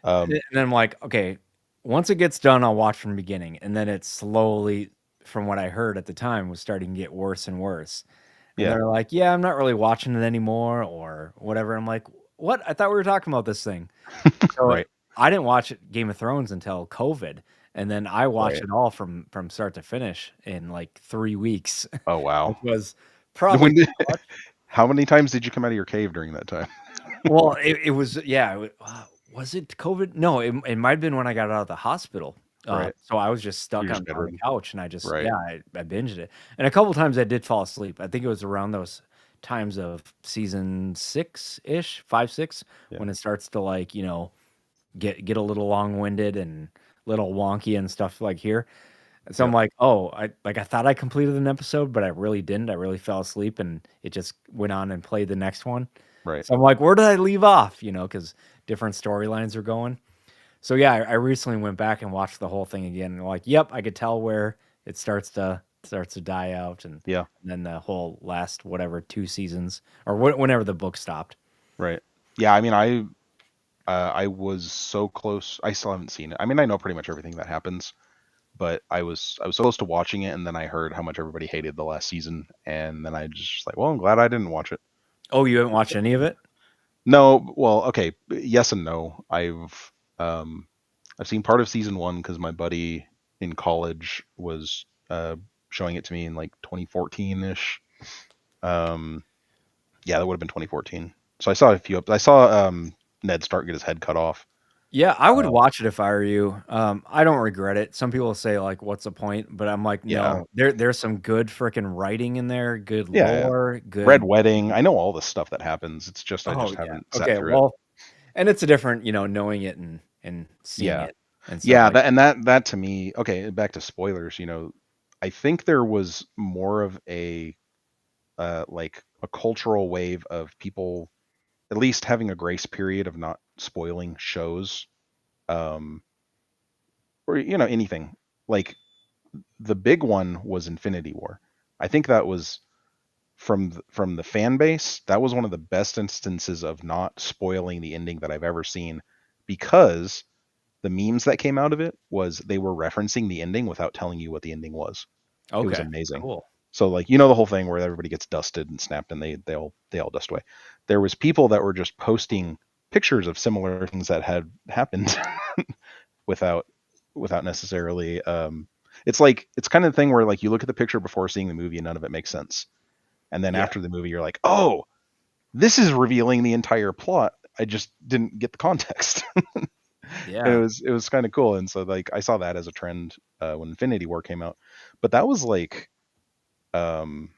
[SPEAKER 2] Um,
[SPEAKER 1] And then I'm like, okay, once it gets done, I'll watch from the beginning. And then it slowly, from what I heard at the time, was starting to get worse and worse. And
[SPEAKER 2] yeah.
[SPEAKER 1] they're like, "Yeah, I'm not really watching it anymore," or whatever. I'm like, "What? I thought we were talking about this thing." So
[SPEAKER 2] Right.
[SPEAKER 1] I didn't watch Game of Thrones until COVID, and then I watched
[SPEAKER 2] Right.
[SPEAKER 1] it all from start to finish in like 3 weeks,
[SPEAKER 2] Oh
[SPEAKER 1] which
[SPEAKER 2] wow.
[SPEAKER 1] was probably
[SPEAKER 2] When did,
[SPEAKER 1] too much.
[SPEAKER 2] how many times did you come out of your cave during that time?
[SPEAKER 1] Well, it was yeah, was it COVID? No, it might have been when I got out of the hospital.
[SPEAKER 2] Right.
[SPEAKER 1] So I was just stuck
[SPEAKER 2] You're
[SPEAKER 1] on
[SPEAKER 2] just
[SPEAKER 1] the
[SPEAKER 2] bedridden.
[SPEAKER 1] couch, and I just
[SPEAKER 2] Right.
[SPEAKER 1] yeah, I binged it. And a couple times I did fall asleep. I think it was around those times of season 6-ish, 5, 6,
[SPEAKER 2] Yeah.
[SPEAKER 1] when it starts to like, get a little long-winded and little wonky and stuff like here. So I'm
[SPEAKER 2] Yeah.
[SPEAKER 1] like, "Oh, I thought I completed an episode, but I really didn't. I really fell asleep and it just went on and played the next one."
[SPEAKER 2] Right.
[SPEAKER 1] So I'm like, "Where did I leave off?" Because different storylines are going. So yeah, I recently went back and watched the whole thing again and like, yep, I could tell where it starts to die out
[SPEAKER 2] Yeah.
[SPEAKER 1] and then the whole last whatever 2 seasons or whenever the book stopped.
[SPEAKER 2] Right. Yeah. I mean, I was so close. I still haven't seen it. I mean, I know pretty much everything that happens, but I was so close to watching it, and then I heard how much everybody hated the last season, and then I just like, well, I'm glad I didn't watch it.
[SPEAKER 1] Oh, you haven't watched any of it?
[SPEAKER 2] No, well, okay, yes and no. I've seen part of season one because my buddy in college was showing it to me in like 2014 ish. Um, yeah, that would have been 2014. So I saw a few. I saw Ned Stark get his head cut off.
[SPEAKER 1] Yeah, I would
[SPEAKER 2] Uh,
[SPEAKER 1] watch it if I were you. I don't regret it. Some people say like, "What's the point?" But I'm like,
[SPEAKER 2] yeah,
[SPEAKER 1] no. There's some good freaking writing in there, good
[SPEAKER 2] yeah.
[SPEAKER 1] lore,
[SPEAKER 2] Red
[SPEAKER 1] good.
[SPEAKER 2] Wedding. I know all the stuff that happens. It's just I
[SPEAKER 1] Oh
[SPEAKER 2] just
[SPEAKER 1] yeah.
[SPEAKER 2] haven't sat
[SPEAKER 1] Okay.
[SPEAKER 2] through it.
[SPEAKER 1] Well, and it's a different, knowing it and seeing
[SPEAKER 2] Yeah,
[SPEAKER 1] it and stuff
[SPEAKER 2] yeah.
[SPEAKER 1] like.
[SPEAKER 2] That to me. Okay, back to spoilers. I think there was more of a like a cultural wave of people at least having a grace period of not spoiling shows, um, or anything. Like the big one was Infinity War. I think that was from the fan base. That was one of the best instances of not spoiling the ending that I've ever seen, because the memes that came out of it was they were referencing the ending without telling you what the ending was. It was
[SPEAKER 1] Okay.
[SPEAKER 2] amazing.
[SPEAKER 1] Cool.
[SPEAKER 2] So like the whole thing where everybody gets dusted and snapped and they all dust away. There was people that were just posting pictures of similar things that had happened without necessarily it's kind of the thing where like you look at the picture before seeing the movie and none of it makes sense. And then
[SPEAKER 1] Yeah.
[SPEAKER 2] after the movie you're like, "Oh, this is revealing the entire plot. I just didn't get the context." And
[SPEAKER 1] Yeah.
[SPEAKER 2] it was kind of cool. And so like I saw that as a trend when Infinity War came out. But that was like um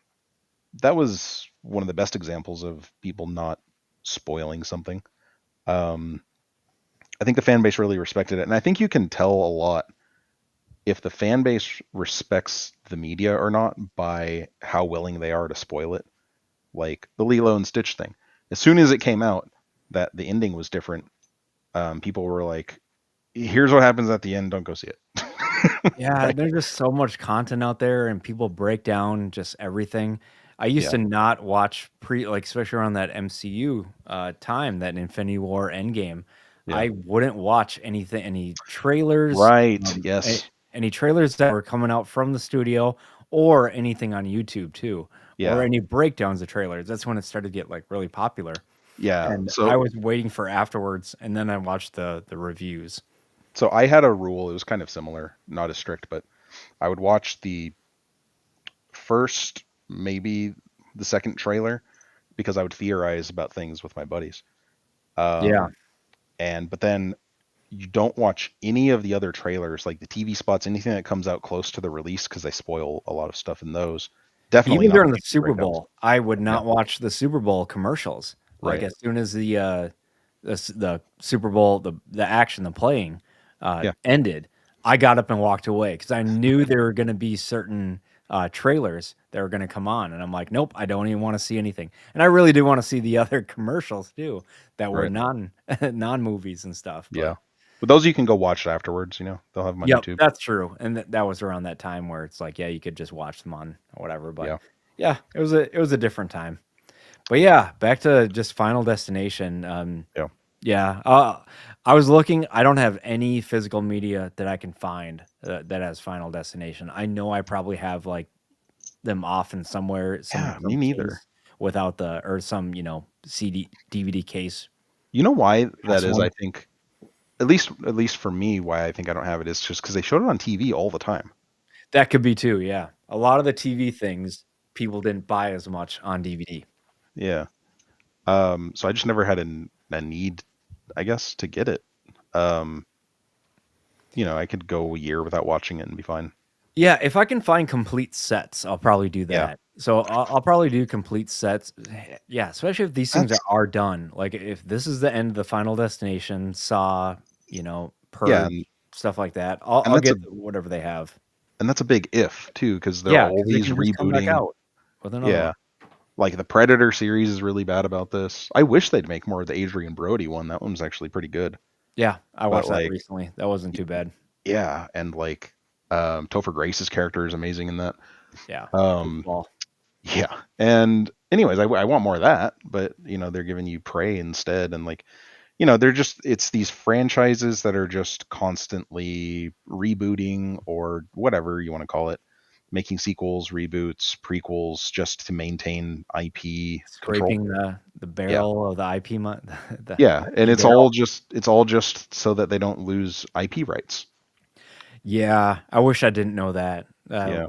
[SPEAKER 2] that was one of the best examples of people not spoiling something. Um, I think the fan base really respected it, and I think you can tell a lot if the fan base respects the media or not by how willing they are to spoil it. Like the Lilo and Stitch thing. As soon as it came out that the ending was different, people were like, "Here's what happens at the end. Don't go see it."
[SPEAKER 1] Yeah,
[SPEAKER 2] Like,
[SPEAKER 1] there's just so much content out there and people break down just everything. I used
[SPEAKER 2] yeah,
[SPEAKER 1] to not watch like especially around that MCU time, that Infinity War Endgame.
[SPEAKER 2] yeah,
[SPEAKER 1] I wouldn't watch anything, any trailers,
[SPEAKER 2] right.
[SPEAKER 1] um, a-
[SPEAKER 2] Yes,
[SPEAKER 1] any trailers that were coming out from the studio or anything on YouTube too, or
[SPEAKER 2] yeah,
[SPEAKER 1] any breakdowns of trailers. That's when it started to get like really popular.
[SPEAKER 2] yeah.
[SPEAKER 1] And I
[SPEAKER 2] So,
[SPEAKER 1] was waiting for afterwards and then I watched the reviews.
[SPEAKER 2] so I had a rule. It was kind of similar, not as strict, but I would watch the first, maybe the second trailer because I would theorize about things with my buddies.
[SPEAKER 1] Yeah.
[SPEAKER 2] Um, but then you don't watch any of the other trailers, like the TV spots, anything that comes out close to the release, because they spoil a lot of stuff in those. Definitely
[SPEAKER 1] Even
[SPEAKER 2] not
[SPEAKER 1] during
[SPEAKER 2] the
[SPEAKER 1] the
[SPEAKER 2] YouTube
[SPEAKER 1] Super
[SPEAKER 2] breakdowns.
[SPEAKER 1] Bowl, I would
[SPEAKER 2] Yeah,
[SPEAKER 1] not watch the Super Bowl commercials. Like,
[SPEAKER 2] right.
[SPEAKER 1] as soon as the Super Bowl, the action, the playing,
[SPEAKER 2] Yeah,
[SPEAKER 1] ended, I got up and walked away because I knew there were gonna be certain, trailers that were gonna come on, and I'm like, "Nope, I don't even wanna see anything." And I really do wanna see the other commercials too that were
[SPEAKER 2] right.
[SPEAKER 1] non-movies and stuff,
[SPEAKER 2] Yeah.
[SPEAKER 1] but
[SPEAKER 2] But those you can go watch afterwards, they'll have them on
[SPEAKER 1] yep,
[SPEAKER 2] YouTube.
[SPEAKER 1] that's true, and that was around that time where it's like, yeah, you could just watch them on whatever, but
[SPEAKER 2] Yeah.
[SPEAKER 1] yeah, it was a different time. But yeah, back to just Final Destination.
[SPEAKER 2] Yeah.
[SPEAKER 1] Yeah, I was looking. I don't have any physical media that I can find that has Final Destination. I know I probably have like them off in somewhere,
[SPEAKER 2] Yeah, me
[SPEAKER 1] some
[SPEAKER 2] neither.
[SPEAKER 1] case without the or some CD DVD case.
[SPEAKER 2] You know why that
[SPEAKER 1] Past
[SPEAKER 2] is,
[SPEAKER 1] one
[SPEAKER 2] I think, at least for me, why I think I don't have it is just because they showed it on TV all the time.
[SPEAKER 1] that could be too. Yeah, a lot of the TV things people didn't buy as much on DVD.
[SPEAKER 2] Yeah. So I just never had a need, I guess, to get it. Um, I could go a year without watching it and be fine.
[SPEAKER 1] Yeah, if I can find complete sets, I'll probably do
[SPEAKER 2] Yeah.
[SPEAKER 1] that. So I'll probably do complete sets. Yeah, especially if these things
[SPEAKER 2] That's
[SPEAKER 1] are done. Like if this is the end of the Final Destination, Saw,
[SPEAKER 2] yeah,
[SPEAKER 1] Purge, stuff like that. I'll
[SPEAKER 2] and
[SPEAKER 1] I'll
[SPEAKER 2] that's a
[SPEAKER 1] get whatever they have.
[SPEAKER 2] and that's a big if too, because they're
[SPEAKER 1] Yeah,
[SPEAKER 2] all
[SPEAKER 1] because they
[SPEAKER 2] these
[SPEAKER 1] can just come back
[SPEAKER 2] rebooting.
[SPEAKER 1] out with another one.
[SPEAKER 2] Yeah. Like the Predator series is really bad about this. I wish they'd make more of the Adrian Brody one. That one's actually pretty good.
[SPEAKER 1] Yeah, I
[SPEAKER 2] But
[SPEAKER 1] watched that
[SPEAKER 2] like,
[SPEAKER 1] recently. That wasn't too bad.
[SPEAKER 2] yeah, and like Topher Grace's character is amazing in that.
[SPEAKER 1] Yeah,
[SPEAKER 2] Um,
[SPEAKER 1] goofball.
[SPEAKER 2] yeah. And anyways, I want more of that, but they're giving you Prey instead, and like, they're just it's these franchises that are just constantly rebooting or whatever you want to call it, making sequels, reboots, prequels just to maintain IP control.
[SPEAKER 1] Scraping the
[SPEAKER 2] Yeah.
[SPEAKER 1] barrel of the IP, the
[SPEAKER 2] Yeah, and
[SPEAKER 1] IP
[SPEAKER 2] it's all
[SPEAKER 1] barrel.
[SPEAKER 2] just so that they don't lose IP rights.
[SPEAKER 1] Yeah, I wish I didn't know that.
[SPEAKER 2] Yeah.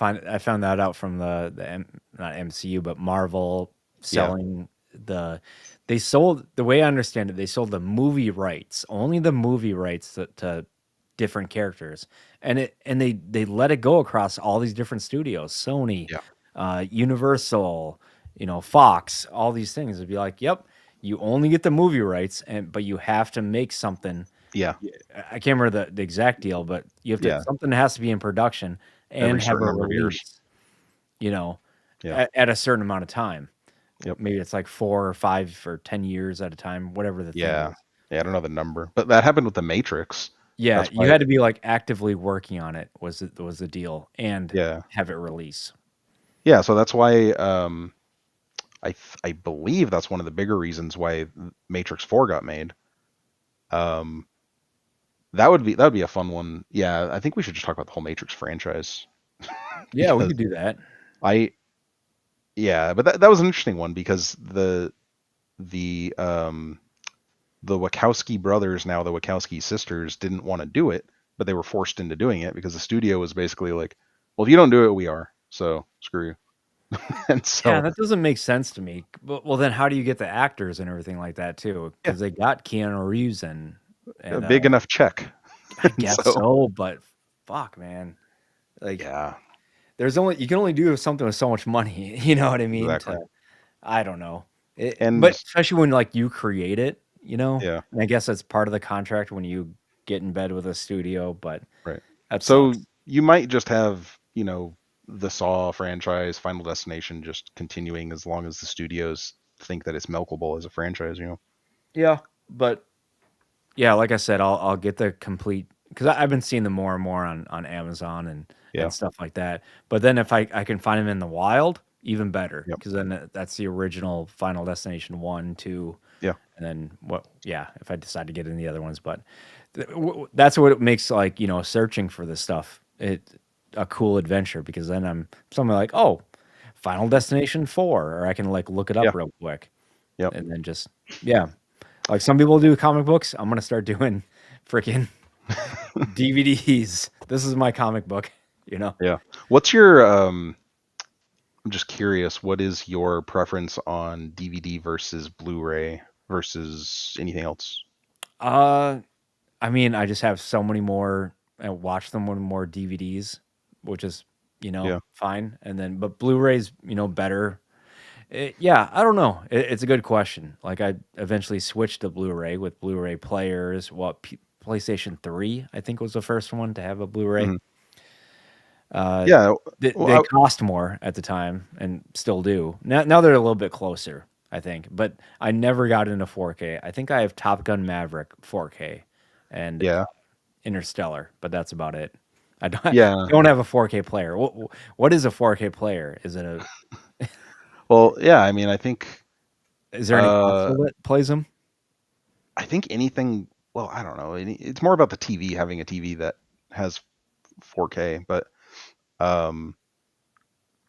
[SPEAKER 1] I found that out from not MCU, but Marvel
[SPEAKER 2] Yeah.
[SPEAKER 1] selling they sold, the way I understand it, they sold the movie rights, only the movie rights to different characters, and they let it go across all these different studios, Sony,
[SPEAKER 2] Yeah.
[SPEAKER 1] Universal, Fox, all these things. It'd be like, yep, you only get the movie rights, but you have to make something.
[SPEAKER 2] Yeah.
[SPEAKER 1] Yeah, I can't remember the exact deal, but you have to,
[SPEAKER 2] Yeah.
[SPEAKER 1] something has to be in production
[SPEAKER 2] Every
[SPEAKER 1] and have
[SPEAKER 2] certain
[SPEAKER 1] a
[SPEAKER 2] number of years.
[SPEAKER 1] release, you know,
[SPEAKER 2] Yeah.
[SPEAKER 1] at a certain amount of time.
[SPEAKER 2] Yep.
[SPEAKER 1] Maybe it's like 4 or 5 or 10 years at a time, whatever the thing
[SPEAKER 2] Yeah.
[SPEAKER 1] is.
[SPEAKER 2] Yeah, I don't know the number, but that happened with the Matrix.
[SPEAKER 1] Yeah,
[SPEAKER 2] That's
[SPEAKER 1] you
[SPEAKER 2] why.
[SPEAKER 1] had to be like actively working on it was the deal and
[SPEAKER 2] Yeah.
[SPEAKER 1] have it release.
[SPEAKER 2] Yeah, so that's why I believe that's one of the bigger reasons why Matrix 4 got made. Um that would be a fun one. Yeah, I think we should just talk about the whole Matrix franchise
[SPEAKER 1] Yeah, we
[SPEAKER 2] because
[SPEAKER 1] could do that.
[SPEAKER 2] I yeah, but that was an interesting one because the the Wachowski brothers, now the Wachowski sisters, didn't want to do it, but they were forced into doing it because the studio was basically like, well, if you don't do it, we are. So screw you. And
[SPEAKER 1] Yeah,
[SPEAKER 2] so
[SPEAKER 1] that doesn't make sense to me. But well, then how do you get the actors and everything like that too?
[SPEAKER 2] yeah,
[SPEAKER 1] Because they got Keanu Reeves
[SPEAKER 2] a
[SPEAKER 1] and
[SPEAKER 2] big enough check.
[SPEAKER 1] I
[SPEAKER 2] And
[SPEAKER 1] guess
[SPEAKER 2] so
[SPEAKER 1] so, but fuck, man. Like
[SPEAKER 2] yeah,
[SPEAKER 1] you can only do something with so much money, you know what I mean?
[SPEAKER 2] exactly.
[SPEAKER 1] I don't know. But
[SPEAKER 2] And
[SPEAKER 1] especially when like you create it,
[SPEAKER 2] yeah,
[SPEAKER 1] and I guess that's part of the contract when you get in bed with a studio, but
[SPEAKER 2] right.
[SPEAKER 1] that
[SPEAKER 2] So
[SPEAKER 1] sucks.
[SPEAKER 2] you might just have, the Saw franchise, Final Destination, just continuing as long as the studios think that it's milkable as a franchise.
[SPEAKER 1] Yeah, but yeah, like I said, I'll get the complete because I've been seeing them more and more on Amazon
[SPEAKER 2] Yeah.
[SPEAKER 1] and stuff like that. But then if I can find them in the wild, even better
[SPEAKER 2] Yep.
[SPEAKER 1] because then that's the original Final Destination 1, 2,
[SPEAKER 2] Yeah.
[SPEAKER 1] and then what? Yeah, if I decide to get in the other ones, but that's what it makes like searching for this stuff a cool adventure because then I'm somewhere like Final Destination 4, or I can like look it
[SPEAKER 2] Yeah.
[SPEAKER 1] up real quick
[SPEAKER 2] Yep.
[SPEAKER 1] and then just yeah. Like some people do comic books, I'm gonna start doing freaking DVDs. This is my comic book, you know.
[SPEAKER 2] Yeah. What's your I'm just curious, what is your preference on DVD versus Blu-ray versus anything else?
[SPEAKER 1] Uh, I mean, I just have so many more. I watch them with more DVDs, which is
[SPEAKER 2] Yeah.
[SPEAKER 1] fine. And then, but Blu-rays, better. Yeah, I don't know. It's a good question. Like I eventually switched to Blu-ray with Blu-ray players. PlayStation 3, I think was the first one to have a Blu-ray.
[SPEAKER 2] Hmm.
[SPEAKER 1] Uh,
[SPEAKER 2] Yeah.
[SPEAKER 1] they
[SPEAKER 2] Well,
[SPEAKER 1] cost more at the time and still do. Now they're a little bit closer, I think. But I never got into 4K. I think I have Top Gun Maverick 4K and
[SPEAKER 2] yeah.
[SPEAKER 1] Interstellar, but that's about it. I don't, I
[SPEAKER 2] Yeah.
[SPEAKER 1] don't have a 4K player. What is a 4K player? Is it a
[SPEAKER 2] Well, yeah, I mean, I think
[SPEAKER 1] is there any
[SPEAKER 2] uh
[SPEAKER 1] console that plays them?
[SPEAKER 2] I think anything, well, I don't know. It's more about the TV, having a TV that has 4K, but um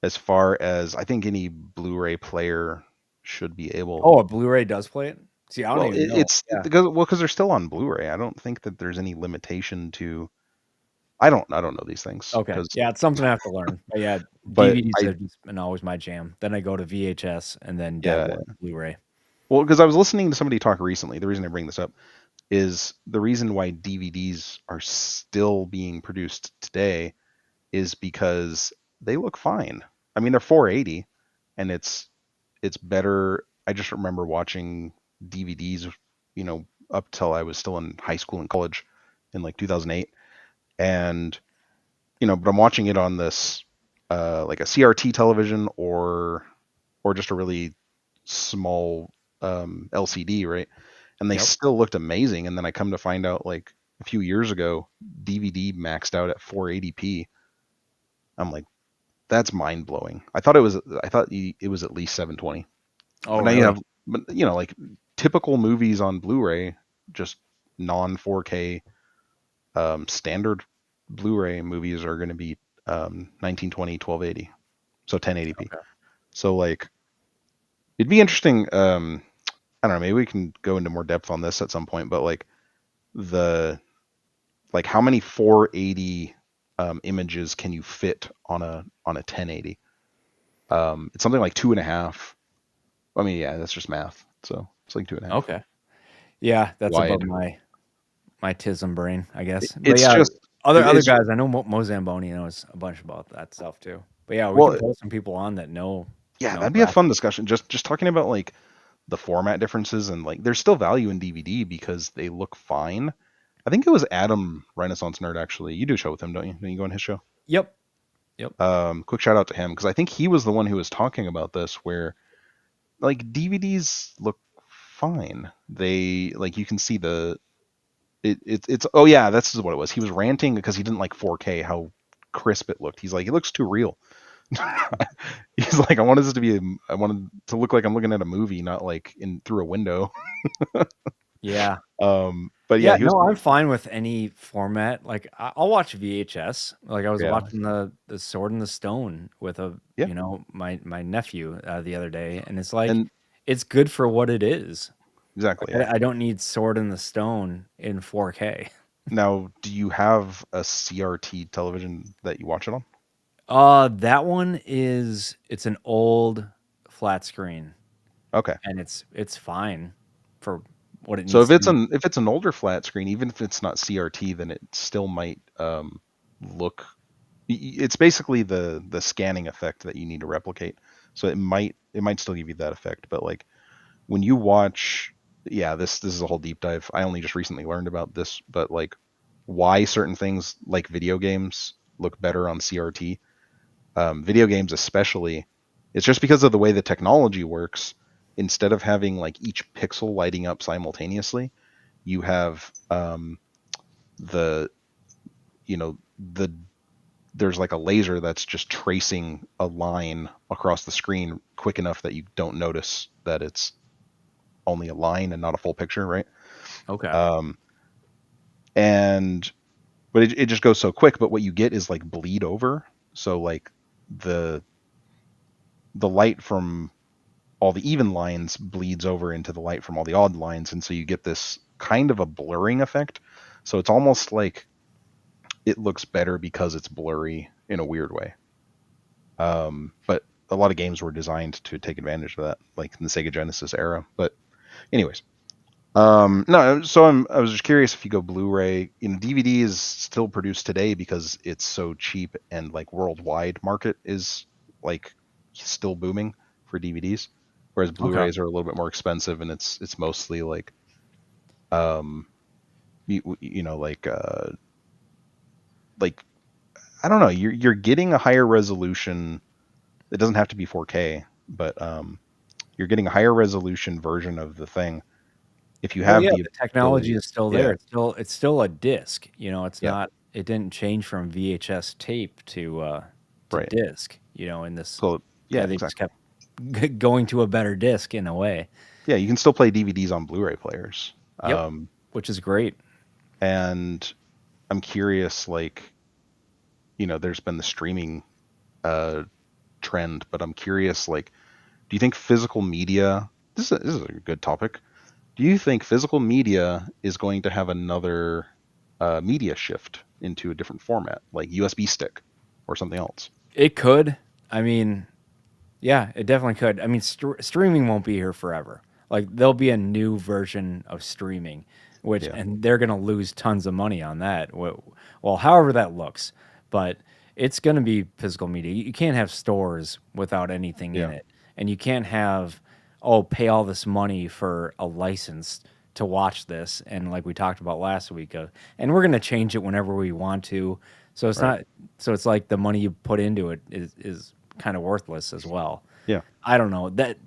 [SPEAKER 2] as far as I think any Blu-ray player should be able.
[SPEAKER 1] Oh, a Blu-ray does play it? See, I don't
[SPEAKER 2] Well,
[SPEAKER 1] even know. Yeah.
[SPEAKER 2] because they're still on Blu-ray. I don't think that there's any limitation to. I don't know these things
[SPEAKER 1] Okay.
[SPEAKER 2] because,
[SPEAKER 1] Yeah, it's something I have to learn. But yeah,
[SPEAKER 2] but
[SPEAKER 1] DVDs
[SPEAKER 2] I
[SPEAKER 1] have just been always my jam. Then I go to VHS and then
[SPEAKER 2] yeah.
[SPEAKER 1] dabble in Blu-ray.
[SPEAKER 2] Well, because I was listening to somebody talk recently. The reason I bring this up is the reason why DVDs are still being produced today is because they look fine. I mean, they're 480, and it's better. I just remember watching DVDs, up till I was still in high school and college in like 2008, and but I'm watching it on this like a CRT television or just a really small LCD, right? And they
[SPEAKER 1] Yep.
[SPEAKER 2] still looked amazing. And then I come to find out like a few years ago, DVD maxed out at 480p. I'm like, that's mind blowing. I thought it was at least 720.
[SPEAKER 1] Oh,
[SPEAKER 2] But now you
[SPEAKER 1] really?
[SPEAKER 2] have, but like typical movies on Blu-ray, just non 4K standard Blu-ray movies are going to be 1920 1280, so 1080p.
[SPEAKER 1] Okay.
[SPEAKER 2] So like it'd be interesting. I don't know. Maybe we can go into more depth on this at some point. But like the how many 480 images can you fit on a 1080? It's something like two and a half. I mean, yeah, that's just math. So it's like two and a half
[SPEAKER 1] Okay. Yeah, that's above
[SPEAKER 2] wide.
[SPEAKER 1] my tism brain, I guess. But
[SPEAKER 2] It's
[SPEAKER 1] yeah,
[SPEAKER 2] just
[SPEAKER 1] other
[SPEAKER 2] it's
[SPEAKER 1] guys, I know Mo Zamboni knows a bunch about that stuff too. But yeah, we can
[SPEAKER 2] well,
[SPEAKER 1] pull some people on that
[SPEAKER 2] yeah,
[SPEAKER 1] know
[SPEAKER 2] that'd be a fun
[SPEAKER 1] graphics.
[SPEAKER 2] discussion. Just talking about like the format differences and like there's still value in DVD because they look fine. I think it was Adam Renaissance Nerd actually. You do a show with him, don't you? Don't you go on his show?
[SPEAKER 1] Yep. Yep.
[SPEAKER 2] Quick shout out to him because I think he was the one who was talking about this where like DVDs look fine. They like you can see it's oh yeah, that's what it was. He was ranting because he didn't like 4K how crisp it looked. He's like it looks too real. He's like I wanted to look like I'm looking at a movie, not like in through a window.
[SPEAKER 1] Yeah.
[SPEAKER 2] But yeah,
[SPEAKER 1] Yeah,
[SPEAKER 2] he was
[SPEAKER 1] no, I'm fine with any format. Like I'll watch VHS. Like I was
[SPEAKER 2] yeah,
[SPEAKER 1] watching the Sword in the Stone with
[SPEAKER 2] yeah,
[SPEAKER 1] my nephew the other day, and it's like
[SPEAKER 2] and
[SPEAKER 1] it's good for what it is.
[SPEAKER 2] exactly, yeah.
[SPEAKER 1] Like I don't need Sword in the Stone in 4K.
[SPEAKER 2] Now, do you have a CRT television that you watch it on?
[SPEAKER 1] That one it's an old flat screen,
[SPEAKER 2] Okay.
[SPEAKER 1] and it's fine for what it
[SPEAKER 2] So
[SPEAKER 1] needs to be.
[SPEAKER 2] if it's an older flat screen, even if it's not CRT, then it still might look. It's basically the scanning effect that you need to replicate. So it might still give you that effect. But like when you watch, yeah, this is a whole deep dive. I only just recently learned about this, but like why certain things like video games look better on CRT. Video games especially, it's just because of the way the technology works. Instead of having like each pixel lighting up simultaneously, you have the you know the there's like a laser that's just tracing a line across the screen quick enough that you don't notice that it's only a line and not a full picture, right?
[SPEAKER 1] Okay.
[SPEAKER 2] Um, and but it just goes so quick. But what you get is like bleed over. So like the the light from all the even lines bleeds over into the light from all the odd lines, and so you get this kind of a blurring effect. So it's almost like it looks better because it's blurry in a weird way. But a lot of games were designed to take advantage of that, like in the Sega Genesis era. But anyways, no. So I was just curious if you go Blu-ray. DVD is still produced today because it's so cheap, and like worldwide market is like still booming for DVDs, whereas
[SPEAKER 1] Okay.
[SPEAKER 2] Blu-rays are a little bit more expensive, and it's mostly like um you know like I don't know, you're getting a higher resolution. It doesn't have to be 4K, but you're getting a higher resolution version of the thing if you
[SPEAKER 1] Well,
[SPEAKER 2] have
[SPEAKER 1] yeah,
[SPEAKER 2] the
[SPEAKER 1] the technology
[SPEAKER 2] ability.
[SPEAKER 1] is still there.
[SPEAKER 2] Yeah,
[SPEAKER 1] It's still a disc, it's
[SPEAKER 2] yeah,
[SPEAKER 1] not it didn't change from VHS tape to
[SPEAKER 2] right.
[SPEAKER 1] disc, in this
[SPEAKER 2] So yeah,
[SPEAKER 1] they just
[SPEAKER 2] exactly.
[SPEAKER 1] kept going to a better disc in a way.
[SPEAKER 2] Yeah, you can still play DVDs on Blu-ray players.
[SPEAKER 1] Yep,
[SPEAKER 2] Um,
[SPEAKER 1] which is great.
[SPEAKER 2] and I'm curious, like, there's been the streaming uh, trend, but I'm curious, like, do you think physical media? This is a good topic. Do you think physical media is going to have another media shift into a different format, like USB stick or something else?
[SPEAKER 1] It could. I mean, yeah, it definitely could. I mean, streaming won't be here forever. Like there'll be a new version of streaming, which
[SPEAKER 2] Yeah,
[SPEAKER 1] and they're gonna lose tons of money on that. Well, however that looks, but it's gonna be physical media. You can't have stores without anything in
[SPEAKER 2] yeah,
[SPEAKER 1] it, and you can't have pay all this money for a license to watch this. And like we talked about last week, and we're gonna change it whenever we want to. So it's
[SPEAKER 2] right.
[SPEAKER 1] not. So it's like the money you put into it is kind of worthless as well.
[SPEAKER 2] Yeah,
[SPEAKER 1] I don't know. That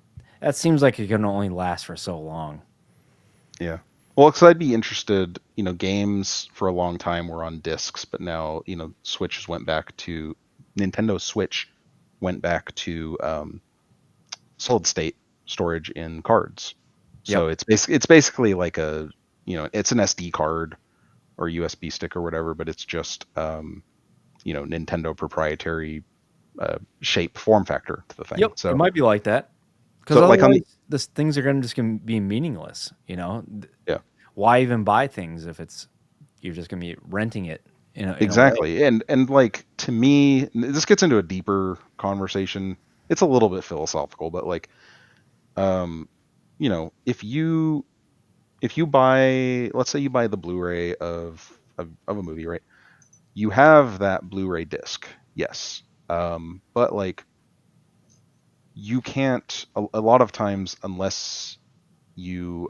[SPEAKER 1] seems like it can only last for so long.
[SPEAKER 2] yeah. Well, because I'd be interested, games for a long time were on discs, but now, Nintendo Switch went back to solid state storage in cards.
[SPEAKER 1] Yep.
[SPEAKER 2] So it's basically like it's an SD card or USB stick or whatever, but it's just Nintendo proprietary shape form factor to the thing.
[SPEAKER 1] Yep. It might be like that because
[SPEAKER 2] So like on the
[SPEAKER 1] otherwise, this things are gonna be meaningless.
[SPEAKER 2] yeah.
[SPEAKER 1] Why even buy things if you're just gonna be renting it in a way?
[SPEAKER 2] Exactly. And like to me, this gets into a deeper conversation. It's a little bit philosophical, but like um if you buy, let's say you buy the Blu-ray of a movie, right? You have that Blu-ray disc. Yes. But like you can't a lot of times unless you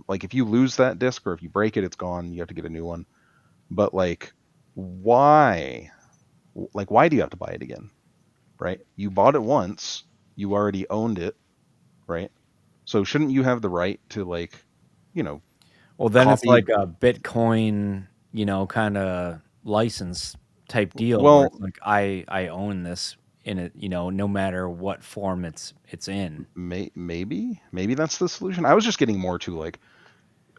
[SPEAKER 2] like if you lose that disc or if you break it, it's gone, you have to get a new one. But like why why do you have to buy it again? Right? You bought it once, you already owned it, right? So shouldn't you have the right to you know,
[SPEAKER 1] Well, then it's
[SPEAKER 2] copy?
[SPEAKER 1] like a Bitcoin, kind of license type deal where
[SPEAKER 2] Well,
[SPEAKER 1] it's like I own this in it, no matter what form it's in.
[SPEAKER 2] maybe that's the solution. I was just getting more to like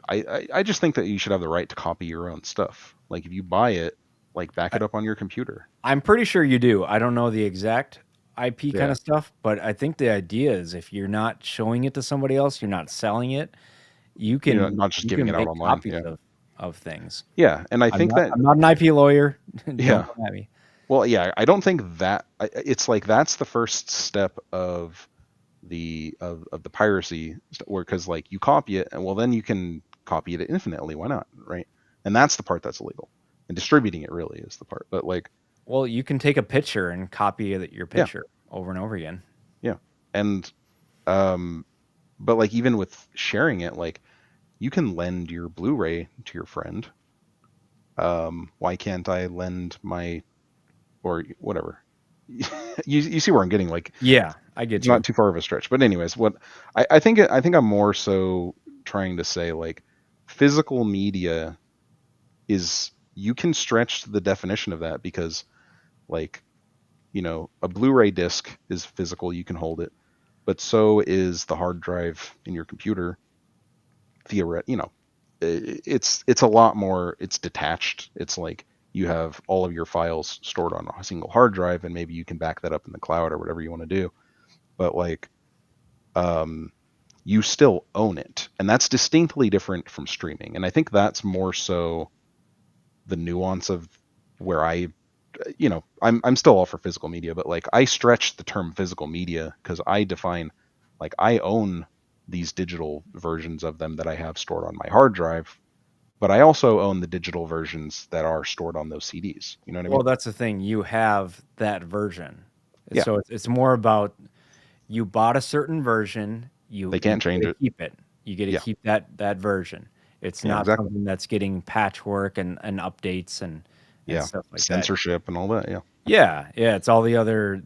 [SPEAKER 2] I just think that you should have the right to copy your own stuff. Like if you buy it, like back
[SPEAKER 1] I,
[SPEAKER 2] it up on your computer.
[SPEAKER 1] I'm pretty sure you do. I don't know the exact IP kind
[SPEAKER 2] Yeah.
[SPEAKER 1] of stuff, but I think the idea is if you're not showing it to somebody else, you're not selling it, you can
[SPEAKER 2] Not just
[SPEAKER 1] you
[SPEAKER 2] giving
[SPEAKER 1] can
[SPEAKER 2] it out
[SPEAKER 1] make
[SPEAKER 2] online.
[SPEAKER 1] copies
[SPEAKER 2] Yeah.
[SPEAKER 1] of things.
[SPEAKER 2] Yeah, and I think that
[SPEAKER 1] I'm not an IP lawyer. Don't
[SPEAKER 2] yeah.
[SPEAKER 1] come at me.
[SPEAKER 2] Well, yeah, I don't think that it's like that's the first step of the piracy where because like you copy it and well then you can copy it infinitely. Why not? Right? And that's the part that's illegal. And distributing it really is the part. But like
[SPEAKER 1] Well, you can take a picture and copy your
[SPEAKER 2] yeah,
[SPEAKER 1] picture over and over again.
[SPEAKER 2] yeah. And um but like even with sharing it, like you can lend your Blu-ray to your friend. Why can't I lend my or whatever? you see where I'm getting. Like,
[SPEAKER 1] Yeah, I
[SPEAKER 2] it's
[SPEAKER 1] get
[SPEAKER 2] not
[SPEAKER 1] you.
[SPEAKER 2] too far of a stretch. But anyways, what I think I'm more so trying to say, like, physical media is, you can stretch the definition of that, because, like, a Blu-ray disc is physical, you can hold it, but so is the hard drive in your computer. It's a lot more. It's detached. It's like you have all of your files stored on a single hard drive, and maybe you can back that up in the cloud or whatever you want to do. But, like, um, you still own it, and that's distinctly different from streaming. And I think that's more so the nuance of where I'm still all for physical media, but, like, I stretch the term physical media because I define, like, I own these digital versions of them that I have stored on my hard drive, but I also own the digital versions that are stored on those CDs. You know what I mean?
[SPEAKER 1] Well, that's the thing. You have that version.
[SPEAKER 2] Yeah,
[SPEAKER 1] So it's more about you bought a certain version,
[SPEAKER 2] they
[SPEAKER 1] you
[SPEAKER 2] can't
[SPEAKER 1] get
[SPEAKER 2] change
[SPEAKER 1] to
[SPEAKER 2] it.
[SPEAKER 1] keep it. You get to
[SPEAKER 2] Yeah,
[SPEAKER 1] keep that version. It's
[SPEAKER 2] yeah,
[SPEAKER 1] not
[SPEAKER 2] exactly.
[SPEAKER 1] something that's getting patchwork and updates and
[SPEAKER 2] Yeah,
[SPEAKER 1] stuff like that.
[SPEAKER 2] censorship and all that. Yeah.
[SPEAKER 1] Yeah, yeah, it's all the other,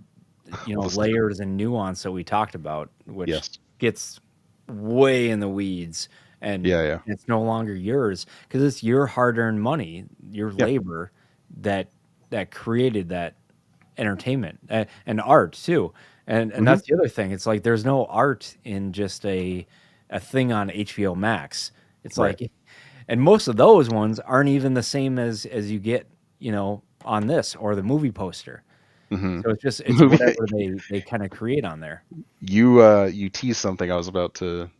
[SPEAKER 2] All this.
[SPEAKER 1] layers and nuance that we talked about, which
[SPEAKER 2] Yes.
[SPEAKER 1] gets way in the weeds, and
[SPEAKER 2] Yeah, yeah,
[SPEAKER 1] it's no longer yours because it's your hard-earned money, your
[SPEAKER 2] yeah.
[SPEAKER 1] labor that created that entertainment and art too. And
[SPEAKER 2] Hmm.
[SPEAKER 1] that's the other thing. It's like there's no art in just a thing on HBO Max. It's
[SPEAKER 2] Right.
[SPEAKER 1] like, and most of those ones aren't even the same as you get, on this or the movie poster.
[SPEAKER 2] Hmm.
[SPEAKER 1] So it's
[SPEAKER 2] Movie.
[SPEAKER 1] whatever they kind of create on there.
[SPEAKER 2] You teased something I was about to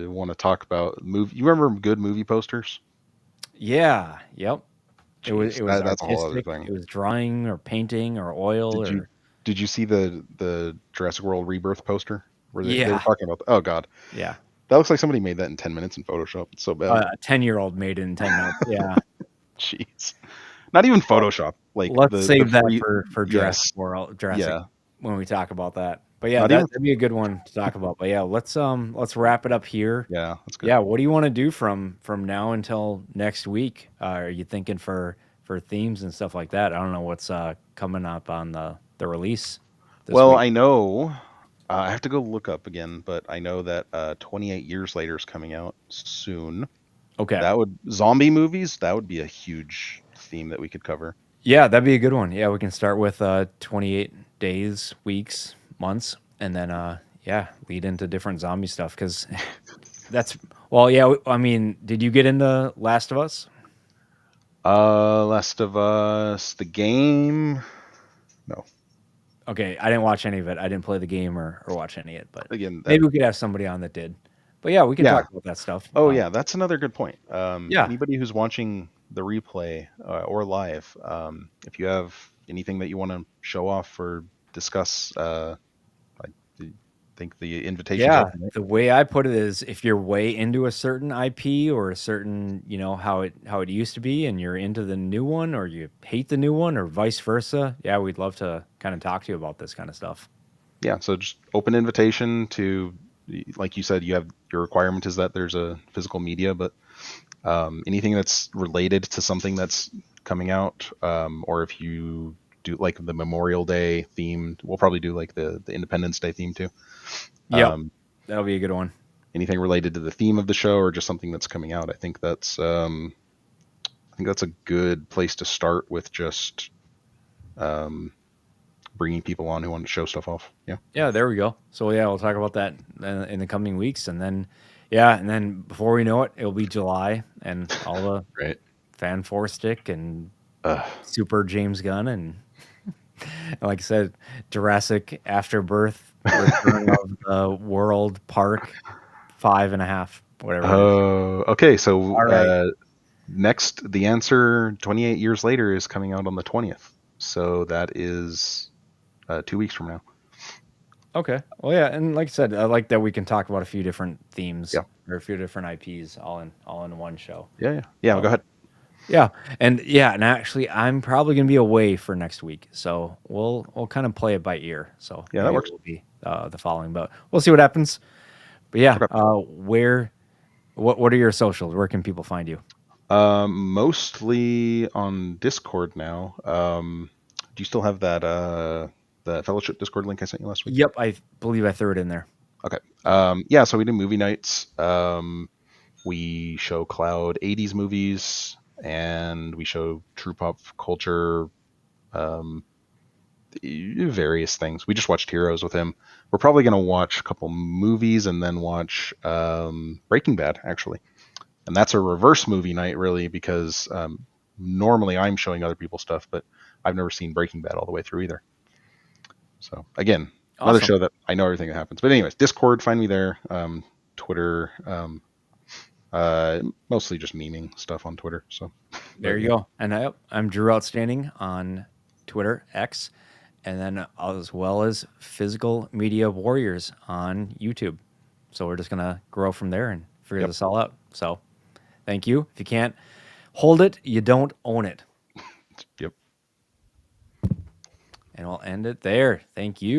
[SPEAKER 2] want to talk about. Movie. You remember good movie posters?
[SPEAKER 1] Yeah, yep. It
[SPEAKER 2] Jeez,
[SPEAKER 1] was
[SPEAKER 2] that's a whole other
[SPEAKER 1] artistic.
[SPEAKER 2] thing.
[SPEAKER 1] It was drawing or painting or oil
[SPEAKER 2] Did you
[SPEAKER 1] or
[SPEAKER 2] did you see the Jurassic World Rebirth poster where they were
[SPEAKER 1] yeah,
[SPEAKER 2] talking about? Oh God,
[SPEAKER 1] yeah.
[SPEAKER 2] that looks like somebody made that in 10 minutes in Photoshop. It's so bad.
[SPEAKER 1] A 10-year-old made it in 10 minutes. Yeah.
[SPEAKER 2] Jeez, not even
[SPEAKER 1] Well,
[SPEAKER 2] Photoshop. Like
[SPEAKER 1] let's
[SPEAKER 2] the
[SPEAKER 1] save that
[SPEAKER 2] free.
[SPEAKER 1] for
[SPEAKER 2] Yes,
[SPEAKER 1] Jurassic
[SPEAKER 2] yeah.
[SPEAKER 1] when we talk about that. But yeah,
[SPEAKER 2] Not even.
[SPEAKER 1] that'd be a good one to talk about. But yeah, let's wrap it up here.
[SPEAKER 2] Yeah, that's good.
[SPEAKER 1] Yeah, what do you want to do from now until next week? Are you thinking for themes and stuff like that? I don't know what's coming up on the release this
[SPEAKER 2] Well,
[SPEAKER 1] week.
[SPEAKER 2] I know. I have to go look up again, but I know that 28 Years Later is coming out soon.
[SPEAKER 1] Okay.
[SPEAKER 2] That would zombie movies. That would be a huge theme that we could cover.
[SPEAKER 1] Yeah, that'd be a good one. Yeah, we can start with 28 days, weeks, months, and then yeah, lead into different zombie stuff because that's well, yeah. I mean, did you get into Last of Us?
[SPEAKER 2] Last of Us, the game. No,
[SPEAKER 1] Okay, I didn't watch any of it. I didn't play the game or watch any of it, but
[SPEAKER 2] again, that.
[SPEAKER 1] maybe we could have somebody on that did. But yeah, we can
[SPEAKER 2] Yeah.
[SPEAKER 1] talk about that stuff.
[SPEAKER 2] Oh, yeah. That's another good point.
[SPEAKER 1] Yeah,
[SPEAKER 2] Anybody who's watching the replay or live, if you have anything that you want to show off or discuss, I think the invitation's
[SPEAKER 1] yeah.
[SPEAKER 2] open. Right?
[SPEAKER 1] The way I put it is, if you're way into a certain IP or a certain, how it used to be, and you're into the new one, or you hate the new one, or vice versa, yeah, we'd love to kind of talk to you about this kind of stuff.
[SPEAKER 2] Yeah. So just open invitation to, like you said, you have your requirement is that there's a physical media, but anything that's related to something that's coming out, or if you do like the Memorial Day theme, we'll probably do like the Independence Day theme too.
[SPEAKER 1] Yep,
[SPEAKER 2] Um,
[SPEAKER 1] that'll be a good one.
[SPEAKER 2] anything related to the theme of the show or just something that's coming out, I think that's a good place to start with, just um, bringing people on who want to show stuff off. Yeah.
[SPEAKER 1] Yeah, there we go. So yeah, we'll talk about that in the coming weeks, and then yeah, and then before we know it, it'll be July, and all the
[SPEAKER 2] Right.
[SPEAKER 1] Fan Four Stick and
[SPEAKER 2] Uh,
[SPEAKER 1] Super James Gunn, and like I said, Jurassic Afterbirth, Return of the World Park, 5.5, whatever it is.
[SPEAKER 2] okay. So
[SPEAKER 1] All right.
[SPEAKER 2] next, the answer 28 years later is coming out on the 20th. So that is 2 weeks from now.
[SPEAKER 1] Okay. Well, yeah, and like I said, I like that we can talk about a few different themes
[SPEAKER 2] Yeah.
[SPEAKER 1] or a few different IPs all in one show.
[SPEAKER 2] Yeah. Yeah. Yeah. Go
[SPEAKER 1] So
[SPEAKER 2] ahead.
[SPEAKER 1] yeah, and actually, I'm probably gonna be away for next week, so we'll kind of play it by ear. So
[SPEAKER 2] Yeah, that
[SPEAKER 1] maybe it
[SPEAKER 2] works.
[SPEAKER 1] will be the following, but we'll see what happens. But yeah,
[SPEAKER 2] Okay.
[SPEAKER 1] what are your socials? Where can people find you?
[SPEAKER 2] Mostly on Discord now. you still have that Fellowship Discord link I sent you last week?
[SPEAKER 1] Yep, I believe I threw it in there.
[SPEAKER 2] Okay. Yeah, so we do movie nights. We show Cloud 80s movies, and we show true pop culture, um, various things. We just watched Heroes with him. We're probably going to watch a couple movies and then watch Breaking Bad, actually. And that's a reverse movie night, really, because normally I'm showing other people stuff, but I've never seen Breaking Bad all the way through either. So, again, another
[SPEAKER 1] Awesome.
[SPEAKER 2] show that I know everything that happens. But anyways, Discord, find me there. Twitter, mostly just memeing stuff on Twitter. So
[SPEAKER 1] There you go. And I'm Drew Outstanding on Twitter, X, and then as well as Physical Media Warriors on YouTube. So we're just gonna grow from there and figure
[SPEAKER 2] Yep.
[SPEAKER 1] this all out. So thank you. If you can't hold it, you don't own it.
[SPEAKER 2] Yep.
[SPEAKER 1] And we'll end it there. Thank you.